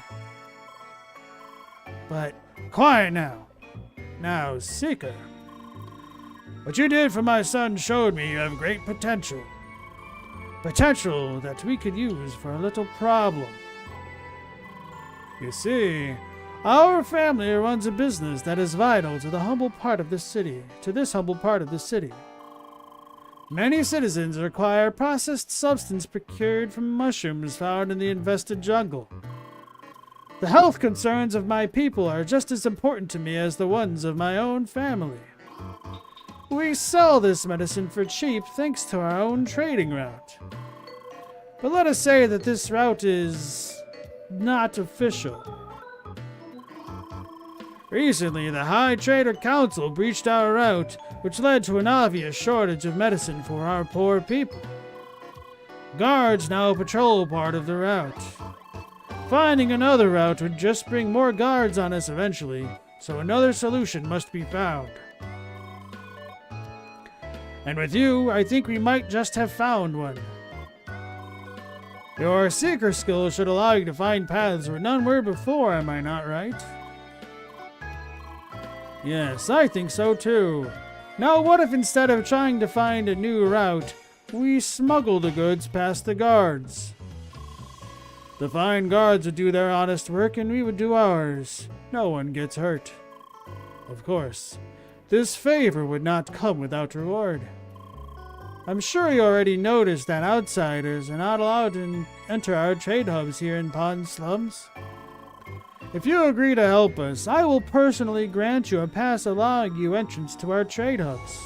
But, quiet now. Now, Seeker. What you did for my son showed me you have great potential. Potential that we could use for a little problem. You see, our family runs a business that is vital to the humble part of this city, Many citizens require processed substance procured from mushrooms found in the infested jungle. The health concerns of my people are just as important to me as the ones of my own family. We sell this medicine for cheap thanks to our own trading route. But let us say that this route is not official. Recently, the High Trader Council breached our route, which led to an obvious shortage of medicine for our poor people. Guards now patrol part of the route. Finding another route would just bring more guards on us eventually, so another solution must be found. And with you, I think we might just have found one. Your seeker skills should allow you to find paths where none were before, am I not right? Yes, I think so too. Now what if instead of trying to find a new route, we smuggle the goods past the guards? The fine guards would do their honest work and we would do ours. No one gets hurt. Of course, this favor would not come without reward. I'm sure you already noticed that outsiders are not allowed to enter our trade hubs here in Pond Slums. If you agree to help us, I will personally grant you a pass allowing you entrance to our trade hubs.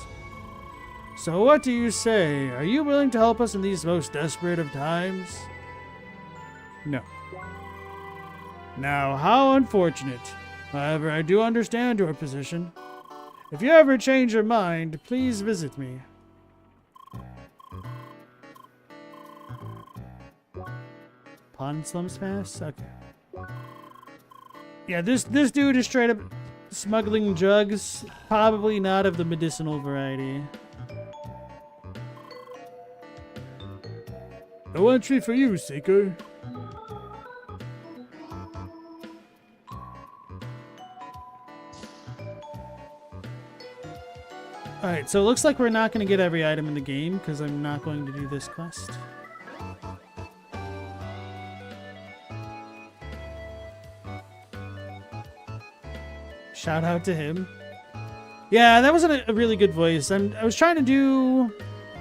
So what do you say? Are you willing to help us in these most desperate of times? No. Now, how unfortunate. However, I do understand your position. If you ever change your mind, please visit me. Pond Slums Pass? Okay. Yeah, this dude is straight up smuggling drugs, probably not of the medicinal variety. No entry for you, Seeker. Alright, so it looks like we're not going to get every item in the game, because I'm not going to do this quest. Shout out to him. Yeah, that was a really good voice. I was trying to do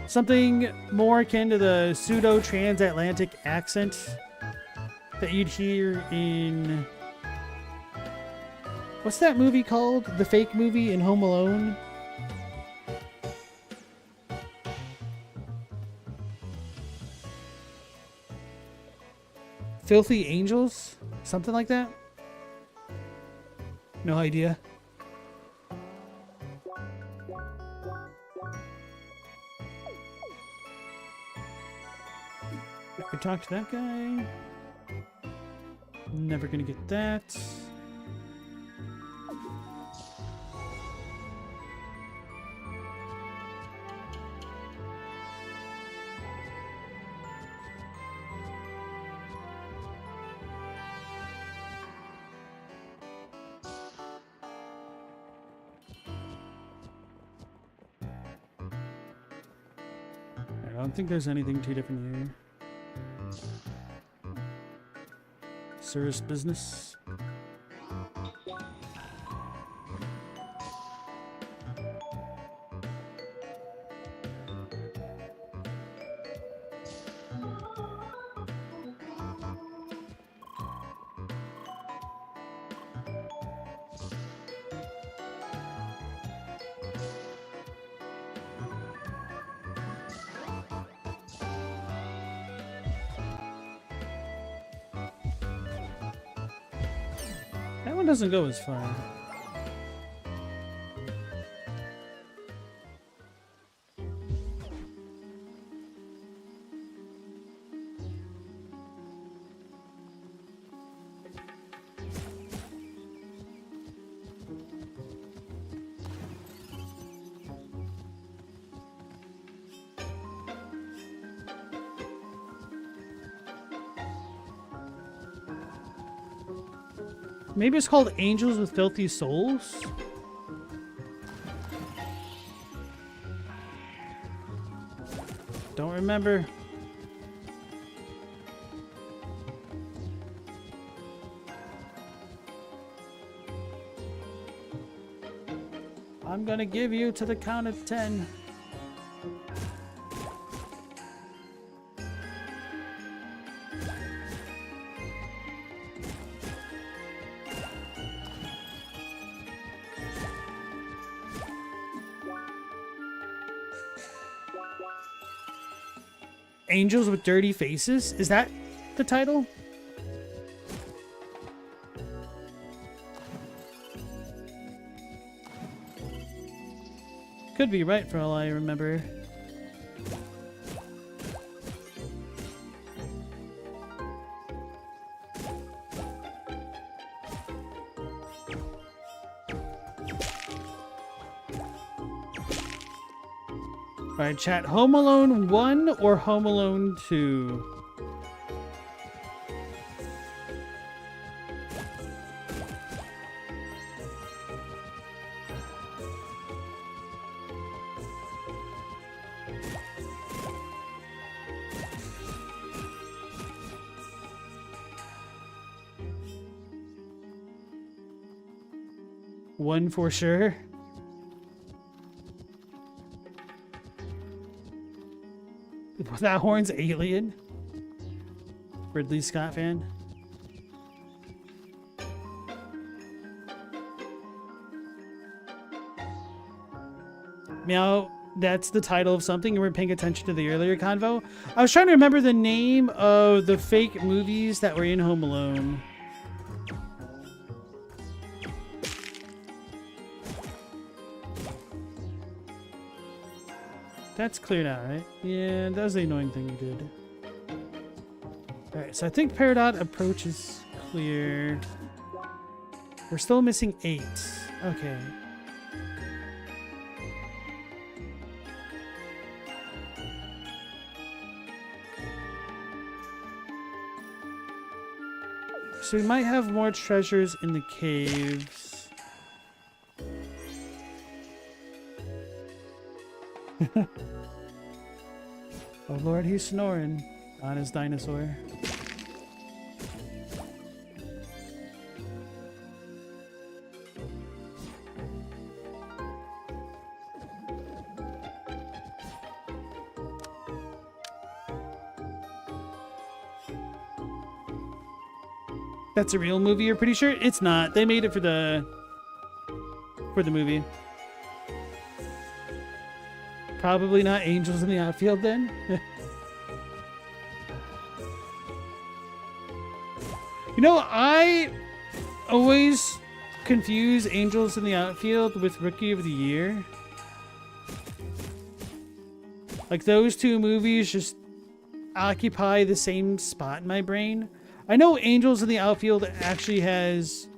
something more akin to the pseudo-transatlantic accent that you'd hear in... What's that movie called? The fake movie in Home Alone? Filthy Angels? Something like that? No idea. I could talk to that guy. Never gonna get that. I don't think there's anything too different here. Service business. one doesn't go as far. Maybe it's called Angels with Filthy Souls? Don't remember. I'm gonna give you to the count of 10. Angels with Dirty Faces? Is that the title? Could be right for all I remember. Alright, chat. Home Alone 1 or Home Alone 2? One for sure. That horn's Alien. Ridley Scott fan. Meow, that's the title of something. You weren't paying attention to the earlier convo. I was trying to remember the name of the fake movies that were in Home Alone. That's cleared out, right? Yeah, that was the annoying thing you did. Alright, so I think Peridot approach is clear. We're still missing 8. Okay. So we might have more treasures in the caves. Oh Lord, he's snoring on his dinosaur. That's a real movie, you're pretty sure? It's not. They made it for the movie. Probably not Angels in the Outfield then. You know, I always confuse Angels in the Outfield with Rookie of the Year. Like, those two movies just occupy the same spot in my brain. I know Angels in the Outfield actually has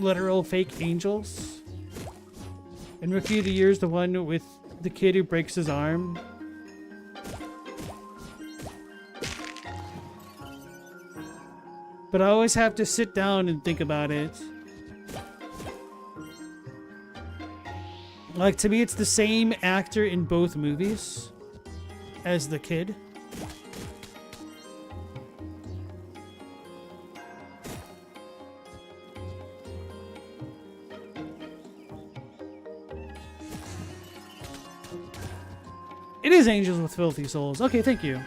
literal fake angels. And Rookie of the Year is the one with the kid who breaks his arm. But I always have to sit down and think about it. Like, to me, it's the same actor in both movies as the kid. It is Angels with Filthy Souls. Okay, thank you.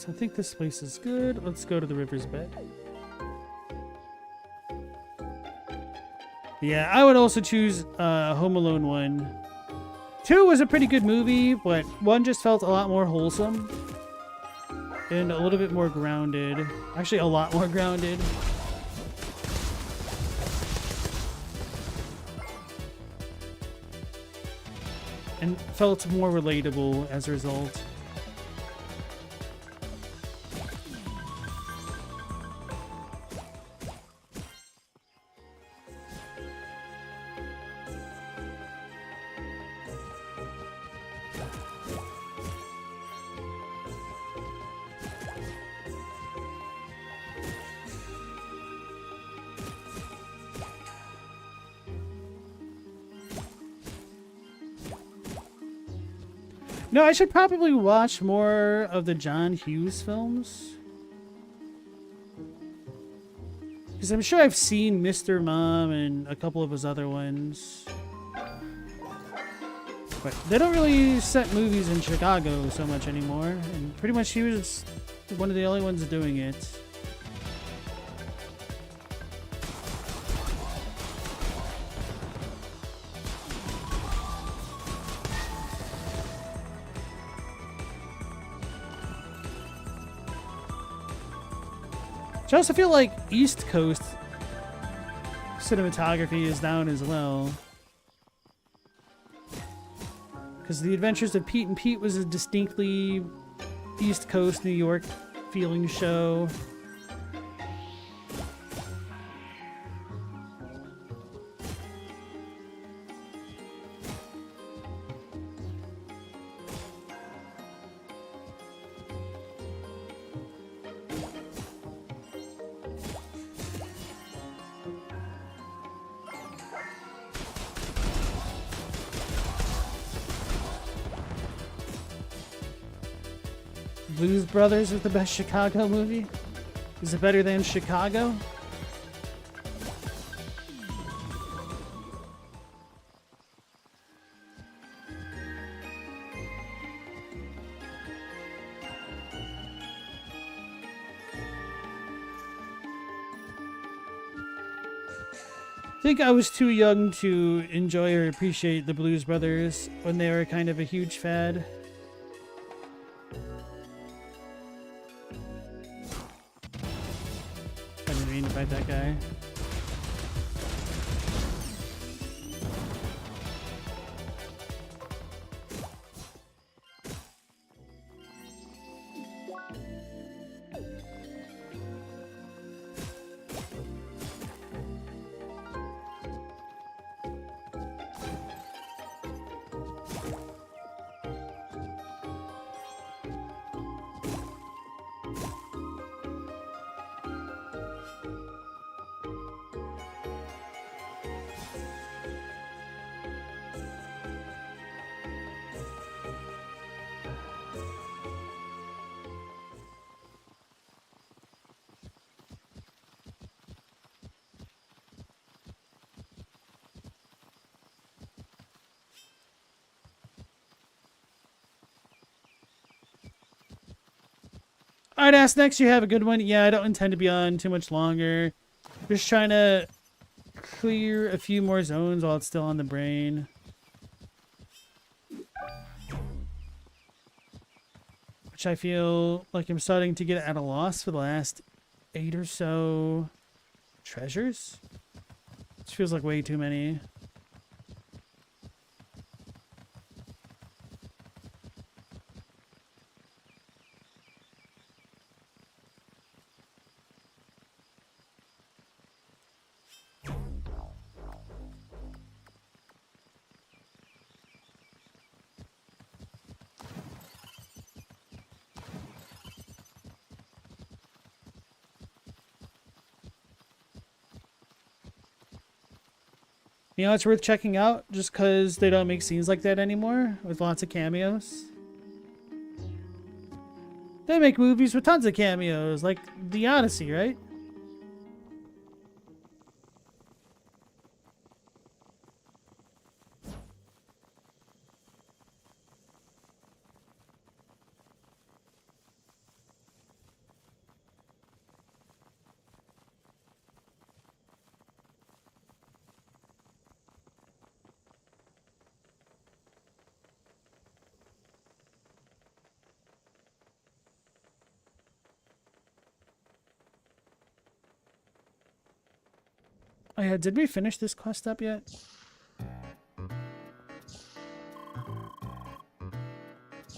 So I think this place is good. Let's go to the river's bed. Yeah, I would also choose Home Alone 1. 2 was a pretty good movie, but 1 just felt a lot more wholesome. And a little bit more grounded. Actually, a lot more grounded. And felt more relatable as a result. No, I should probably watch more of the John Hughes films. Because I'm sure I've seen Mr. Mom and a couple of his other ones. But they don't really set movies in Chicago so much anymore. And pretty much he was one of the only ones doing it. I also feel like East Coast cinematography is down as well. Because The Adventures of Pete and Pete was a distinctly East Coast, New York feeling show. Blues Brothers is the best Chicago movie? Is it better than Chicago? I think I was too young to enjoy or appreciate the Blues Brothers when they were kind of a huge fad. Fight that guy. Alright, Ask Next, you have a good one. Yeah, I don't intend to be on too much longer. Just trying to clear a few more zones while it's still on the brain. Which I feel like I'm starting to get at a loss for the last 8 or so treasures. Which feels like way too many. You know, it's worth checking out just because they don't make scenes like that anymore with lots of cameos. They make movies with tons of cameos, like The Odyssey, right? Oh yeah, did we finish this quest up yet?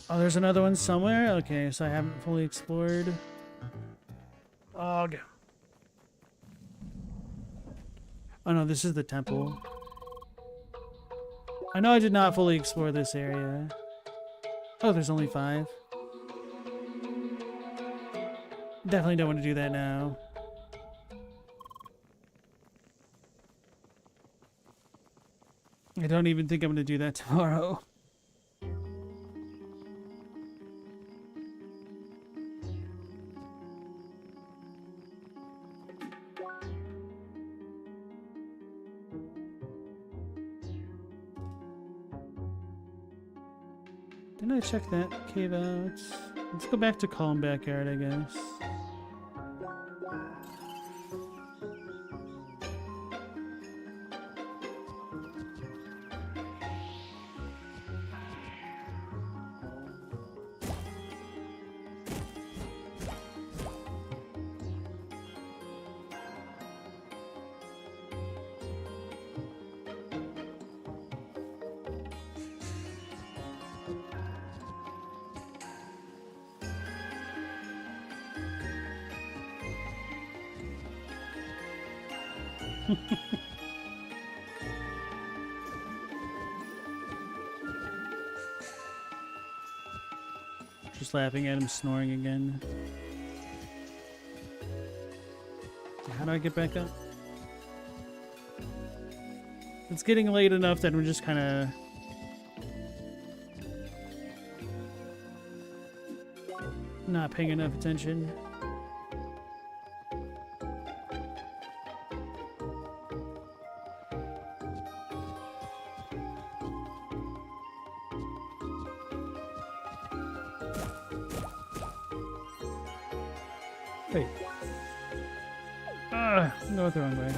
Oh, there's another one somewhere? Okay, so I haven't fully explored. Oh, go. Oh no, this is the temple. I know I did not fully explore this area. Oh, there's only 5. Definitely don't want to do that now. I don't even think I'm going to do that tomorrow. Didn't I check that cave out? Let's go back to Calm Backyard, I guess. Just laughing at him snoring again. How do I get back up? It's getting late enough that we're just kind of... not paying enough attention. Wait. I'm going the wrong way.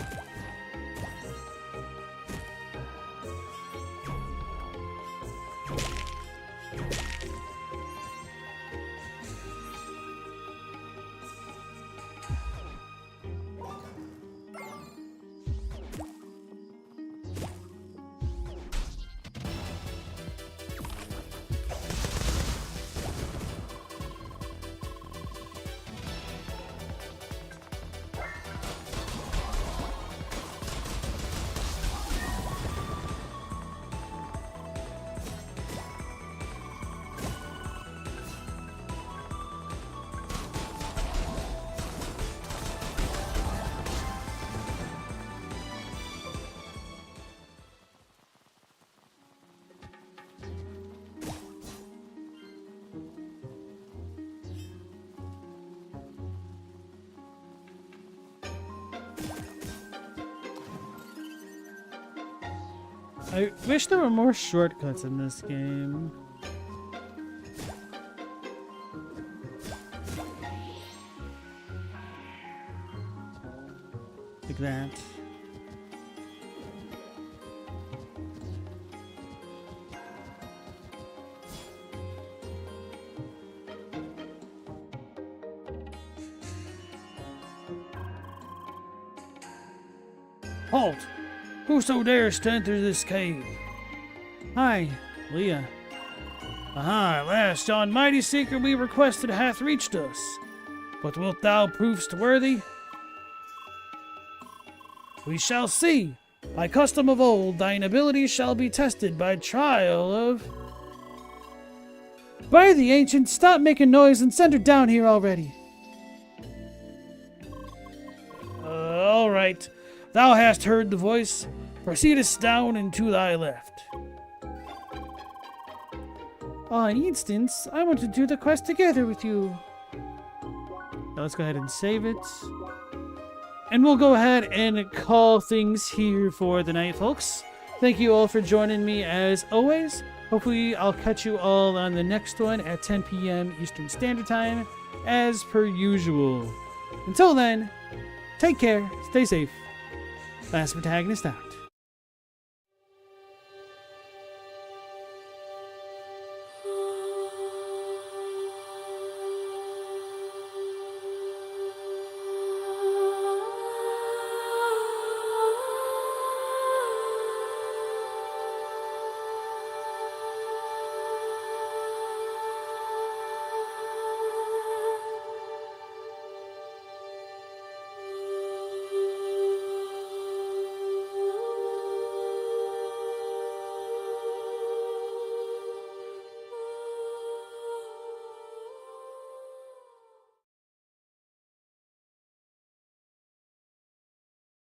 I wish there were more shortcuts in this game. Like that. Halt! Whoso dares to enter this cave? Hi, Leah. Aha, at last yon mighty secret we requested hath reached us. But wilt thou provest worthy? We shall see. By custom of old, thine abilities shall be tested by trial of... By the ancient, stop making noise and send her down here already. All right. Thou hast heard the voice. Proceedest down and to thy left. On instance, I want to do the quest together with you. Now let's go ahead and save it. And we'll go ahead and call things here for the night, folks. Thank you all for joining me as always. Hopefully I'll catch you all on the next one at 10 p.m. Eastern Standard Time, as per usual. Until then, take care, stay safe. Last Protagonist out.